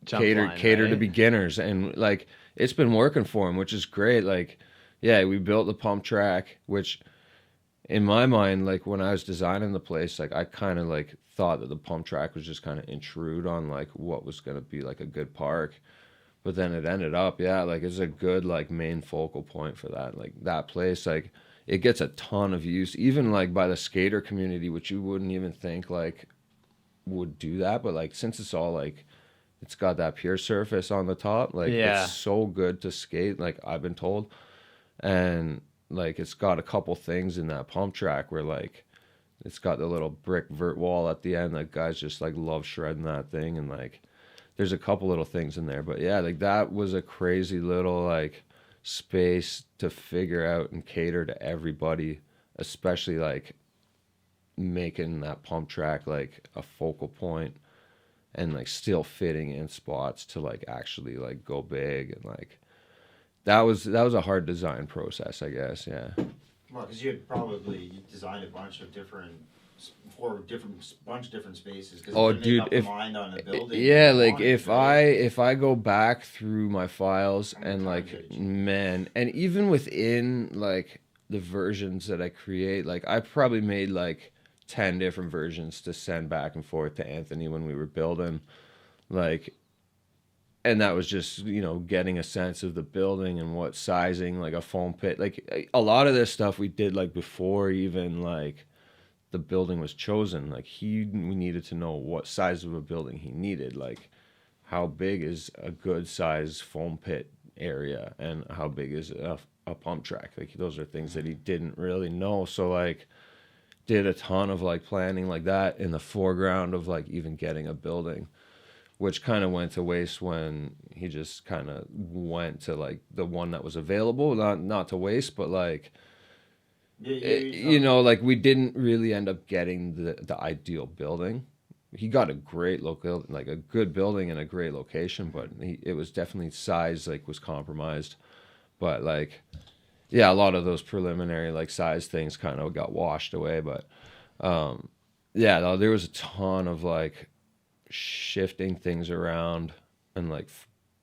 Jump cater line, to right? beginners, and like it's been working for him, which is great. Like, yeah, we built the pump track, which in my mind, like when I was designing the place, like I kind of like thought that the pump track was just kind of intrude on like what was gonna be like a good park. But then it ended up, yeah, like it's a good like main focal point for that. Like that place, like it gets a ton of use, even like by the skater community, which you wouldn't even think like would do that. But like since it's all like it's got that pure surface on the top, like Yeah. it's so good to skate, like I've been told. And like it's got a couple things in that pump track where like it's got the little brick vert wall at the end. Like guys just like love shredding that thing, and like there's a couple little things in there. But yeah, like that was a crazy little like space to figure out and cater to everybody, especially like making that pump track like a focal point and like still fitting in spots to like actually like go big. And like that was a hard design process, I guess. Yeah. Well, because you designed a bunch of different spaces. 'Cause Oh, you couldn't dude, make up if- the mind on a building Yeah, you like wanted, if right? I go back through my files and like Cartridge. man, and even within like the versions that I create, like I probably made like 10 different versions to send back and forth to Anthony when we were building, like, and that was just, you know, getting a sense of the building and what sizing, like a foam pit, like a lot of this stuff we did like before even like the building was chosen. Like we needed to know what size of a building he needed. Like how big is a good size foam pit area and how big is a pump track. Like those are things that he didn't really know. So like did a ton of like planning like that in the foreground of like even getting a building, which kind of went to waste when he just kind of went to like the one that was available. Not to waste, but like you know, like we didn't really end up getting the ideal building. He got a great local, like a good building and a great location, but it was definitely size like was compromised. But like, yeah, a lot of those preliminary like size things kind of got washed away. But yeah, no, there was a ton of like shifting things around and like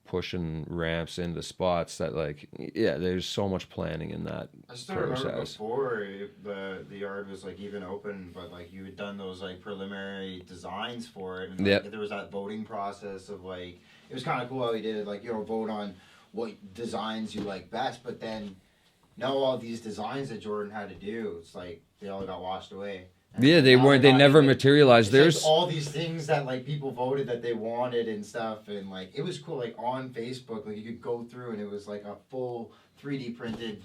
pushing ramps into spots that like, yeah, there's so much planning in that I still process. remember before the yard was like even open, but like you had done those like preliminary designs for it, and like, Yep. there was that voting process of like it was kind of cool how he did it, like vote on what designs you like best, but then now all these designs that Jordan had to do, it's like they all got washed away. And Yeah, they now weren't. they're They not never even- materialized. it's There's like all these things that like people voted that they wanted and stuff, and like it was cool. Like on Facebook, like you could go through and it was like a full 3D printed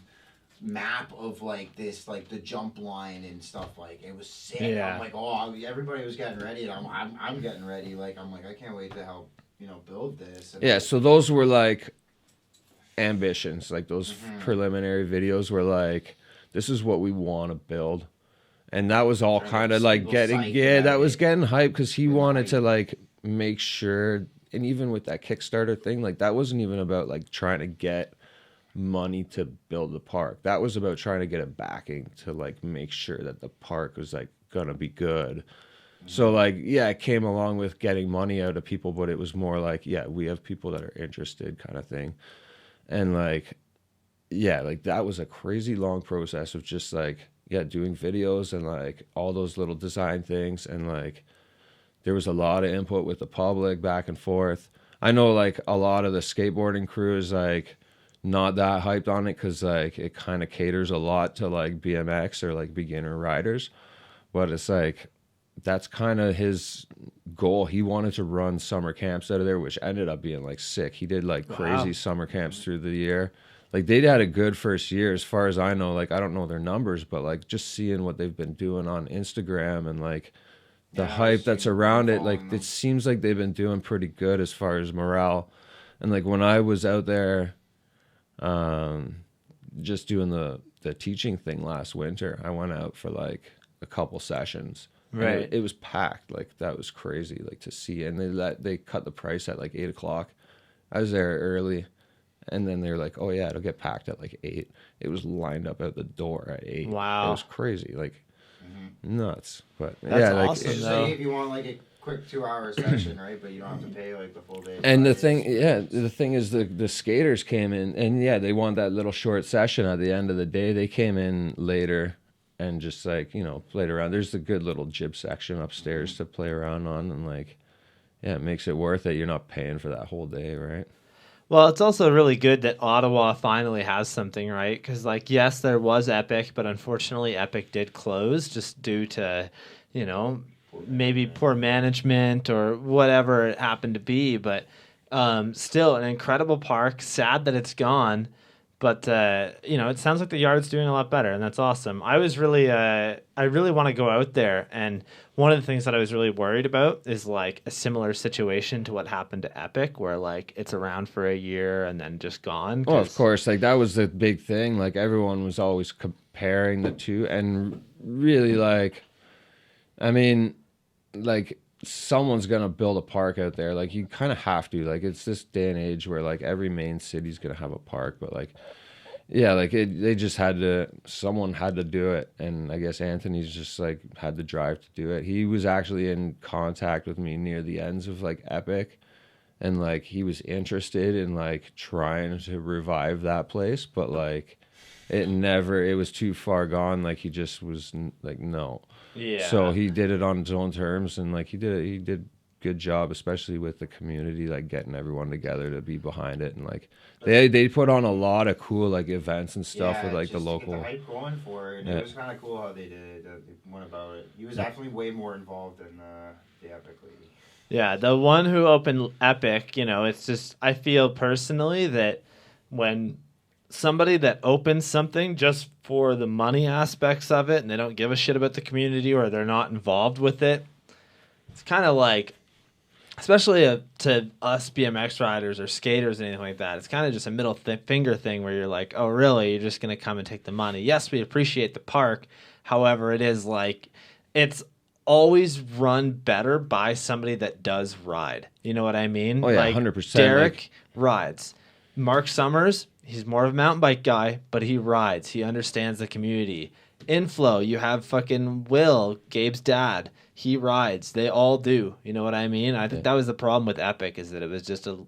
map of like this, like the jump line and stuff. Like it was sick. Yeah. I'm like, oh, everybody was getting ready, and I'm getting ready. Like I'm like, I can't wait to help build this. And yeah. So those were like ambitions. Like those Mm-hmm. preliminary videos were like, this is what we want to build. And that was all Trying to kind of get like people getting, psyched yeah, that about was it. getting hyped because he Getting wanted hyped. to like make sure. And even with that Kickstarter thing, like that wasn't even about like trying to get money to build the park. That was about trying to get a backing to like make sure that the park was like gonna be good. So like, yeah, it came along with getting money out of people, but it was more like, yeah, we have people that are interested kind of thing. And like, yeah, like that was a crazy long process of just like, yeah, doing videos and like all those little design things. And like, there was a lot of input with the public back and forth. I know like a lot of the skateboarding crew is like not that hyped on it because like it kind of caters a lot to like BMX or like beginner riders. But it's like, that's kind of his goal. He wanted to run summer camps out of there, which ended up being like sick. He did like crazy summer camps through the year. Like they had a good first year as far as I know. Like I don't know their numbers, but like just seeing what they've been doing on Instagram and like the Yeah, I've hype seen that's people around it, following like them. it seems like they've been doing pretty good as far as morale. And like when I was out there just doing the teaching thing last winter, I went out for like a couple sessions. And Right. it was packed. Like that was crazy. Like to see, and they cut the price at like 8:00. I was there early, and then they were like, "Oh yeah, it'll get packed at like 8." It was lined up out the door at 8. Wow. It was crazy, like nuts. But That's yeah, like awesome. It's just though. like if you want like a quick 2-hour session, right? But you don't have to pay like the full day. and the price. thing is the skaters came in, and yeah, they want that little short session at the end of the day. They came in later and just like played around. There's the good little jib section upstairs to play around on, and like yeah, it makes it worth it. You're not paying for that whole day, right? Well, it's also really good that Ottawa finally has something, right? Because, like, yes, there was Epic, but unfortunately, Epic did close just due to, maybe poor management or whatever it happened to be. But still, an incredible park. Sad that it's gone. But, it sounds like the yard's doing a lot better, and that's awesome. I really want to go out there. And one of the things that I was really worried about is, like, a similar situation to what happened to Epic, where, like, it's around for a year and then just gone. Well, of 'cause- course, like that was the big thing. Like everyone was always comparing the two, and really, like, I mean, like someone's gonna build a park out there. Like you kind of have to. Like it's this day and age where like every main city's gonna have a park, but like, yeah, like they just had to. Someone had to do it, and I guess Anthony's just like had the drive to do it. He was actually in contact with me near the ends of like Epic, and like he was interested in like trying to revive that place, but like it was too far gone. Like he just was like no. Yeah. So he did it on his own terms, and like he did good job, especially with the community, like getting everyone together to be behind it, and like they put on a lot of cool like events and stuff with like the just to local. get the hype going for it. Yeah. It was kind of cool how they did it. They went about it. He was definitely way more involved than the Epic lady. Yeah, the one who opened Epic, it's just, I feel personally that when somebody that opens something just for the money aspects of it and they don't give a shit about the community or they're not involved with it, it's kind of like, especially to us BMX riders or skaters and anything like that, it's kind of just a middle finger thing where you're like, oh, really? You're just going to come and take the money. Yes, we appreciate the park. However, it is like, it's always run better by somebody that does ride. You know what I mean? Oh, yeah, like 100%. Derek rides. Mark Summers, he's more of a mountain bike guy, but he rides. He understands the community. Inflow, you have fucking Will, Gabe's dad. He rides. They all do. You know what I mean? I think that was the problem with Epic, is that it was just a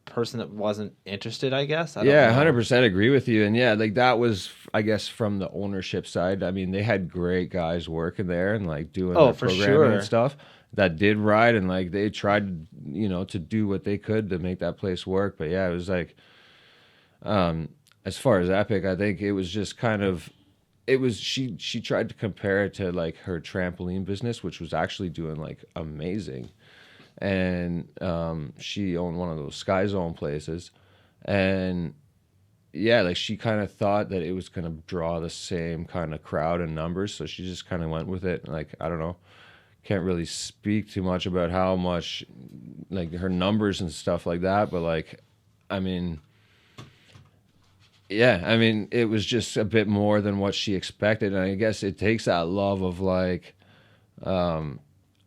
person that wasn't interested, I guess. I don't know. 100% agree with you. And yeah, like that was, I guess, from the ownership side. I mean, they had great guys working there and like doing their for programming sure. and stuff that did ride, and like they tried, to do what they could to make that place work. But yeah, it was like, as far as Epic, I think it was just kind of, she tried to compare it to like her trampoline business, which was actually doing like amazing. And she owned one of those Sky Zone places, and yeah, like she kind of thought that it was going to draw the same kind of crowd and numbers, so she just kind of went with it. Like, I don't know, can't really speak too much about how much like her numbers and stuff like that, but like, I mean, yeah, I mean, it was just a bit more than what she expected, and I guess it takes that love of like,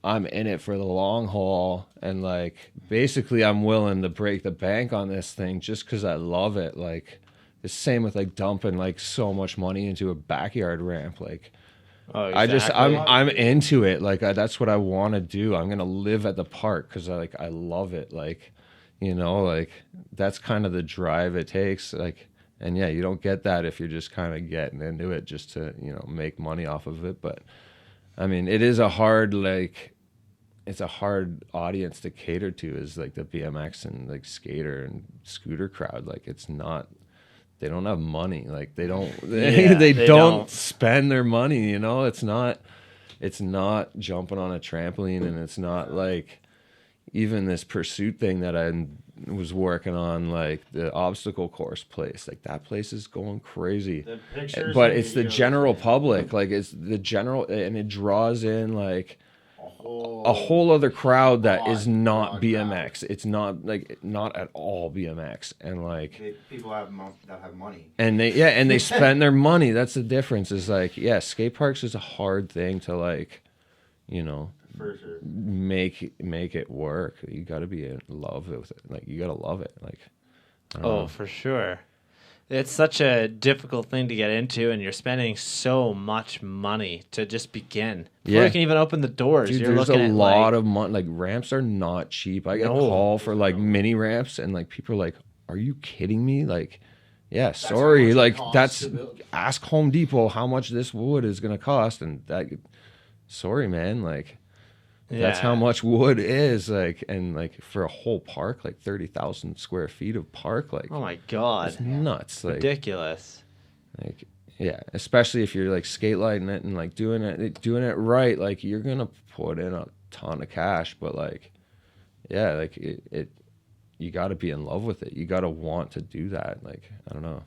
I'm in it for the long haul, and like basically I'm willing to break the bank on this thing just because I love it. Like the same with like dumping like so much money into a backyard ramp. Like I'm into it. Like that's what I want to do. I'm gonna live at the park because I love it. Like, like that's kind of the drive it takes. Like, and yeah, you don't get that if you're just kind of getting into it just to make money off of it. But I mean, it is a hard, like, it's a hard audience to cater to, is like the BMX and like skater and scooter crowd. Like, it's not, they don't have money. Like they don't, they don't spend their money, it's not jumping on a trampoline, and it's not like even this pursuit thing that I was working on, like the obstacle course place. Like that place is going crazy. But it's the general public. Like it's the general, and it draws in like a whole other crowd that is not BMX. It's not like not at all BMX, and like people that have money, and they spend their money. That's the difference. Is like, yeah, skate parks is a hard thing to like, for sure, make it work. You got to be in love with it. Like you got to love it. Like, I don't know. For sure. It's such a difficult thing to get into, and you're spending so much money to just begin. Before you can even open the doors, dude, you're there's looking a at lot of money. Like ramps are not cheap. I get a call for like mini ramps, and like people are like, "Are you kidding me?" Like, yeah, sorry. Like ask Home Depot how much this wood is gonna cost, and that. Sorry, man. Like. Yeah. That's how much wood is, like, and like for a whole park, like 30,000 square feet of park, like, oh my god, it's nuts, like, ridiculous. Like, yeah, especially if you're like skate lighting it and like doing it right, like you're gonna put in a ton of cash, but like, yeah, like it you got to be in love with it. You got to want to do that. Like, I don't know.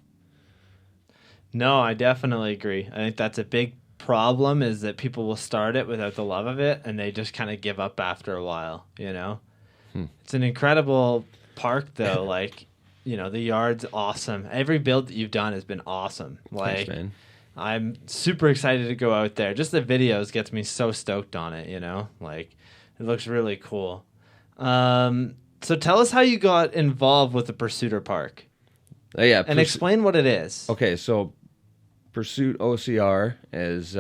No, I definitely agree. I think that's a big problem, is that people will start it without the love of it, and they just kind of give up after a while. It's an incredible park though. Like, the yard's awesome. Every build that you've done has been awesome. Like, thanks, man. I'm super excited to go out there. Just the videos gets me so stoked on it. Like, it looks really cool. So tell us how you got involved with the Pursuiter Park. Yeah, and explain what it is. Okay, so Pursuit OCR is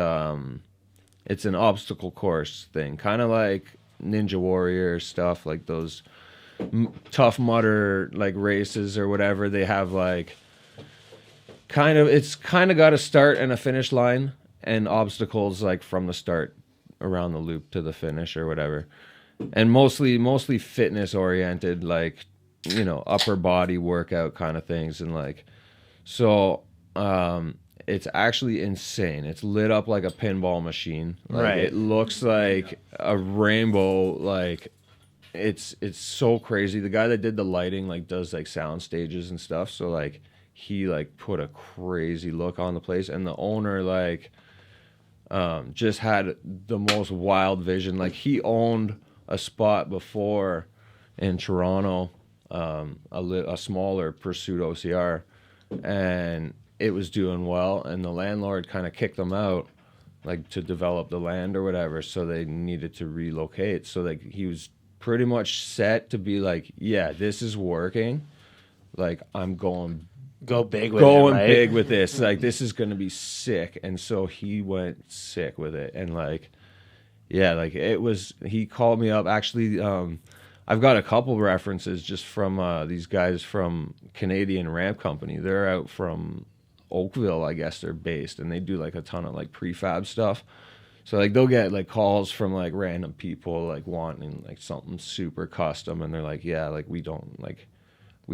it's an obstacle course thing, kind of like Ninja Warrior stuff, like those Tough Mudder like races or whatever. They have like it's kind of got a start and a finish line, and obstacles like from the start around the loop to the finish or whatever. and mostly fitness oriented, like, you know, upper body workout kind of things. And like, so it's actually insane. It's lit up like a pinball machine. Like, Right. it looks like a rainbow. Like, it's so crazy. The guy that did the lighting like does like sound stages and stuff. So like, he like put a crazy look on the place, and the owner like just had the most wild vision. Like, he owned a spot before in Toronto, a smaller Pursuit OCR, and it was doing well, and the landlord kind of kicked them out, like, to develop the land or whatever, so they needed to relocate. So like, he was pretty much set to be like, yeah, this is working, like, I'm going big with it, right? big with this, like, this is gonna be sick. And so he went sick with it, and like, yeah, like, it was, he called me up actually. I've got a couple references just from these guys from Canadian Ramp Company. They're out from Oakville, I guess they're based, and they do like a ton of like prefab stuff. So like, they'll get like calls from like random people like wanting like something super custom, and they're like, yeah, like, we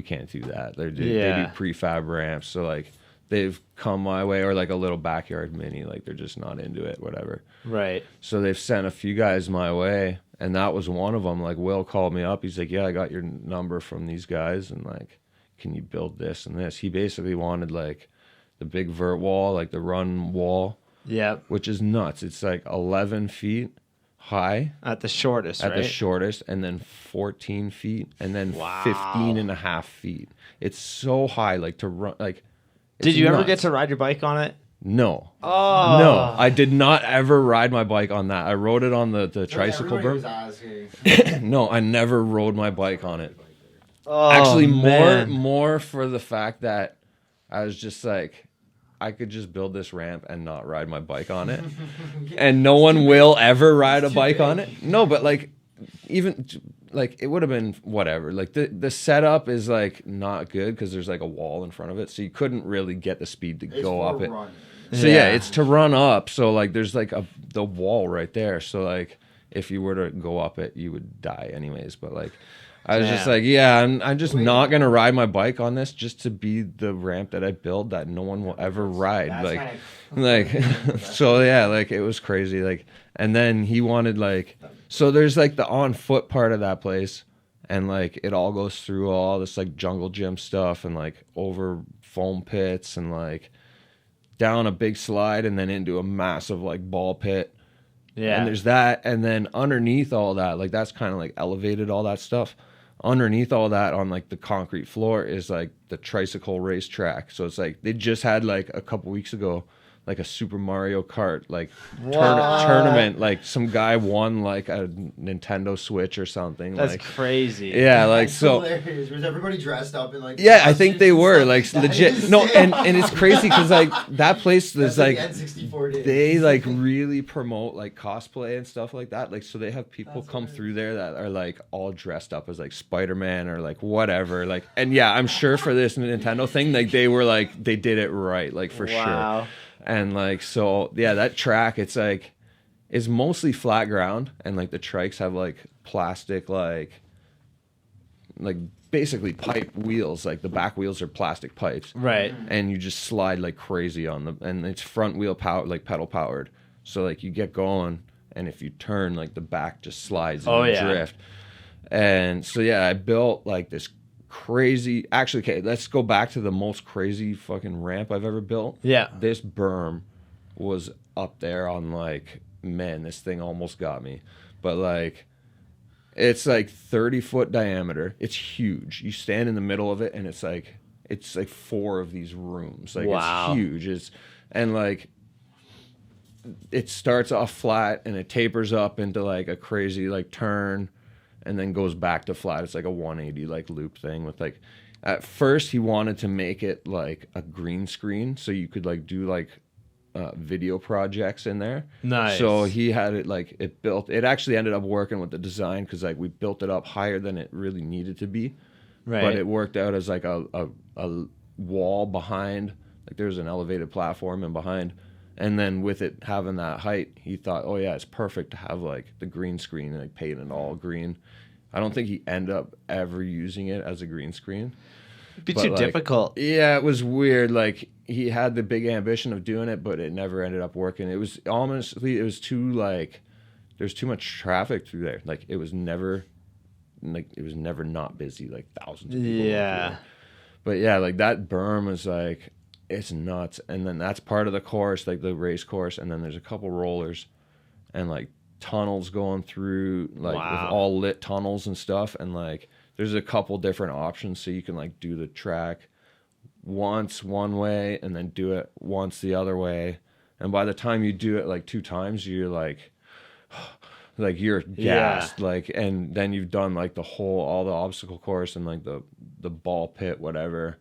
can't do that. They do prefab ramps. So like, they've come my way, or like a little backyard mini, like, they're just not into it, whatever. Right. So they've sent a few guys my way, and that was one of them. Like, Will called me up. He's like, yeah, I got your number from these guys, and like, can you build this and this? He basically wanted like the big vert wall, like the run wall, Yeah. which is nuts. It's like 11 feet high At the shortest, at right? the shortest, and then 14 feet, and then Wow. 15 and a half feet. It's so high, like, to run, like, Did it's you ever nuts. get to ride your bike on it? No. Oh. No, I did not ever ride my bike on that. I rode it on the tricycle Everybody was berm. asking. No, I never rode my bike on it. Oh, Actually, man. more for the fact that I was just like, I could just build this ramp and not ride my bike on it, and no one will ever ride a bike on it. No, but like, even like, it would have been whatever. Like, the setup is like not good because there's like a wall in front of it, so you couldn't really get the speed to go up it. So yeah, it's to run up. So like, there's like the wall right there. So like, if you were to go up it, you would die anyways. But like, I was just Damn. like, yeah, I'm just not gonna ride my bike on this just to be the ramp that I build that no one will ever ride. Like, so yeah, like, it was crazy. Like, and then he wanted like, so there's like the on foot part of that place, and like, it all goes through all this like jungle gym stuff, and like over foam pits, and like down a big slide, and then into a massive like ball pit. Yeah. And there's that, and then underneath all that, like, that's kind of like elevated, all that stuff. Underneath all that, on like the concrete floor, is like the tricycle racetrack. So it's like, they just had like a couple weeks ago, like a Super Mario Kart like tournament. Like, some guy won like a Nintendo Switch or something. That's like, crazy. yeah, like, That's so. hilarious. Was everybody dressed up in like? Yeah, I think they costumes were and like stuff? legit. That No, is and it's crazy because like, that place is That's like, the N64 days. they like really promote like cosplay and stuff like that. Like, so they have people That's come hilarious. through there that are like all dressed up as like Spider-Man or like whatever. Like, and yeah, I'm sure for this Nintendo thing, like, they were like, they did it right, like, for Wow. sure. And like, so yeah, that track, it's like, it's mostly flat ground, and like, the trikes have like plastic, like basically pipe wheels. Like, the back wheels are plastic pipes, Right. and you just slide like crazy on them, and it's front wheel power, like pedal powered. So like, you get going, and if you turn, like, the back just slides and Oh, you yeah. drift. And so yeah, I built like this crazy. Actually, okay, let's go back to the most crazy fucking ramp I've ever built. Yeah. This berm was up there on like, man, this thing almost got me. But like, it's like 30-foot diameter. It's huge. You stand in the middle of it, and it's like 4 of these rooms. Like, Wow. it's huge. And like, it starts off flat, and it tapers up into like a crazy like turn, and then goes back to flat. It's like a 180 like loop thing with like, at first he wanted to make it like a green screen, so you could like do like video projects in there. Nice. So he had it like, it built, it actually ended up working with the design, because like, we built it up higher than it really needed to be. Right. But it worked out as like a wall behind, like, there's an elevated platform and behind, And then with it having that height, he thought, oh yeah, it's perfect to have like the green screen and like paint it all green. I don't think he ended up ever using it as a green screen. It'd be But, too like, difficult. Yeah, it was weird. Like he had the big ambition of doing it, but it never ended up working. It was honestly, it was too like, there's too much traffic through there. Like it was never not busy. Like thousands of people. Yeah. But yeah, like that berm was like, it's nuts. And then that's part of the course, like the race course. And then there's a couple rollers and like tunnels going through, like with Wow. all lit tunnels and stuff. And like there's a couple different options. So you can like do the track once one way and then do it once the other way. And by the time you do it like 2 times, you're like you're gassed. Like, and then you've done like all the obstacle course and like the ball pit, whatever.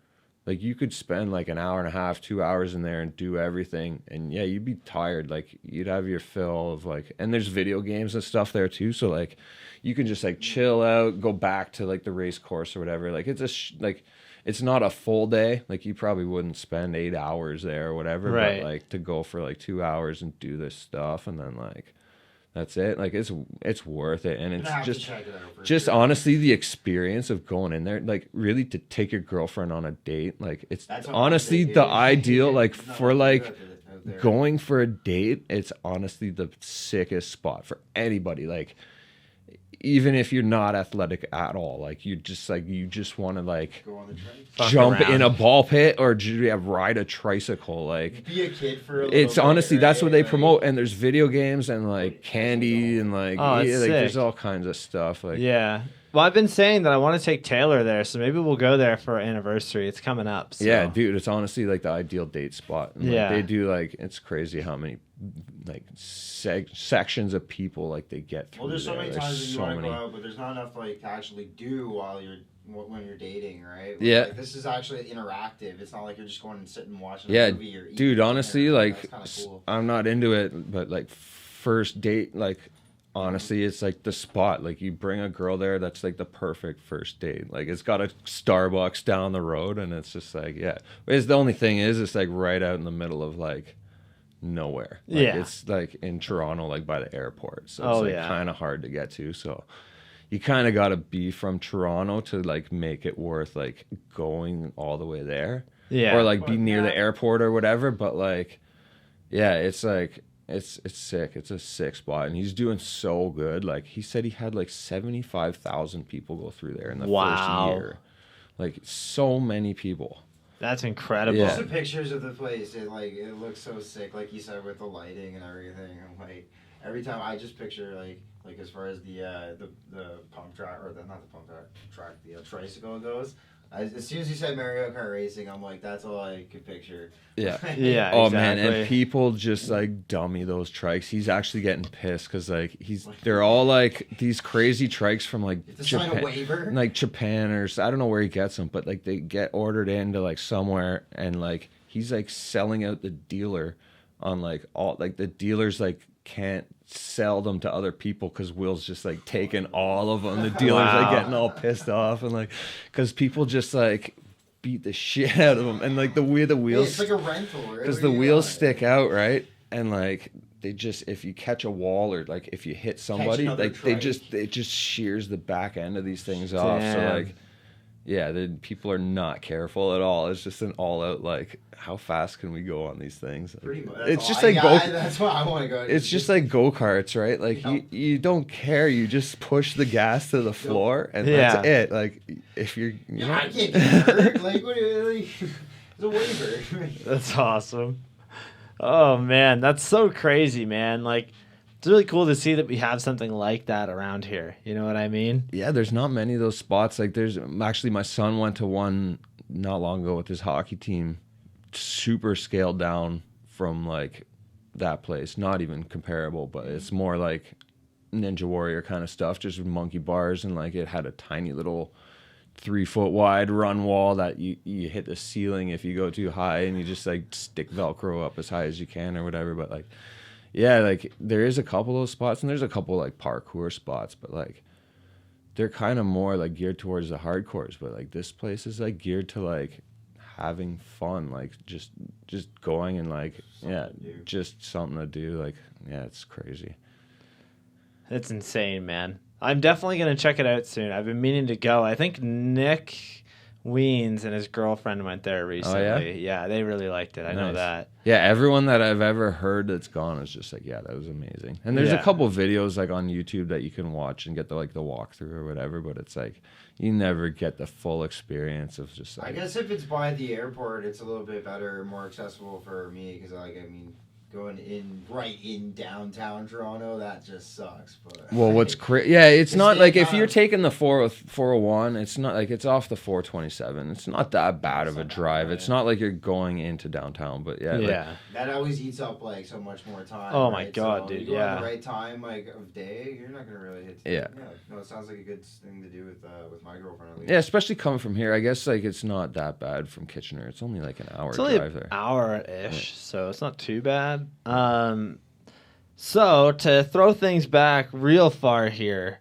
Like you could spend like an hour and a half, 2 hours in there and do everything. And yeah, you'd be tired. Like you'd have your fill of like, and there's video games and stuff there too. So like you can just like chill out, go back to like the race course or whatever. Like it's it's not a full day. Like you probably wouldn't spend 8 hours there or whatever. Right. But like to go for like 2 hours and do this stuff and then like, that's it. Like it's worth it. And I'm it's gonna have to just, check it out for just sure. honestly the experience of going in there, like really to take your girlfriend on a date, like it's That's what honestly I'm the thinking. ideal, like There's not for much like out there. going for a date, it's honestly the sickest spot for anybody. Like even if you're not athletic at all, like you just want to like Go on the train. Fuck jump around. in a ball pit or ride a tricycle. Like Be a kid for a little it's bit, honestly that's right? what they Like, promote, and there's video games and like candy and like Oh, that's like there's sick. all kinds of stuff. Like Yeah. Well, I've been saying that I want to take Taylor there, so maybe we'll go there for our anniversary. It's coming up. So. yeah, dude, it's honestly like the ideal date spot. And, like, Yeah. they do like it's crazy how many like sections of people like they get through. Well, there's so there. many There's times that you so want to many. go out, but there's not enough like to actually do while when you're dating, right? Yeah. Like, this is actually interactive. It's not like you're just going and sitting and watching Yeah, a movie or eating dude, dinner. honestly, That's like kinda cool. I'm not into it, but like first date, like honestly, it's like the spot. Like you bring a girl there, that's like the perfect first date. Like it's got a Starbucks down the road, and it's just like yeah. It's the only thing is it's like right out in the middle of like nowhere. Like, Yeah. it's like in Toronto, like by the airport, so Oh, it's like yeah. kind of hard to get to. So you kind of got to be from Toronto to like make it worth like going all the way there. Yeah. Or like be But, near the yeah. airport or whatever. But like, yeah, it's like it's sick. It's a sick spot, and he's doing so good. Like he said, he had like 75,000 people go through there in the Wow. first year. Like so many people. That's incredible. Yeah. Just the pictures of the place, it looks so sick, like you said, with the lighting and everything. I'm like, every time I just picture like as far as the pump track or not the pump track, the tricycle goes. As soon as you said Mario Kart racing, I'm like, that's all I could picture. Yeah. Yeah. Oh man, and exactly. people just like dummy those trikes. He's actually getting pissed because like they're all like these crazy trikes from like You have to sign a Japan, waiver. like Japan or I don't know where he gets them, but like they get ordered into like somewhere, and like he's like selling out the dealer on like all like the dealers like can't sell them to other people because Will's just like taking all of them. The dealers Wow. like getting all pissed off and like because people just like beat the shit out of them, and like the way the Hey, wheels it's like a rental, right? because What the do you wheels got? stick out, right? And like they just if you catch a wall or like if you hit somebody, another like trike. it just shears the back end of these things off. So Damn. like yeah, the people are not careful at all. It's just an all out like how fast can we go on these things? Like, Pretty much. it's just like go. That's why I want to go. It's just like go karts, right? Like Yep. you don't care. You just push the gas to the floor, and Yeah. that's it. Like if you're, you know, I can't get hurt. Like what? Like, it's a waiver. That's awesome. Oh man, that's so crazy, man. Like it's really cool to see that we have something like that around here. You know what I mean? yeah, there's not many of those spots. Like there's actually my son went to one not long ago with his hockey team, super scaled down from like that place. Not even comparable, but it's more like Ninja Warrior kind of stuff, just with monkey bars, and like it had a tiny little 3-foot wide run wall that you hit the ceiling if you go too high, and you just like stick Velcro up as high as you can or whatever. But like yeah, like there is a couple of those spots, and there's a couple like parkour spots, but like they're kind of more like geared towards the hardcores. But like this place is like geared to like having fun, like just going and like just something to do. Like it's crazy. It's insane, man. I'm definitely going to check it out soon. I've been meaning to go. I think Nick Weens and his girlfriend went there recently. Oh, yeah, they really liked it. I know that. Yeah, everyone that I've ever heard that's gone is just like, yeah, that was amazing. And there's a couple videos like on YouTube that you can watch and get the walkthrough or whatever, but it's like you never get the full experience of just like. I guess if it's by the airport, it's a little bit better, more accessible for me because going in downtown Toronto, that just sucks. But well, what's crazy? Yeah, it's not like if you're taking the 401, it's not like it's off the 427. It's not that bad of a drive. It's not like you're going into downtown, but that always eats up like so much more time. Oh my god, dude! You go at the right time of day, you're not gonna really hit. No, it sounds like a good thing to do with my girlfriend at least. Yeah, especially coming from here. I guess like it's not that bad from Kitchener. It's only like an hour drive there. Hour-ish, so it's not too bad. So to throw things back real far here,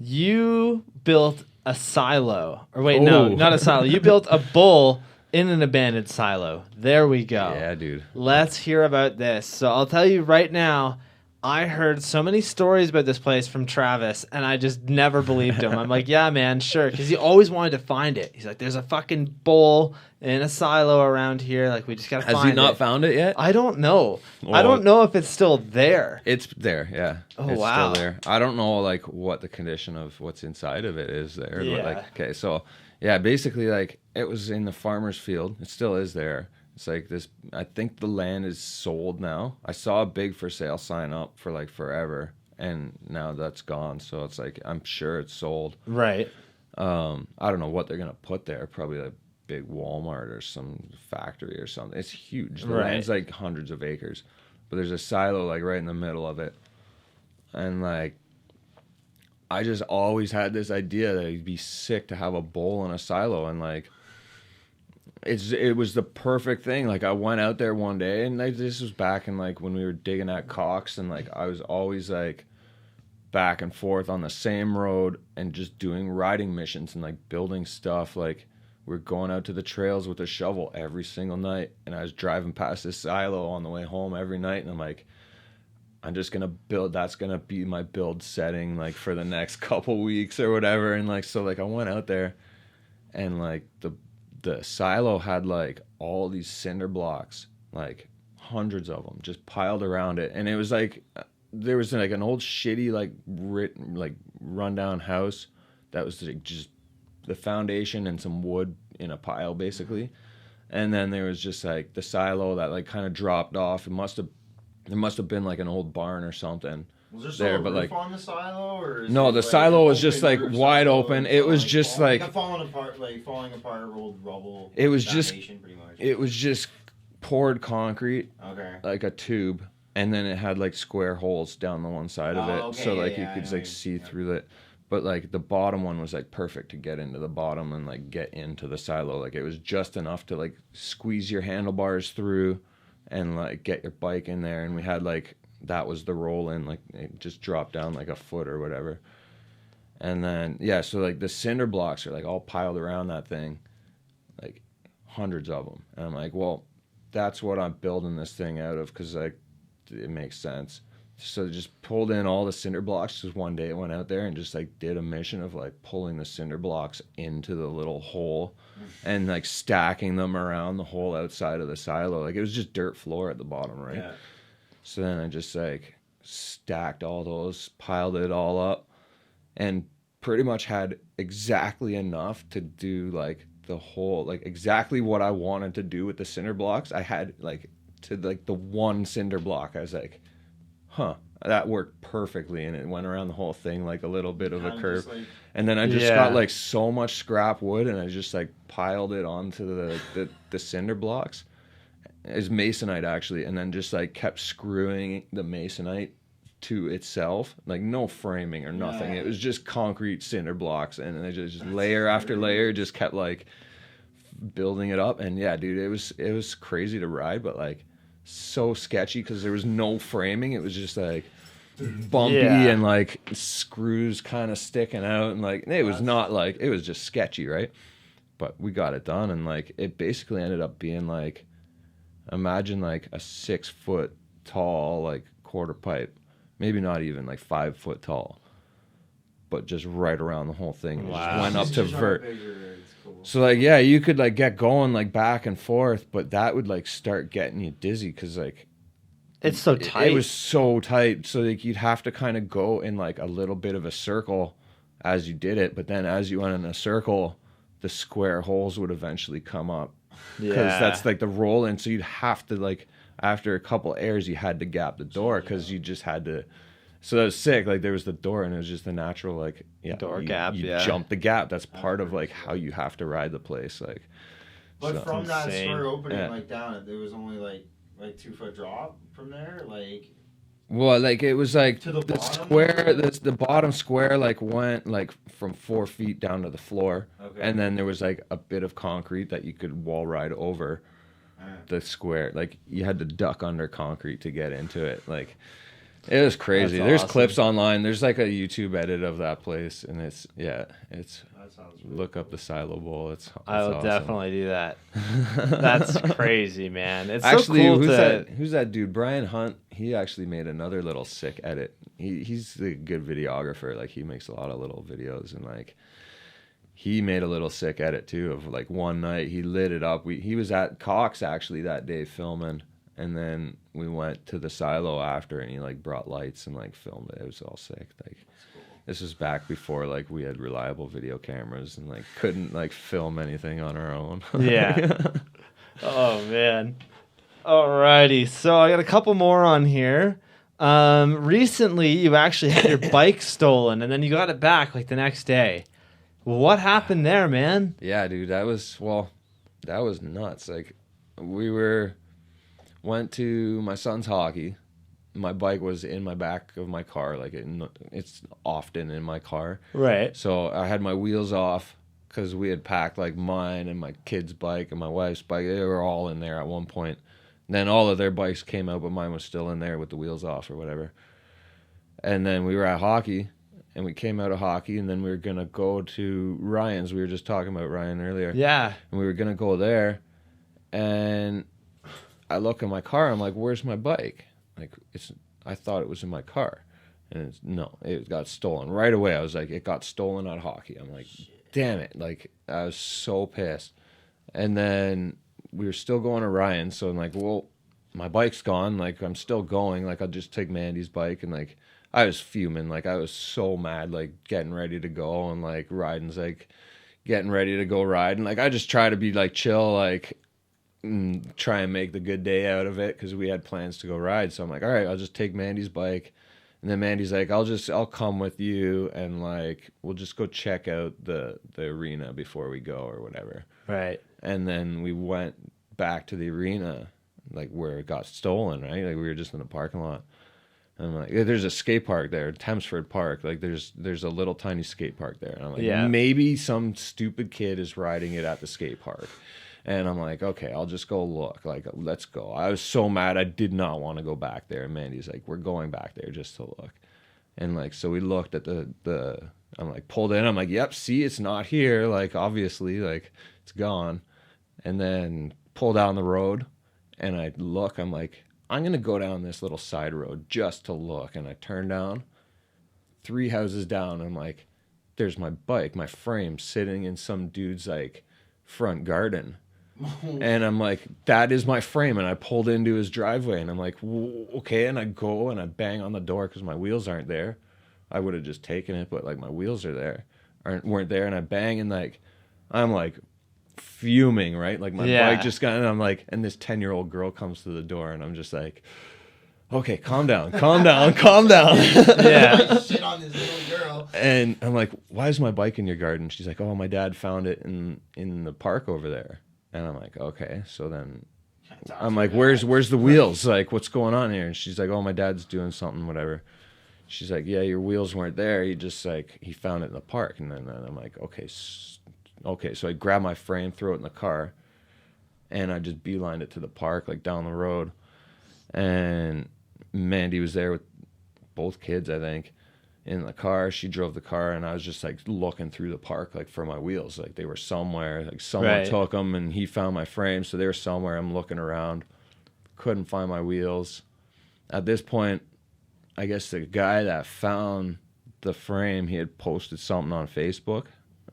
you built a silo. Or wait, no, not a silo. You built a bull in an abandoned silo. There we go. Yeah, dude. Let's hear about this. So I'll tell you right now, I heard so many stories about this place from Travis, and I just never believed him. I'm like, yeah, man, sure. Because he always wanted to find it. He's like, there's a fucking bull in a silo around here. Like, we just got to find it. Has he not found it yet? I don't know. Well, I don't know if it's still there. It's there, yeah. Oh, it's wow. still there. I don't know, like, what the condition of what's inside of it is there. Yeah. But, like, okay, so, yeah, basically, like, it was in the farmer's field. It still is there. It's like this, I think the land is sold now. I saw a big for sale sign up for like forever, and now that's gone. So it's like, I'm sure it's sold. Right. I don't know what they're going to put there. Probably like big Walmart or some factory or something. It's huge. The land's like hundreds of acres, but there's a silo like right in the middle of it. And like, I just always had this idea that it'd be sick to have a bull in a silo, and like, it was the perfect thing. Like I went out there one day, and this was back in like when we were digging at Cox, and like I was always like back and forth on the same road and just doing riding missions and like building stuff. Like we're going out to the trails with a shovel every single night, and I was driving past this silo on the way home every night, and I'm like, I'm just gonna build. That's gonna be my build setting like for the next couple weeks or whatever. And like so, like I went out there, and like the silo had like all these cinder blocks, like hundreds of them just piled around it. And it was like, there was like an old shitty, like rundown house that was like just the foundation and some wood in a pile basically. And then there was just like the silo that like kind of dropped off. There must have been like an old barn or something. Was there still a roof like on the silo, or no, the silo was just like wide open. It was just like falling apart, old rubble. It was just pretty much. It was just poured concrete, okay, like a tube, and then it had like square holes down the one side of it, okay, so like you could like see through it. But like the bottom one was like perfect to get into the bottom and like get into the silo. Like it was just enough to like squeeze your handlebars through and like get your bike in there. And we had like, that was the roll in, like it just dropped down like a foot or whatever. And then yeah, so like the cinder blocks are like all piled around that thing, like hundreds of them. And I'm like, well, that's what I'm building this thing out of, because like it makes sense. So just pulled in all the cinder blocks. Just one day I went out there and just like did a mission of like pulling the cinder blocks into the little hole and like stacking them around the whole outside of the silo. Like it was just dirt floor at the bottom, right? Yeah. So then I just like stacked all those, piled it all up, and pretty much had exactly enough to do like the whole, like exactly what I wanted to do with the cinder blocks. I had like to like the one cinder block. I was like, huh, that worked perfectly. And it went around the whole thing like a little bit of a curve. Like, and then I just got like so much scrap wood, and I just like piled it onto the cinder blocks. It's masonite actually, and then just like kept screwing the masonite to itself, like no framing or nothing. It was just concrete cinder blocks, and I just layer after layer just kept like building it up. And yeah, dude, it was crazy to ride, but like so sketchy because there was no framing. It was just like bumpy and like screws kind of sticking out, and like it was not like, it was just sketchy, right? but we got it done, and like it basically ended up being like, imagine like a 6 foot tall like quarter pipe, maybe not even like 5 foot tall, but just right around the whole thing. It just went up to vert. So like, yeah, you could like get going like back and forth, but that would like start getting you dizzy because like It's so tight. it was so tight. So like you'd have to kind of go in like a little bit of a circle as you did it, but then as you went in a circle, the square holes would eventually come up because that's like the roll in. So you'd have to like after a couple airs, you had to gap the door because you just had to. So that was sick. Like there was the door, and it was just the natural like door gap. You jump the gap. That's part of like how you have to ride the place. Like, But so. from that Insane. square opening Yeah. like down, there was only like 2 foot drop from there. Like Well, like it was like To the the bottom? square. The bottom square like went like from 4 feet down to the floor, okay, and then there was like a bit of concrete that you could wall ride over the square. Like you had to duck under concrete to get into it. Like. It was crazy. That's There's awesome. clips online. There's like a YouTube edit of that place, and it's that sounds really look up the Silo Bowl. It's I will awesome. definitely do that. That's crazy, man. It's Actually, so cool who's that dude? Brian Hunt. He actually made another little sick edit. He's a good videographer. Like he makes a lot of little videos, and like he made a little sick edit too of like one night he lit it up. He was at Cox actually that day filming. And then we went to the silo after, and he like brought lights and like filmed it. It was all sick. Like this was back before like we had reliable video cameras and like couldn't like film anything on our own. Yeah. Oh man. Alrighty. So I got a couple more on here. Recently, you actually had your bike stolen, and then you got it back like the next day. What happened there, man? Yeah, dude, that was nuts. Like went to my son's hockey. My bike was in my back of my car, like it's often in my car. Right. So I had my wheels off because we had packed like mine and my kid's bike and my wife's bike. They were all in there at one point. And then all of their bikes came out, but mine was still in there with the wheels off or whatever. And then we were at hockey, and we came out of hockey, and then we were gonna go to Ryan's. We were just talking about Ryan earlier. Yeah. And we were gonna go there, and I look in my car. I'm like, "Where's my bike?" Like I thought it was in my car, and it got stolen right away. I was like, "It got stolen at hockey." I'm like, "Damn it!" Like I was so pissed. And then we were still going to Ryan, so I'm like, "Well, my bike's gone. Like I'm still going. Like I'll just take Mandy's bike." And like I was fuming. Like I was so mad. Like getting ready to go, and like Rydan's like getting ready to go ride, and like I just try to be like chill, like. Try and make the good day out of it because we had plans to go ride. So I'm like, all right, I'll just take Mandy's bike. And then Mandy's like, I'll come with you, and like we'll just go check out the arena before we go or whatever. Right. And then we went back to the arena, like where it got stolen, right? Like we were just in the parking lot. And I'm like, there's a skate park there, Thamesford Park. Like there's a little tiny skate park there. And I'm like, maybe some stupid kid is riding it at the skate park. And I'm like, okay, I'll just go look. Like, let's go. I was so mad. I did not want to go back there. And Mandy's like, we're going back there just to look. And like, so we looked at I'm like, pulled in. I'm like, yep, see, it's not here. Like, obviously, like, it's gone. And then pull down the road. And I look, I'm like, I'm going to go down this little side road just to look. And I turn down 3 houses down. I'm like, there's my bike, my frame sitting in some dude's like front garden. And I'm like, that is my frame. And I pulled into his driveway, and I'm like, okay. And I go and I bang on the door because my wheels aren't there. I would have just taken it, but like my wheels weren't there. And I bang, and like, I'm like fuming, right? Like my bike just got, and I'm like, and this 10-year-old girl comes to the door, and I'm just like, okay, calm down. Yeah. shit on this little girl. And I'm like, why is my bike in your garden? She's like, oh, my dad found it in the park over there. And I'm like, okay. So then I'm like, where's the wheels? Like, what's going on here? And she's like, oh, my dad's doing something, whatever. She's like, yeah, your wheels weren't there. He just like, he found it in the park. And then I'm like, okay. So I grab my frame, throw it in the car, and I just beelined it to the park, like down the road. And Mandy was there with both kids, I think. in the car. She drove the car, and I was just like looking through the park like for my wheels. Like they were somewhere. Like someone Right. took them, and he found my frame, so they were somewhere. I'm looking around, couldn't find my wheels. At this point, I guess the guy that found the frame, he had posted something on Facebook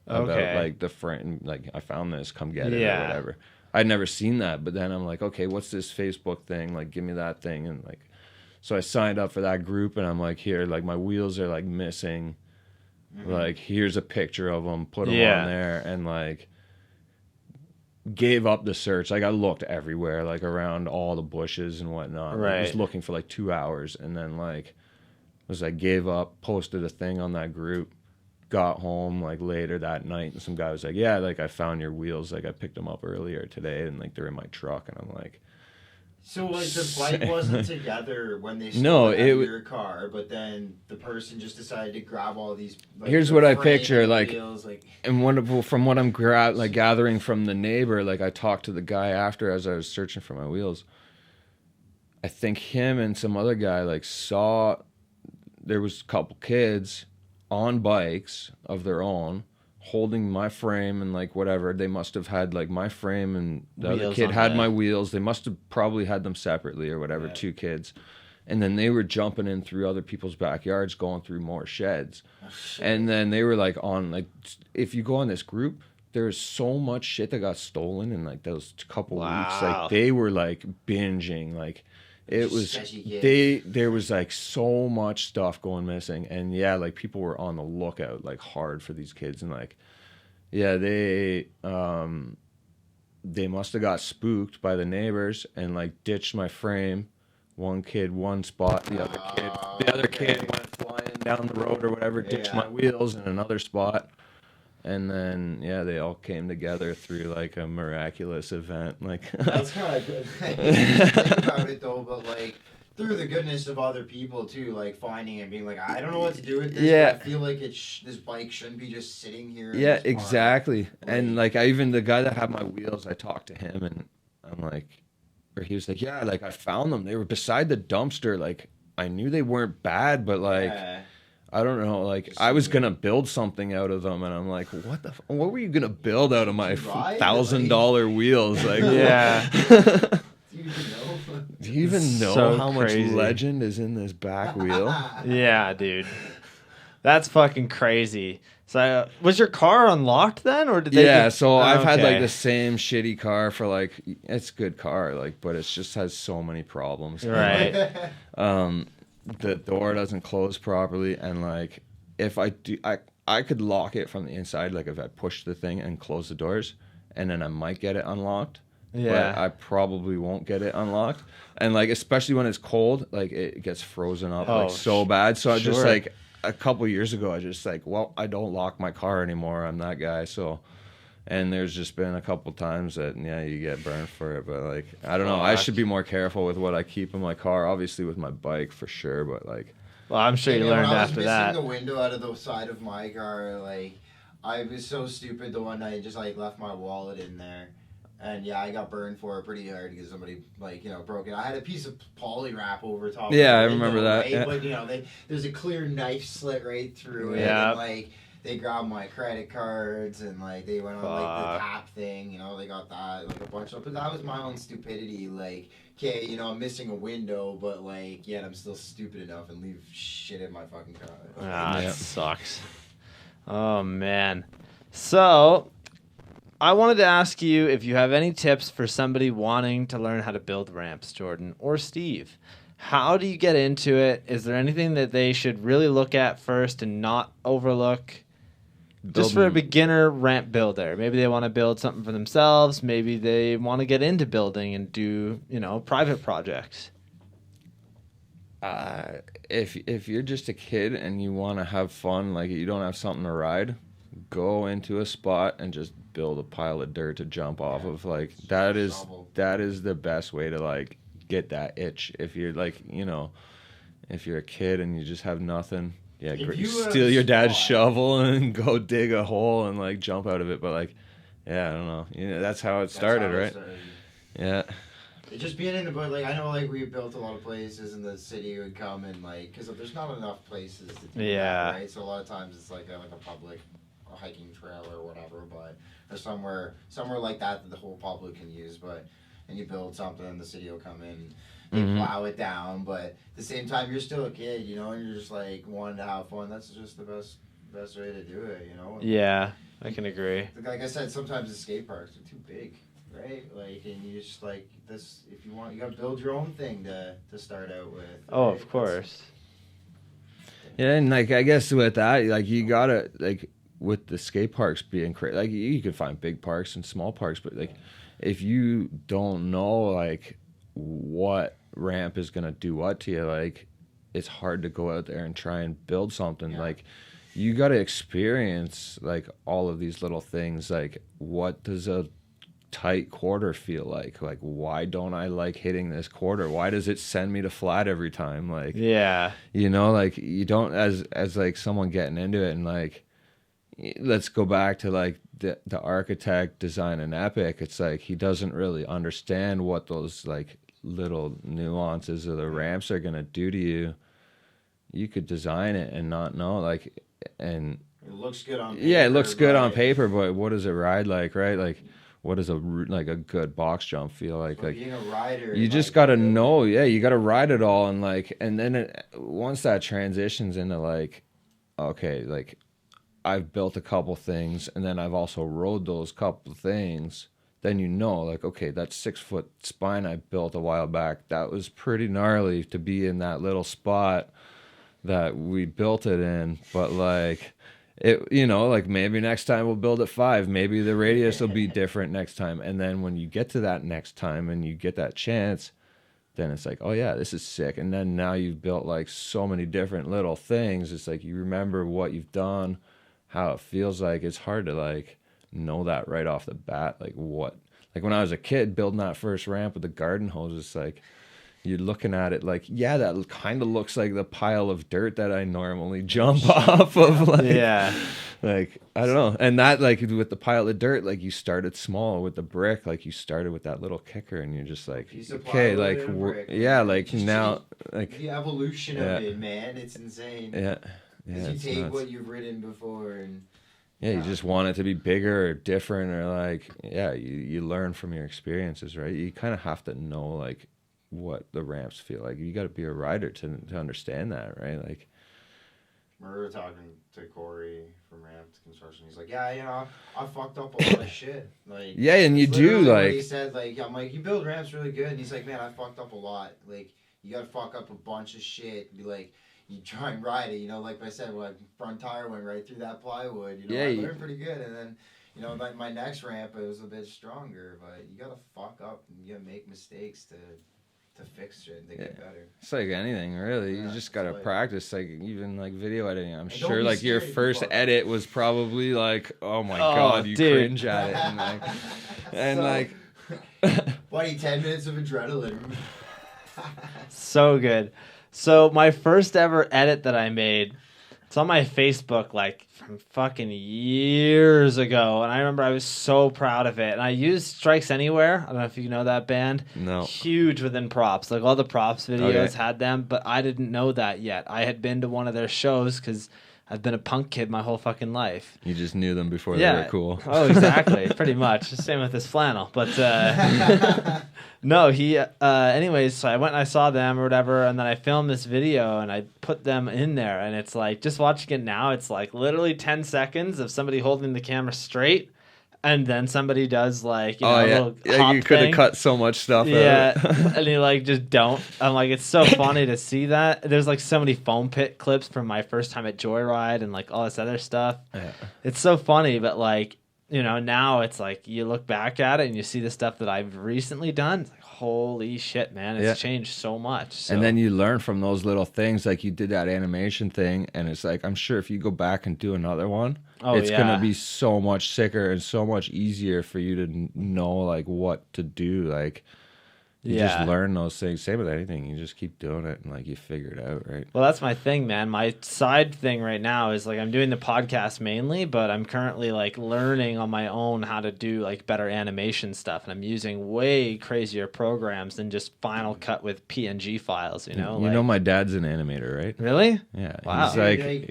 about Okay. like the frame, like I found this, come get it Yeah. or whatever. I'd never seen that, but then I'm like, okay, what's this Facebook thing? Like, give me that thing, and like, so I signed up for that group, and I'm like, here, like my wheels are like missing. Like, here's a picture of them, put them Yeah. on there, and like gave up the search. Like I looked everywhere, like around all the bushes and whatnot. Like, Right. was looking for like 2 hours, and then like was like gave up, posted a thing on that group, got home like later that night, and some guy was like, yeah, like I found your wheels, like I picked them up earlier today, and like they're in my truck. And I'm like, So like the bike wasn't together when they stole No, it out it of wa- your car, but then the person just decided to grab all these. Like, Here's the what I frame picture, and the like- wheels, like and from what I'm gathering from the neighbor, like I talked to the guy after as I was searching for my wheels. I think him and some other guy like saw there was a couple kids on bikes of their own holding my frame and like whatever. They must have had like my frame, and the other Wheels kid on had the- my wheels. They must have probably had them separately or whatever, Yeah. 2 kids. And then they were jumping in through other people's backyards, going through more sheds. And then they were like on like, if you go on this group, there's so much shit that got stolen in like those couple weeks. Wow. Like they were like binging, like it was Sketchy kids. there was like so much stuff going missing. And yeah, like people were on the lookout like hard for these kids. And like, yeah, they must have got spooked by the neighbors and like ditched my frame. One kid, one spot. The other kid went flying down the road or whatever, ditched Yeah. my wheels in another spot. And then yeah, they all came together through like a miraculous event. Like that's kind of good. Think about it though, but like through the goodness of other people too, like finding it and being like, I don't know what to do with this. Yeah. But I feel like this bike shouldn't be just sitting here. in yeah, this park. exactly. And like the guy that had my wheels, I talked to him, and I'm like, or he was like, yeah, like I found them. They were beside the dumpster. Like I knew they weren't bad, but like Yeah. I don't know. Like Just I was so gonna build something out of them, and I'm like, what were you gonna build out of my Did you ride? $1,000 wheels? Like Yeah. Do you even know? Do you even know So how crazy. much legend is in this back wheel? Yeah, dude. That's fucking crazy. So, was your car unlocked then, or did they? Yeah, just- so I've had like Okay. the same shitty car for like, it's a good car, like, but it just has so many problems. Right. The door doesn't close properly, and like if I do, I could lock it from the inside, like if I push the thing and close the doors, and then I might get it unlocked. Yeah. But I probably won't get it unlocked, and like especially when it's cold, like it gets frozen up Oh, like so bad. So I just sure. like a couple years ago, I just like, well, I don't lock my car anymore. I'm that guy. So. And there's just been a couple times that, yeah, you get burned for it. But, like, I don't know. I Fuck. should be more careful with what I keep in my car. Obviously, with my bike, for sure. But, like, Well, I'm sure you Yeah, learned when I was after missing that. the window out of the side of my car, like I was so stupid the one night, just like left my wallet in there, and yeah, I got burned for it pretty hard because somebody broke it. I had a piece of poly wrap over top. Yeah, I of the remember window, that, right? yeah. But there's a clear knife slit right through it, Yeah. and like they grabbed my credit cards and like they went on like the Fuck. tap thing, they got that like a bunch of. But that was my own stupidity, like. Okay, I'm missing a window, but like, yet I'm still stupid enough and leave shit in my fucking car. Ah, Yeah. it sucks. Oh man. So, I wanted to ask you if you have any tips for somebody wanting to learn how to build ramps, Jordan or Steve. How do you get into it? Is there anything that they should really look at first and not overlook? Just for a building- beginner ramp builder. Maybe they want to build something for themselves. Maybe they want to get into building and do, private projects. if you're just a kid and you want to have fun, like you don't have something to ride, go into a spot and just build a pile of dirt to jump off of. Like that is the best way to like get that itch. If you're like, if you're a kid and you just have nothing, yeah, If great. you have Steal a your dad's spot- shovel and go dig a hole and like jump out of it. But like, yeah, I don't know. That's how it started, right? Yeah. It just being in the book, like I know, like we built a lot of places, and the city would come and like, because there's not enough places to do Yeah. that, right? So a lot of times it's like a public hiking trail or whatever, but or somewhere like that the whole public can use, but and you build something, and the city will come in, they plow it down, but at the same time you're still a kid, you know, and you're just like wanting to have fun. That's just the best way to do it, you know. Yeah, I can agree. Like I said, sometimes the skate parks are too big. Right, like, and you just like this. If you want, you gotta build your own thing to start out with. Oh, right? of course. Yeah, and like I guess with that, like you gotta like with the skate parks being crazy. Like you can find big parks and small parks, but like if you don't know like what ramp is gonna do what to you, like it's hard to go out there and try and build something. Yeah. Like you gotta experience like all of these little things. Like what does a tight quarter feel like why don't I like hitting this quarter? Why does it send me to flat every time? Like Yeah. you know, like you don't as like someone getting into it, and like let's go back to like the architect design an epic. It's like he doesn't really understand what those like little nuances of the ramps are gonna do to you. You could design it and not know, like, and It looks good on paper. yeah, it looks good on right? paper, but what does it ride like, right? Like what does a good box jump feel like? But Like being a rider, you just like, got to really- know, yeah, you got to ride it all, and like, and then once that transitions into like, okay, like I've built a couple things, and then I've also rode those couple things, then you know, like, okay, that 6 foot spine I built a while back, that was pretty gnarly to be in that little spot that we built it in, but like it, you know, like maybe next time we'll build at 5, maybe the radius will be different next time, and then when you get to that next time and you get that chance, then it's like, oh yeah, this is sick. And then now you've built like so many different little things, it's like you remember what you've done, how it feels. Like it's hard to like know that right off the bat, like what, like when I was a kid building that first ramp with the garden hose, it's like you're looking at it like, yeah, that kind of looks like the pile of dirt that I normally jump off of. Like, Yeah. like, I don't know. And that, like, with the pile of dirt, like, you started small with the brick. Like, you started with that little kicker, and you're just like, Piece of okay, plywood like, and a brick. yeah, like, Just now, like, the evolution Yeah. of it, man, it's insane. yeah. Because Yeah, you it's take nuts. what you've ridden before and Yeah, you just want it to be bigger or different, or like, yeah, you learn from your experiences, right? You kind of have to know like what the ramps feel like. You got to be a rider to understand that, right? Like, we were talking to Corey from Ramp Construction. He's like, yeah, you know, I fucked up a lot of shit. Like, yeah, and you it's do literally what he like, said, like, I'm like, you build ramps really good, and he's like, man, I fucked up a lot. Like, you gotta fuck up a bunch of shit. Be like, you try and ride it, you know, like I said, like front tire went right through that plywood. You know, Yeah, I you- learned pretty good, and then. You know, my next ramp, it was a bit stronger, but you gotta fuck up and you gotta make mistakes to fix shit and to get better. it's like anything, really. You Yeah, just got to it's like- practice, like, even like video editing. I'm And don't sure be like your scared to first fuck up. edit was probably like, oh my Oh, God, you dude. cringe at it. And like, and So- like, Buddy, 10 minutes of adrenaline. So good. So my first ever edit that I made, it's on my Facebook like from fucking years ago, and I remember I was so proud of it. And I used Strikes Anywhere. I don't know if you know that band. no. Huge within props. Like all the props videos Okay. had them, but I didn't know that yet. I had been to one of their shows because I've been a punk kid my whole fucking life. You just knew them before Yeah. they were cool. Oh, exactly. Pretty much. Same with this flannel. But no, anyways, so I went and I saw them or whatever, and then I filmed this video and I put them in there, and it's like, just watching it now, it's like literally 10 seconds of somebody holding the camera straight, and then somebody does like, you know, Oh a yeah, little yeah. hop You could have thing. cut so much stuff. Yeah, out of it. and you like just don't. I'm like, it's so funny to see that. There's like so many foam pit clips from my first time at Joyride and like all this other stuff. Yeah. It's so funny, but like, you know, now it's like you look back at it and you see the stuff that I've recently done. It's like, holy shit, man, it's Yeah. changed so much. So, And then you learn from those little things, like you did that animation thing, and it's like, I'm sure if you go back and do another one, it's yeah. gonna be so much sicker and so much easier for you to know like what to do. Like, You Yeah. just learn those things. Same with anything. You just keep doing it and like you figure it out, right? Well, that's my thing, man. My side thing right now is like I'm doing the podcast mainly, but I'm currently like learning on my own how to do like better animation stuff, and I'm using way crazier programs than just Final Cut with PNG files. You know, You know, my dad's an animator, right? really? Yeah, Wow.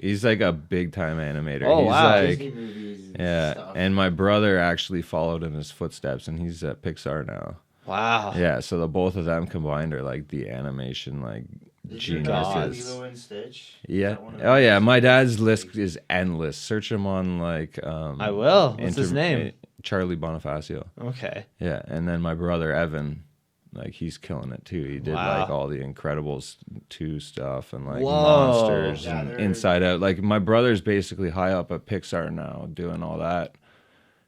he's like a big time animator. Oh, he's wow. like, Disney movies and yeah, stuff. and my brother actually followed in his footsteps, and he's at Pixar now. Wow. Yeah, so the both of them combined are like the animation like Did you guys see geniuses. Lilo and Stitch? Is Yeah. that one of Oh those? yeah, my dad's list is endless. Search him on like I will. What's his name? Charlie Bonifacio. Okay. Yeah, and then my brother Evan, like he's killing it too. He did Wow. like all the Incredibles 2 stuff and like Whoa. Monsters Yeah, and they're- Inside Out. Like my brother's basically high up at Pixar now doing all that.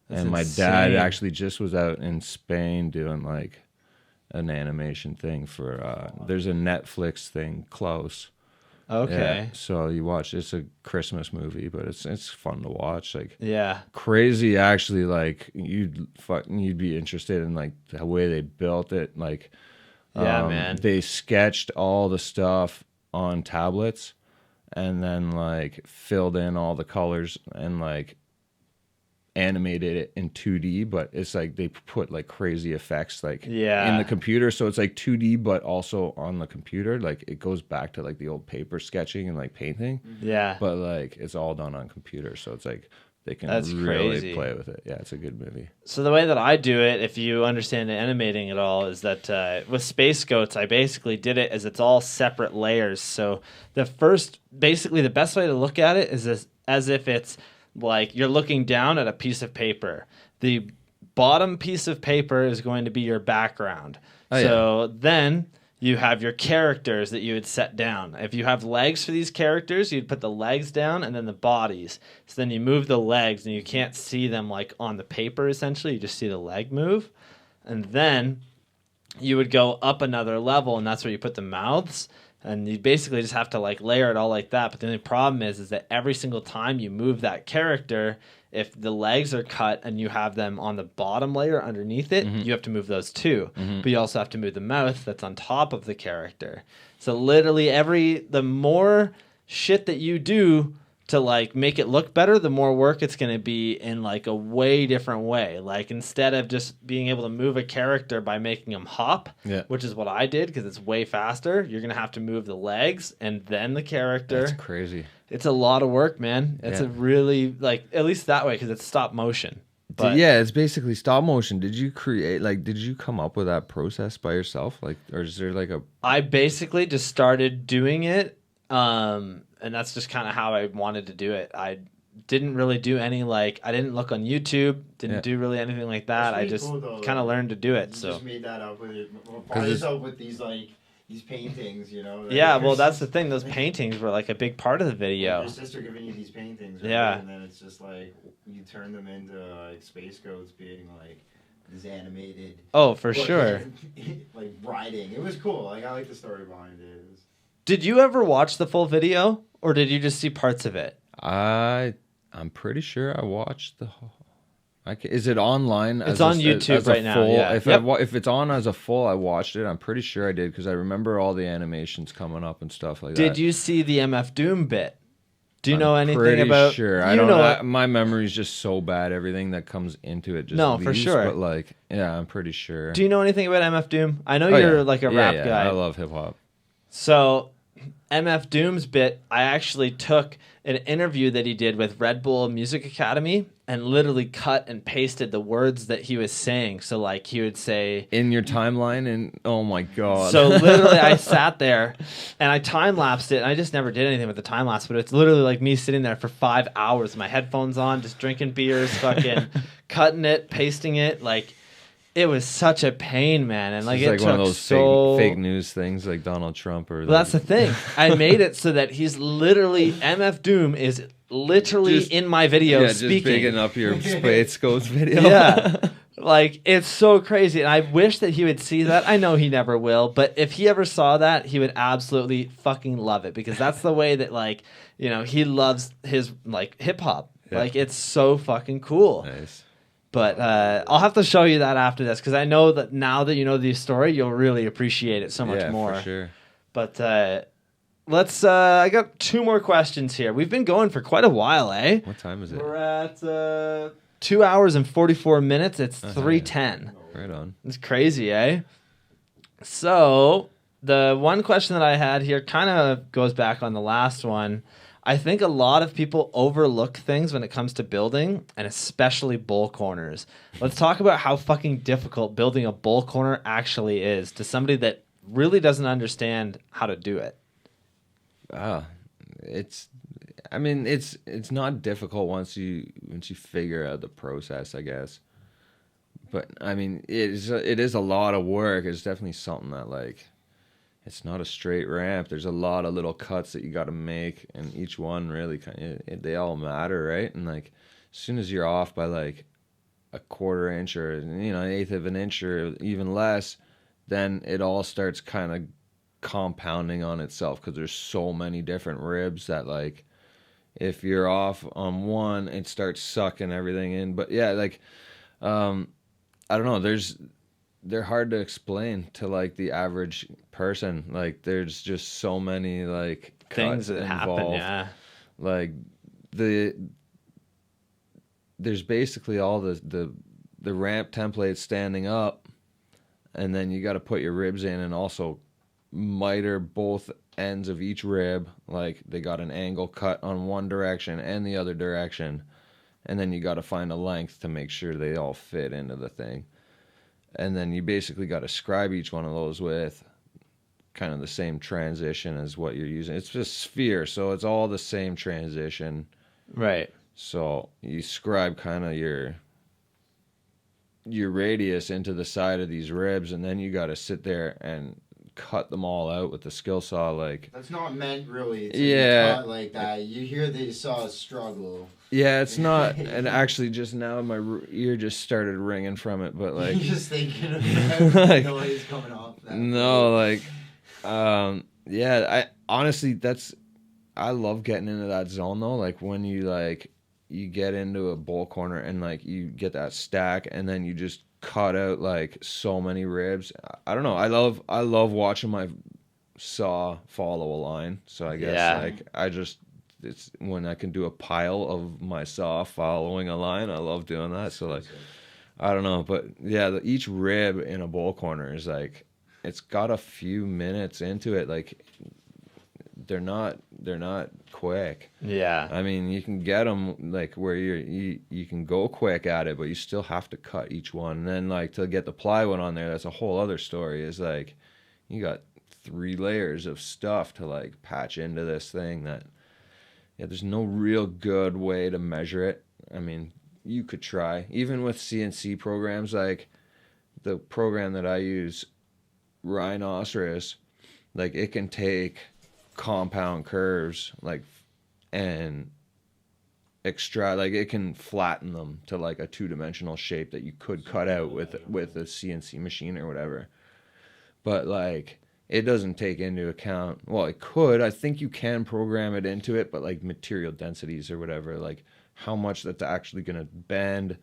That's and my dad insane. actually just was out in Spain doing like an animation thing for there's a Netflix thing, Close. Okay. Yeah, so you watch, it's a Christmas movie, but it's fun to watch. Like Yeah. crazy, actually. Like you'd be interested in like the way they built it. Like Yeah, man. they sketched all the stuff on tablets and then like filled in all the colors and like animated it in 2D, but it's like they put like crazy effects like Yeah. in the computer, so it's like 2D but also on the computer. Like it goes back to like the old paper sketching and like painting, Yeah. but like it's all done on computer, so it's like they can That's really crazy. play with it. Yeah, it's a good movie. So the way that I do it, if you understand the animating at all, is that with Space Goats, I basically did it as it's all separate layers. So basically the best way to look at it is as if it's like you're looking down at a piece of paper. The bottom piece of paper is going to be your background. Oh, So then you have your characters that you would set down. If you have legs for these characters, you'd put the legs down and then the bodies. So then you move the legs and you can't see them like on the paper essentially. You just see the leg move. And then you would go up another level and that's where you put the mouths. And you basically just have to like layer it all like that. But the only problem is that every single time you move that character, if the legs are cut and you have them on the bottom layer underneath it, you have to move those too. But you also have to move the mouth that's on top of the character. So literally the more shit that you do to like make it look better, the more work it's going to be in like a way different way. Like instead of just being able to move a character by making them hop, Yeah. which is what I did because it's way faster, you're going to have to move the legs and then the character. That's crazy. It's a lot of work, man. It's Yeah. a really like at least that way because it's stop motion. But Yeah, it's basically stop motion. Did you come up with that process by yourself? Like, or is there like a I basically just started doing it, and that's just kind of how I wanted to do it. I didn't really do any I didn't look on YouTube, didn't Yeah. do really anything like that. That's I pretty just cool, though, kind of like, learned to do it. You So just made that up with it. By it's- yourself with these paintings, you know. yeah, like, well your that's the sis- thing. Those paintings were like a big part of the video. Your sister giving you these paintings, right? Yeah. And then it's just like you turn them into like Space Goats being like these animated. Oh, for like, sure. like riding. It was cool. Like I like the story behind it. It was- Did you ever watch the full video, or did you just see parts of it? I'm pretty sure I watched the whole. Is it online? It's on YouTube as a right now, full- yeah. If Yep. if it's on as a full, I watched it. I'm pretty sure I did because I remember all the animations coming up and stuff like that. Did you see the MF Doom bit? Do you know I'm anything pretty about? Sure, you I don't know know. it. My memory's just so bad. Everything that comes into it just No, for leaves, sure. But like, yeah, I'm pretty sure. Do you know anything about MF Doom? I know Oh, you're yeah. like a Yeah, rap yeah, guy. I love hip hop. So, MF Doom's bit, I actually took an interview that he did with Red Bull Music Academy and literally cut and pasted the words that he was saying. So, like, he would say, In your timeline, and oh my god. so literally I sat there and I time lapsed it. And I just never did anything with the time lapse, but it's literally like me sitting there for 5 hours, my headphones on, just drinking beers, fucking cutting it, pasting it. Like, it was such a pain, man. And like, it's it like took one of those so fake news things, like Donald Trump or. Well, that's the thing. I made it so that he's literally MF Doom is literally Just- in my video just speaking. bigging up your Space Goats video. Yeah. Like, it's so crazy. And I wish that he would see that. I know he never will, but if he ever saw that, he would absolutely fucking love it because that's the way that, like, you know, he loves his, like, hip hop. Yeah. Like, it's so fucking cool. Nice. But I'll have to show you that after this because I know that now that you know the story, you'll really appreciate it so much yeah, more. for sure. But let's. I got 2 more questions here. We've been going for quite a while, eh? What time is it? We're at 2 hours and 44 minutes. It's 3:10. Right on. It's crazy, eh? So the one question that I had here kind of goes back on the last one. I think a lot of people overlook things when it comes to building, and especially bowl corners. Let's talk about how fucking difficult building a bowl corner actually is to somebody that really doesn't understand how to do it. It's not difficult once you figure out the process, I guess. But I mean, it is a lot of work. It's definitely something that like, it's not a straight ramp. There's a lot of little cuts that you got to make, and each one really they all matter, right? And like, as soon as you're off by like a 1/4 inch or an 1/8 of an inch or even less, then it all starts kind of compounding on itself because there's so many different ribs that like, if you're off on one, it starts sucking everything in. But yeah, like, I don't know. They're hard to explain to like the average person. Like there's just so many like Things cuts that happen, involved. yeah. Like there's basically all the ramp template standing up, and then you got to put your ribs in and also miter both ends of each rib. Like they got an angle cut on one direction and the other direction, and then you got to find a length to make sure they all fit into the thing. And then you basically got to scribe each one of those with kind of the same transition as what you're using. It's just sphere, so it's all the same transition. Right. So you scribe kind of your radius into the side of these ribs, and then you got to sit there and cut them all out with the skill saw. Like That's not meant really to Yeah. be cut like that. You hear the saw struggle. yeah, it's not. And actually, just now my ear just started ringing from it. But like, You're just thinking of that Like, noise coming off that. no, like, yeah. I honestly, I love getting into that zone though. Like when you get into a bowl corner and like you get that stack, and then you just cut out like so many ribs. I don't know. I love watching my saw follow a line. So I guess Yeah. it's when I can do a pile of my saw following a line. I love doing that. So like, I don't know, but yeah, each rib in a bowl corner is like, it's got a few minutes into it. Like they're not quick. Yeah. I mean, you can get them like where you can go quick at it, but you still have to cut each one. And then like to get the plywood on there, that's a whole other story. Is like you got 3 layers of stuff to like patch into this thing that, yeah, there's no real good way to measure it. I mean, you could try. Even with CNC programs, like the program that I use, Rhinoceros, like it can take compound curves like and extract, like it can flatten them to like a 2-dimensional shape that you could cut out with a CNC machine or whatever. But like it doesn't take into account, well, it could, I think you can program it into it, but like material densities or whatever, like how much that's actually going to bend,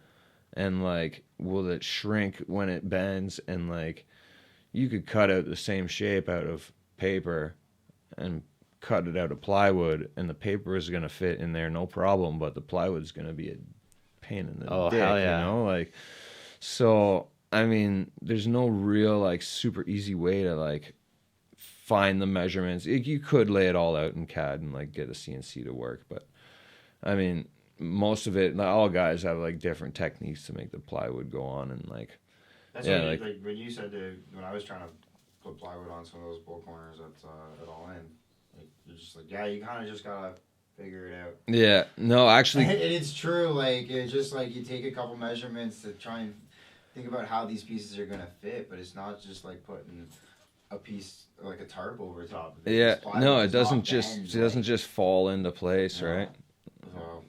and like will it shrink when it bends. And like you could cut out the same shape out of paper and cut it out of plywood, and the paper is going to fit in there no problem, but the plywood is going to be a pain in the dick, hell yeah. you know? Like, so I mean, there's no real like super easy way to like find the measurements. You could lay it all out in CAD and like get a CNC to work, but I mean, most of it, like, all guys have like different techniques to make the plywood go on. And like, That's yeah, what like when you said when I was trying to put plywood on some of those bowl corners at all in, like you're just like, yeah, you kind of just gotta figure it out. yeah, no, actually, And it's true. Like it's just like you take a couple measurements to try and think about how these pieces are gonna fit, but it's not just like putting a piece like a tarp over top of it. yeah, This plywood no, it does not doesn't just bend, it doesn't like, just fall into place, no. right? So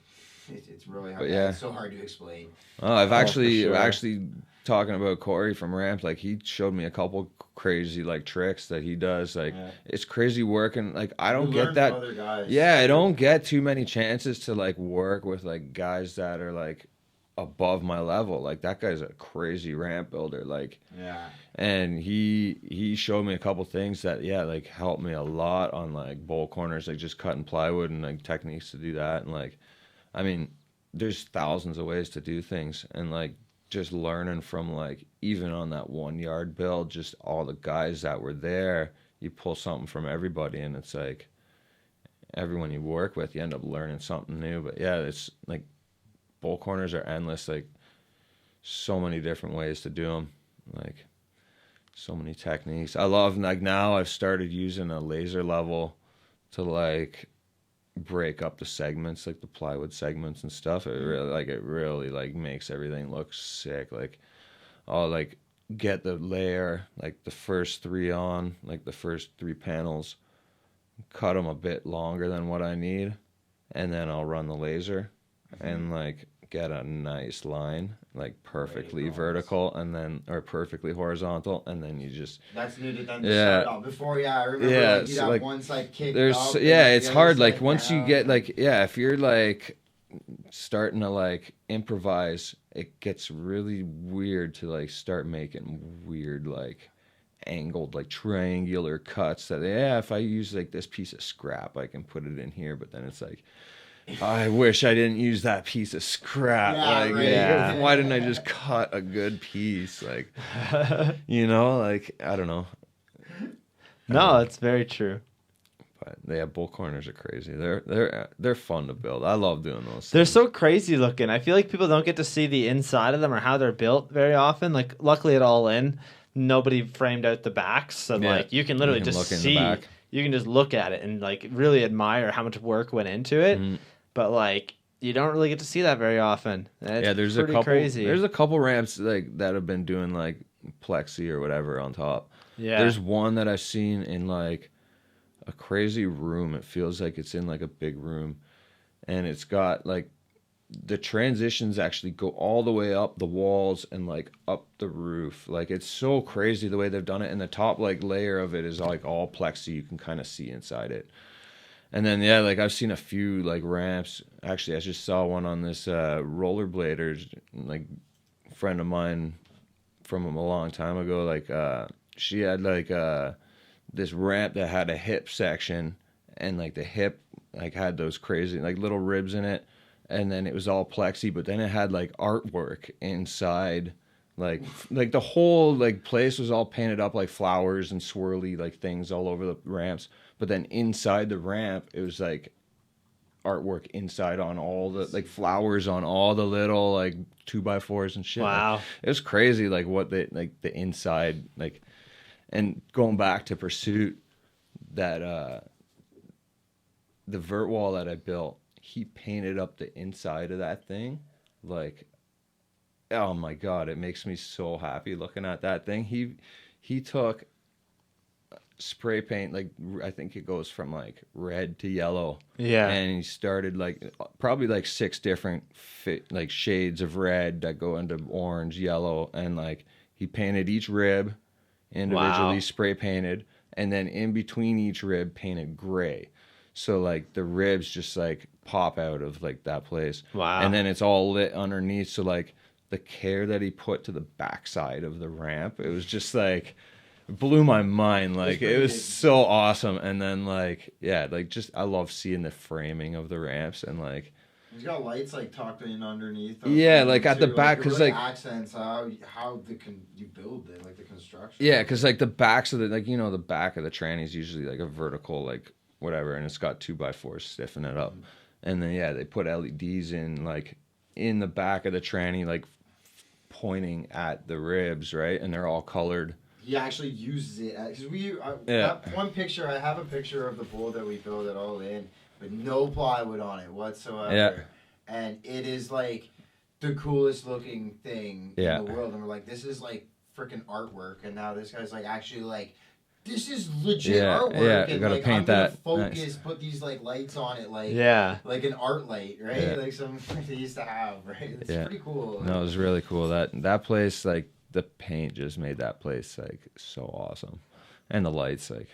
it's really But hard. yeah. It's so hard to explain. Oh, I've for actually sure. talking about Corey from Ramp, like he showed me a couple crazy like tricks that he does. Like Yeah. it's crazy working. Like I don't You get learn that. from other guys. Yeah, I don't get too many chances to like work with like guys that are like above my level. Like that guy's a crazy ramp builder. Like, Yeah. and he showed me a couple things that like helped me a lot on like bowl corners, like just cutting plywood and like techniques to do that. And like, I mean, there's thousands of ways to do things, and like just learning from like even on that 1 yard build, just all the guys that were there, you pull something from everybody, and it's like everyone you work with, you end up learning something new. But yeah, it's like bowl corners are endless, like so many different ways to do them, like so many techniques. I love, like now I've started using a laser level to like break up the segments, like the plywood segments and stuff. It really like makes everything look sick. Like I'll like get the layer, like the first 3 on, like the first 3 panels, cut them a bit longer than what I need, and then I'll run the laser and like get a nice line, like perfectly vertical, and then or perfectly horizontal, and then you just That's new to them to start off. Before, I remember like, you'd have like, one side kicked there's up. And it's the hard. other Like side once you down. get like if you're like starting to like improvise, it gets really weird to like start making weird like angled like triangular cuts that if I use like this piece of scrap I can put it in here, but then it's like I wish I didn't use that piece of scrap. Why didn't I just cut a good piece? Like, like I don't know. No, it's very true. But bull corners are crazy. They're fun to build. I love doing those. They're things. so crazy looking. I feel like people don't get to see the inside of them or how they're built very often. Like, luckily at All In, nobody framed out the backs, so like you can literally just look in the see. back. You can just look at it and like really admire how much work went into it. But like you don't really get to see that very often. It's there's pretty a couple. crazy. There's a couple ramps like that have been doing like plexi or whatever on top. Yeah. There's one that I've seen in like a crazy room. It feels like it's in like a big room, and it's got like the transitions actually go all the way up the walls and like up the roof. Like it's so crazy the way they've done it, and the top like layer of it is like all plexi. You can kind of see inside it. And then like I've seen a few like ramps. Actually, I just saw one on this rollerbladers, like friend of mine from a long time ago. Like she had like this ramp that had a hip section, and like the hip like had those crazy like little ribs in it, and then it was all plexi, but then it had like artwork inside. Like the whole like place was all painted up like flowers and swirly like things all over the ramps. But then inside the ramp, it was like artwork inside on all the like flowers on all the little like 2x4s and shit. Wow. Like, it was crazy like what the like the inside like. And going back to Pursuit, that the vert wall that I built, he painted up the inside of that thing like, oh my God, it makes me so happy looking at that thing. He took spray paint, like I think it goes from like red to yellow. Yeah. And he started like probably like 6 different like shades of red that go into orange, yellow, and like he painted each rib individually. Wow. Spray painted, and then in between each rib painted gray. So like the ribs just like pop out of like that place. Wow. And then it's all lit underneath. So like the care that he put to the backside of the ramp, it was just like blew my mind. Like it was so awesome. And then like like just I love seeing the framing of the ramps, and like he's got lights like tucked in underneath. Like at the back, because really like accents how you build it, like the construction. Yeah, because like the backs of the like the back of the tranny is usually like a vertical like whatever, and it's got 2x4s stiffen it up, and then they put LEDs in like in the back of the tranny like pointing at the ribs, right, and they're all colored. He actually uses it because that one picture. I have a picture of the bowl that we built at All In, but no plywood on it whatsoever. Yeah. And it is like the coolest looking thing in the world. And we're like, this is like freaking artwork. And now this guy's like actually like, this is legit artwork. Yeah, and you gotta like, paint I'm gonna that. focus, Nice. put these like lights on it, like like an art light, right? Yeah. Like some they used to have, right? It's pretty cool. No, it was really cool. That place, like the paint just made that place like so awesome, and the lights, like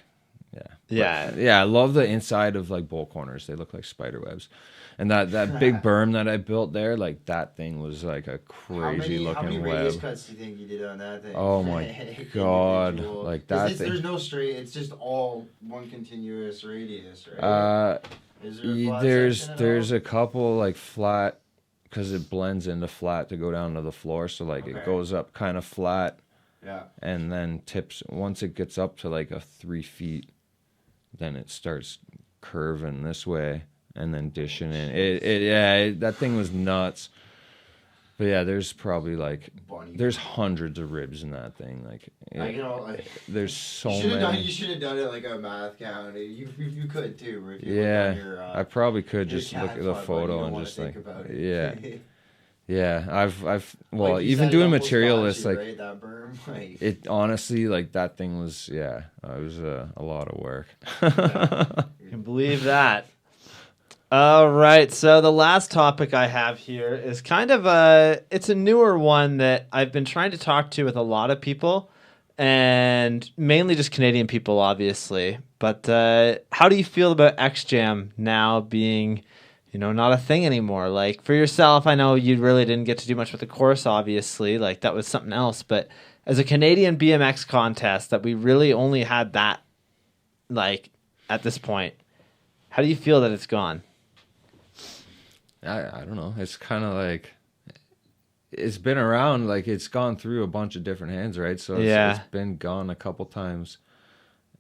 Yeah, I love the inside of like bolt corners. They look like spider webs. And that big berm that I built there, like that thing was like a crazy how many looking radius web. cuts do you think you did on that thing? Oh my god, Individual. like 'Cause that thing. There's no straight. It's just all one continuous radius, right? Is there a flat section at There's all? a couple like flat, because it blends into flat to go down to the floor. So like Okay. it goes up kind of flat Yeah. and then tips. Once it gets up to like a 3 feet, then it starts curving this way and then dishing in. That thing was nuts. But yeah, there's probably like Bunny. there's hundreds of ribs in that thing. Like there's so many. You should have done it like a math count. You could too. If you Yeah, look on your, I probably could your just look cat at the file, but you photo don't and wanna just think like, about it. yeah. I've well, Like, you even set it doing up was materialist, flashy, like right? That berm, like it honestly, like that thing was, it was a lot of work. I can believe that. All right, so the last topic I have here is kind of it's a newer one that I've been trying to talk to with a lot of people, and mainly just Canadian people, obviously. But how do you feel about XJam now being, not a thing anymore? Like for yourself, I know you really didn't get to do much with the course, obviously. Like that was something else. But as a Canadian BMX contest, that we really only had that, like at this point, how do you feel that it's gone? I don't know. It's kind of like it's been around, like it's gone through a bunch of different hands, right? So it's been gone a couple times,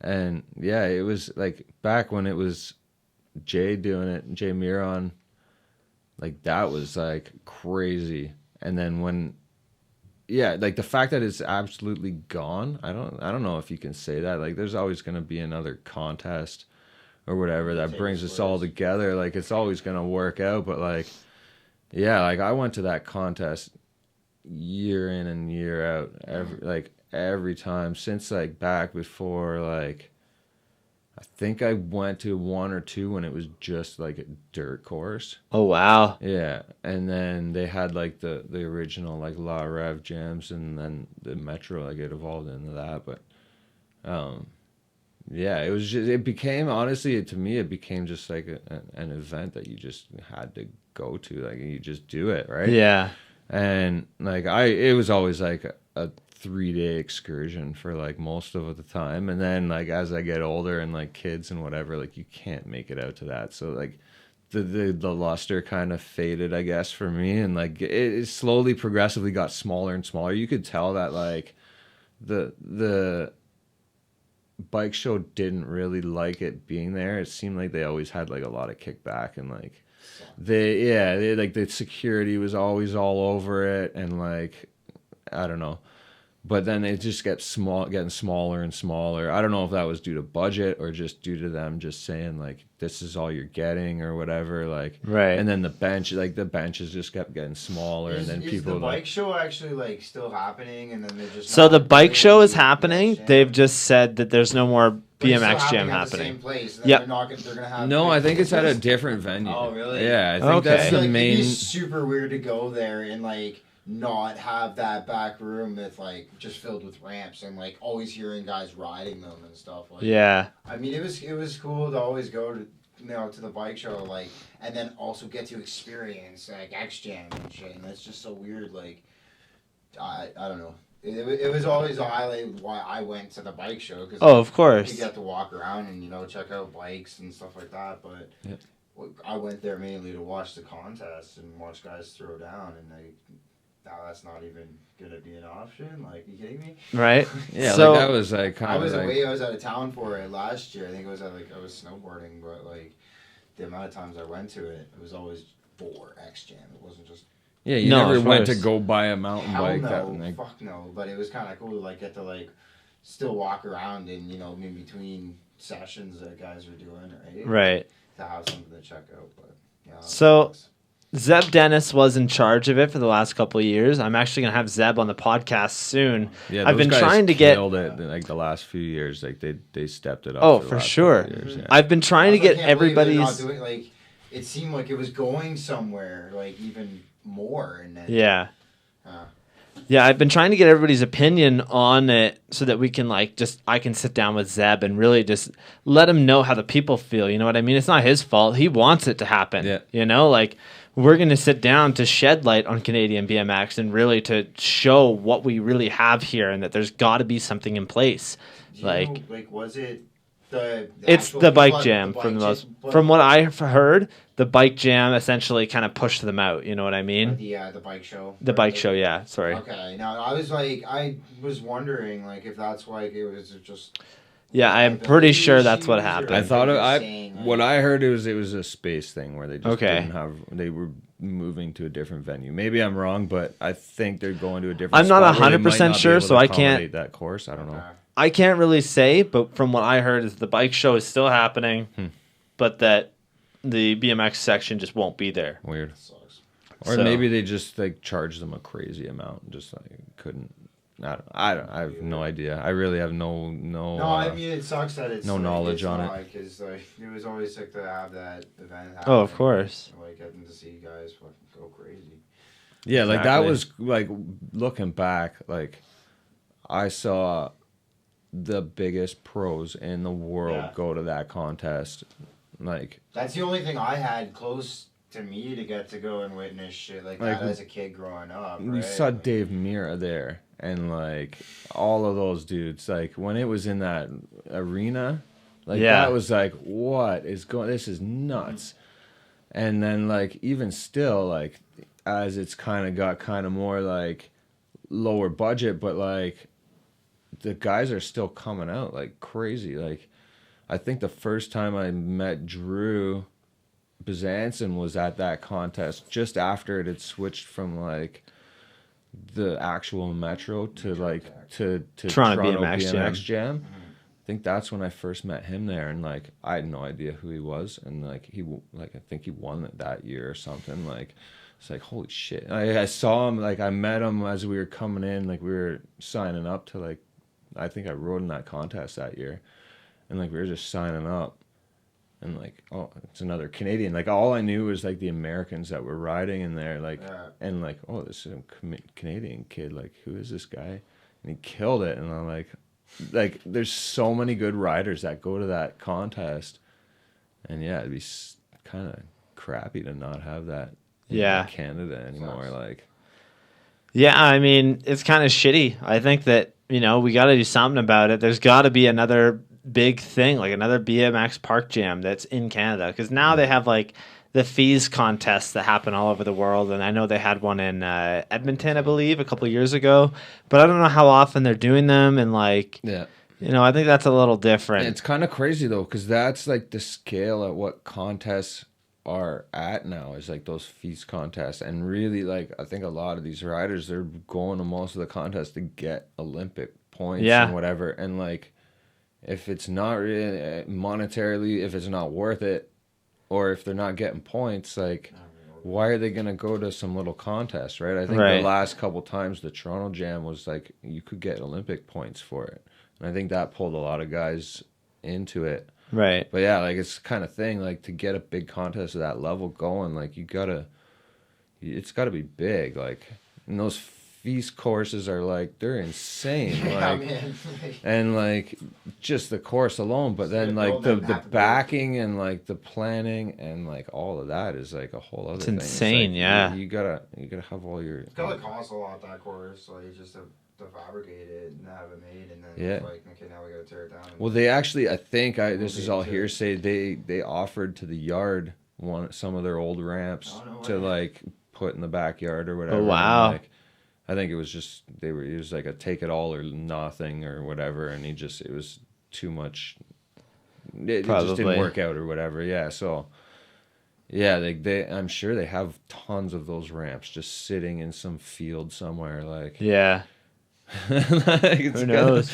and it was like back when it was Jay doing it, Jay Miron, like that was like crazy. And then when, like the fact that it's absolutely gone, I don't know if you can say that. Like there's always gonna be another contest or whatever that brings us all together. Like it's always gonna work out. But like I went to that contest year in and year out, every time since like back before, like I think I went to 1 or 2 when it was just like a dirt course. Oh wow. Yeah, and then they had like the original like La Rev jams, and then the Metro, like it evolved into that. But it was just, it became, honestly, to me, it became just like an event that you just had to go to. Like, you just do it, right? Yeah. And like, it was always like a 3-day excursion for like most of the time. And then like, as I get older and like kids and whatever, like you can't make it out to that. So like the luster kind of faded, I guess, for me. And like, it slowly, progressively got smaller and smaller. You could tell that like the bike show didn't really like it being there. It seemed like they always had like a lot of kickback, and like they like the security was always all over it, and like I don't know. But then it just getting smaller and smaller. I don't know if that was due to budget or just due to them just saying like this is all you're getting or whatever. Like right. And then the benches just kept getting smaller, and then people. Is the bike show actually like still happening? And then they just. So the bike show is happening. They've just said that there's no more BMX Jam happening. happening. At the same place. Yeah. They're gonna have. No, I think it's at a different venue. Oh really? Yeah, I think that's the It'd main. be super weird to go there and like not have that back room that's like just filled with ramps and like always hearing guys riding them and stuff. Like, yeah. I mean, it was cool to always go to to the bike show, like, and then also get to experience like X Jam and shit. And that's just so weird. Like, I don't know. It was always a highlight why I went to the bike show, because of course you get to walk around and check out bikes and stuff like that. But I went there mainly to watch the contest and watch guys throw down, and now that's not even gonna be an option. Like, you kidding me? Right. Yeah, so like that was like kind I of was like, away. I was out of town for it last year. I think it was I was snowboarding, but like the amount of times I went to it, it was always for X Jam. It wasn't just. Yeah, you No, never of went to course. go buy a mountain Hell bike. no, fuck no. But it was kind of cool to like get to like still walk around and in between sessions that guys were doing, right? right. To have something to check out, but yeah. So Zeb Dennis was in charge of it for the last couple of years. I'm actually gonna have Zeb on the podcast soon. Yeah, I've those been guys trying to get. killed it like the last few years. Like they stepped it up. Oh, the for last sure. couple of years, yeah. I've been trying to get can't believe they're not everybody's. doing, like, it seemed like it was going somewhere, like even more, and then Yeah. Yeah, I've been trying to get everybody's opinion on it so that we can I can sit down with Zeb and really just let him know how the people feel. You know what I mean? It's not his fault. He wants it to happen. Yeah. You know, we're going to sit down to shed light on Canadian BMX and really to show what we really have here and that there's got to be something in place. Do you know, was it the It's actual the bike people- jam the from the bike most. jam, but- From what I've heard, the bike jam essentially kind of pushed them out. You know what I or mean? the bike show. The bike show, yeah. Sorry. Okay, now I was wondering it was it was just. Yeah, I'm pretty sure that's what happened. I thought Saying, what I heard it was a space thing where they just Okay. didn't have, they were moving to a different venue. Maybe I'm wrong, but I think they're going to a different. I'm not spot where they might 100% not be sure, able so to I can't- accommodate that course. I don't know. I can't really say, but from what I heard is the bike show is still happening, but that the BMX section just won't be there. Weird. Sucks. Or So- maybe they just charged them a crazy amount, just couldn't. I have no idea. I really have no. No, I mean it sucks that it's no knowledge on it. because it was always sick to have that event. Oh, of happen. course. Getting to see guys fucking go crazy. Yeah, that Exactly. was looking back, I saw the biggest pros in the world Yeah. go to that contest. That's the only thing I had close to me to get to go and witness shit like that as a kid growing up. we right? saw Dave Mira there, and all of those dudes. When it was in that arena, Yeah. that was what is going? This is nuts. And then even still, as it's got more lower budget, but the guys are still coming out like crazy. I think the first time I met Drew Bezanson was at that contest just after it had switched from the actual Metro to to Toronto BMX Jam. I think that's when I first met him there, and I had no idea who he was, and I think he won it that year or something. It's holy shit. I saw him, I met him as we were coming in, we were signing up to I think I rode in that contest that year, and we were just signing up, and oh, it's another Canadian. All I knew was the Americans that were riding in there, Yeah. and oh, this is a Canadian kid. Who is this guy? And he killed it, and I'm there's so many good riders that go to that contest, and yeah, it'd be kind of crappy to not have that in Yeah. Canada anymore. Sucks. Yeah, I mean, it's kind of shitty. I think that, we got to do something about it. There's got to be another big thing, another BMX park jam that's in Canada. Because now they have, the fees contests that happen all over the world. And I know they had one in Edmonton, I believe, a couple of years ago. But I don't know how often they're doing them. And, Yeah. I think that's a little different. It's kind of crazy though, because that's the scale at what contests are at now is those feast contests, and really I think a lot of these riders, they're going to most of the contests to get Olympic points Yeah. and whatever, and if it's not really monetarily, if it's not worth it, or if they're not getting points, why are they gonna go to some little contest, right? I think Right. the last couple times the Toronto Jam was you could get Olympic points for it. And I think that pulled a lot of guys into it. Right. But yeah, it's the kind of thing, to get a big contest of that level going, it's gotta be big. And those feast courses are they're insane. Yeah, man. And just the course alone, but then build the them, have to backing and the planning and all of that is a whole other It's thing. insane, yeah. You gotta have all your It's gotta cost a lot that course, just to fabricate it and have it made, and then Yeah. it's okay, now we gotta tear it down. Well, they actually, I think, this is all Too. hearsay. They offered to the yard some of their old ramps Oh, no to way. put in the backyard or whatever. Oh, wow. And, I think it was just it was a take it all or nothing or whatever, and it was too much. It just Probably. didn't work out or whatever. Yeah, so yeah, they I'm sure they have tons of those ramps just sitting in some field somewhere. Yeah. It's Who knows?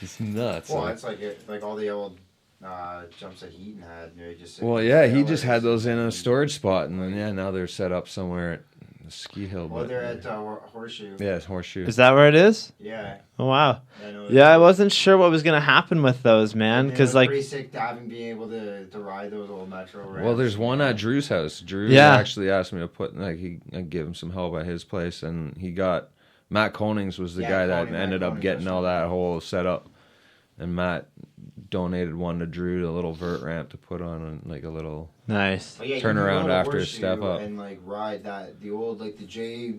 It's nuts. Well, it's like all the old jumps that Heaton had. Just Well, yeah, he just had those in a storage spot, and then now they're set up somewhere at the ski hill. Well, but- they're at Horseshoe. yeah, it's Horseshoe. Is that where it is? Yeah. Oh, wow. I know Yeah, I wasn't sure what was going to happen with those, man. Because, pretty sick to having being able to ride those old metro ramps. Well, there's one at Drew's house. Drew Yeah. actually asked me to put I give him some help at his place, and he got Matt Konings was the guy that ended up getting all that whole setup, and Matt donated one to Drew, the little vert ramp to put on like a little Nice. But yeah, turn you can around go to after a Horseshoe step up. and like ride the old the J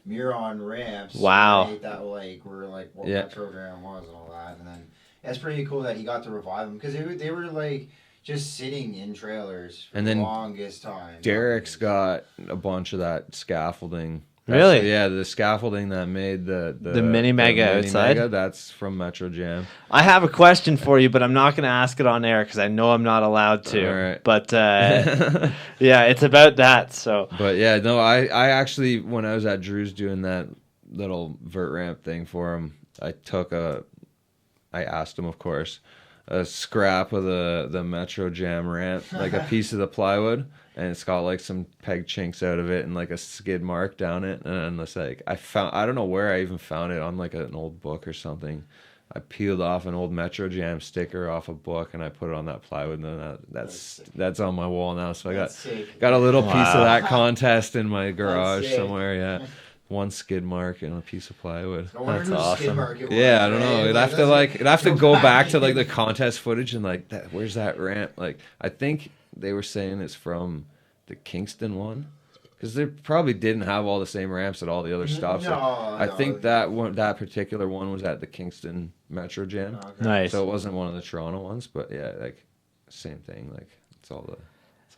Muron ramps. Wow. Right, that were like what Yeah. my program was and all that, and then it's pretty cool that he got to revive them because they were like just sitting in trailers for And the then longest time. Derek's got a bunch of that scaffolding. Really? Yeah, the scaffolding that made the Mini Mega outside? Mega, that's from Metro Jam. I have a question for you, but I'm not going to ask it on air because I know I'm not allowed to. All right. But yeah, it's about that. So But yeah, no, I actually, when I was at Drew's doing that little vert ramp thing for him, I asked him, of course, a scrap of the Metro Jam ramp, like a piece of the plywood, and it's got like some peg chinks out of it and like a skid mark down it. And it's like, I don't know where I even found it, on like an old book or something. I peeled off an old Metro Jam sticker off a book and I put it on that plywood, and then that's on my wall now. So That's I sick. got a little piece Wow. of that contest in my garage sick. somewhere. Yeah, one skid mark and a piece of plywood. I wonder That's whose awesome. skid mark it was, Yeah, I don't know. right? It'd have to go back to like the contest footage and like that. Where's that ramp? Like, I think they were saying it's from the Kingston one, because they probably didn't have all the same ramps at all the other stops. No, I no. think that particular one was at the Kingston Metro Jam, Okay. nice. so it wasn't one of the Toronto ones. But yeah, like same thing. Like it's all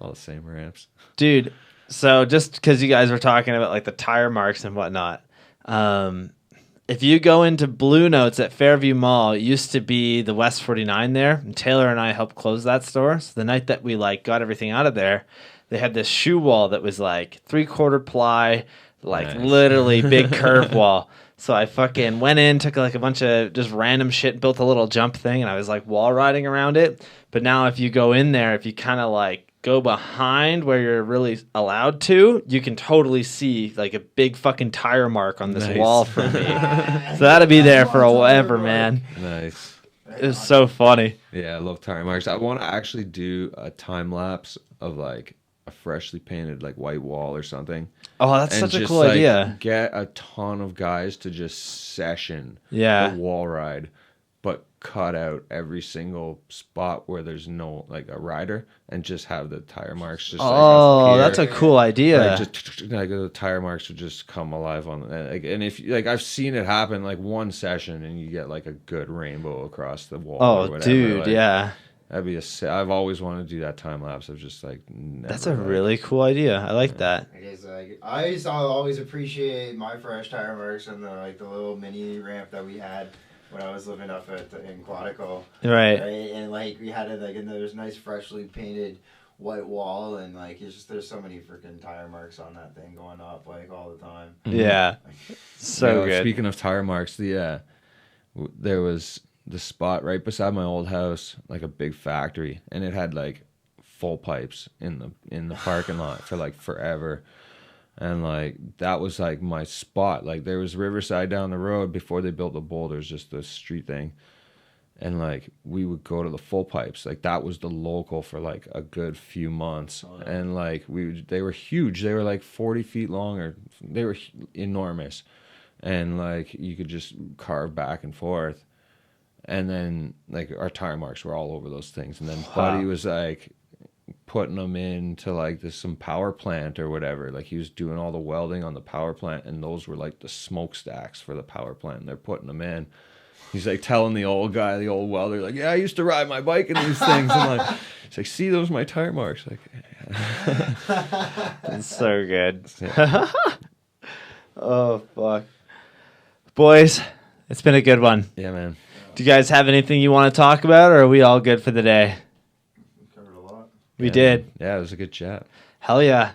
the same ramps. Dude, so just because you guys were talking about like the tire marks and whatnot, if you go into Blue Notes at Fairview Mall, it used to be the West 49 there, and Taylor and I helped close that store. So the night that we like got everything out of there, they had this shoe wall that was like 3/4 ply, like Nice. literally big curve wall. So I fucking went in, took like a bunch of just random shit, built a little jump thing, and I was like wall riding around it. But now if you go in there, if you kind of like go behind where you're really allowed to, you can totally see like a big fucking tire mark on this Nice. wall for me. So that'll be there for a ever, man. Nice. It was so funny. Yeah, I love tire marks. I want to actually do a time lapse of like a freshly painted like white wall or something. Oh, that's And such a just, cool like, idea. Get a ton of guys to just session Yeah. the wall ride, but cut out every single spot where there's no like a rider, and just have the tire marks just Oh, like that's a cool idea. like, just like the tire marks would just come alive on like, and if like I've seen it happen like one session and you get like a good rainbow across the wall. Oh, or whatever. dude, Like, yeah. that'd be I've always wanted to do that time lapse of just like never, That's a like- really cool idea. I like that. I guess I used to always appreciate my fresh tire marks and the little mini ramp that we had when I was living up in Quantico. Right. And like we had it and there's nice freshly painted white wall, and like it's just there's so many freaking tire marks on that thing going up like all the time. Yeah. So Yeah, good. Speaking of tire marks, there was the spot right beside my old house, like a big factory, and it had like full pipes in the parking lot for like forever. And like that was like my spot. Like there was Riverside down the road before they built the boulders, just the street thing. And like we would go to the full pipes. Like that was the local for like a good few months. Oh, yeah. And like they were huge. They were like 40 feet long, or they were enormous. And like you could just carve back and forth. And then like our tire marks were all over those things. And then Wow. Buddy was like putting them into like some power plant or whatever. Like he was doing all the welding on the power plant, and those were like the smokestacks for the power plant. And they're putting them in. He's like telling the old guy, the old welder, like, yeah, I used to ride my bike in these things. And like, he's like, see, those are my tire marks. Like, That's so good. yeah. Oh, fuck. Boys, it's been a good one. Yeah, man. Do you guys have anything you want to talk about, or are we all good for the day? Covered a lot. We Yeah, did. man. Yeah, it was a good chat. Hell yeah.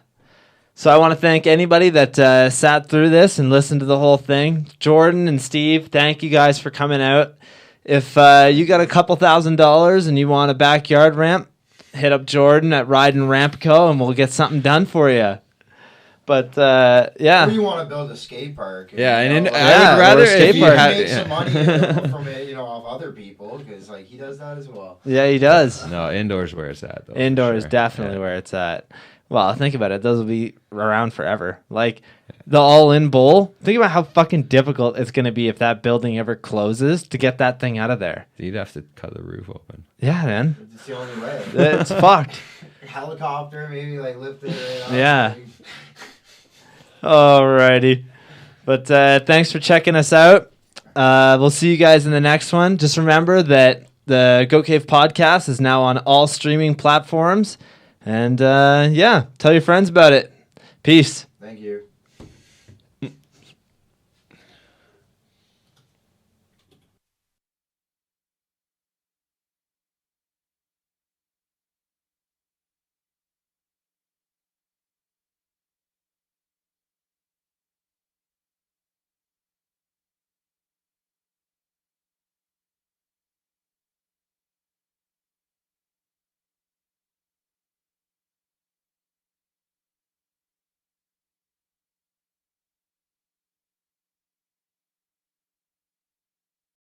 So I want to thank anybody that sat through this and listened to the whole thing. Jordan and Steve, thank you guys for coming out. If you got a couple $1,000s and you want a backyard ramp, hit up Jordan at Rydan Ramp Co. and we'll get something done for you. But yeah. Or you want to build a skate park? Yeah, and like, I Yeah, would rather or a skate if you park. had make some money from it, off other people, because like he does that as well. Yeah, he does. No, indoors where it's at though. for Indoors sure. definitely Yeah. where it's at. Well, think about it. Those will be around forever. Like the all-in bowl. Think about how fucking difficult it's going to be if that building ever closes to get that thing out of there. You'd have to cut the roof open. Yeah, man. It's the only way. It's fucked. Helicopter, maybe like lift it right up. Yeah. Alrighty. But thanks for checking us out. We'll see you guys in the next one. Just remember that the Goat Cave podcast is now on all streaming platforms. And yeah, tell your friends about it. Peace. Thank you.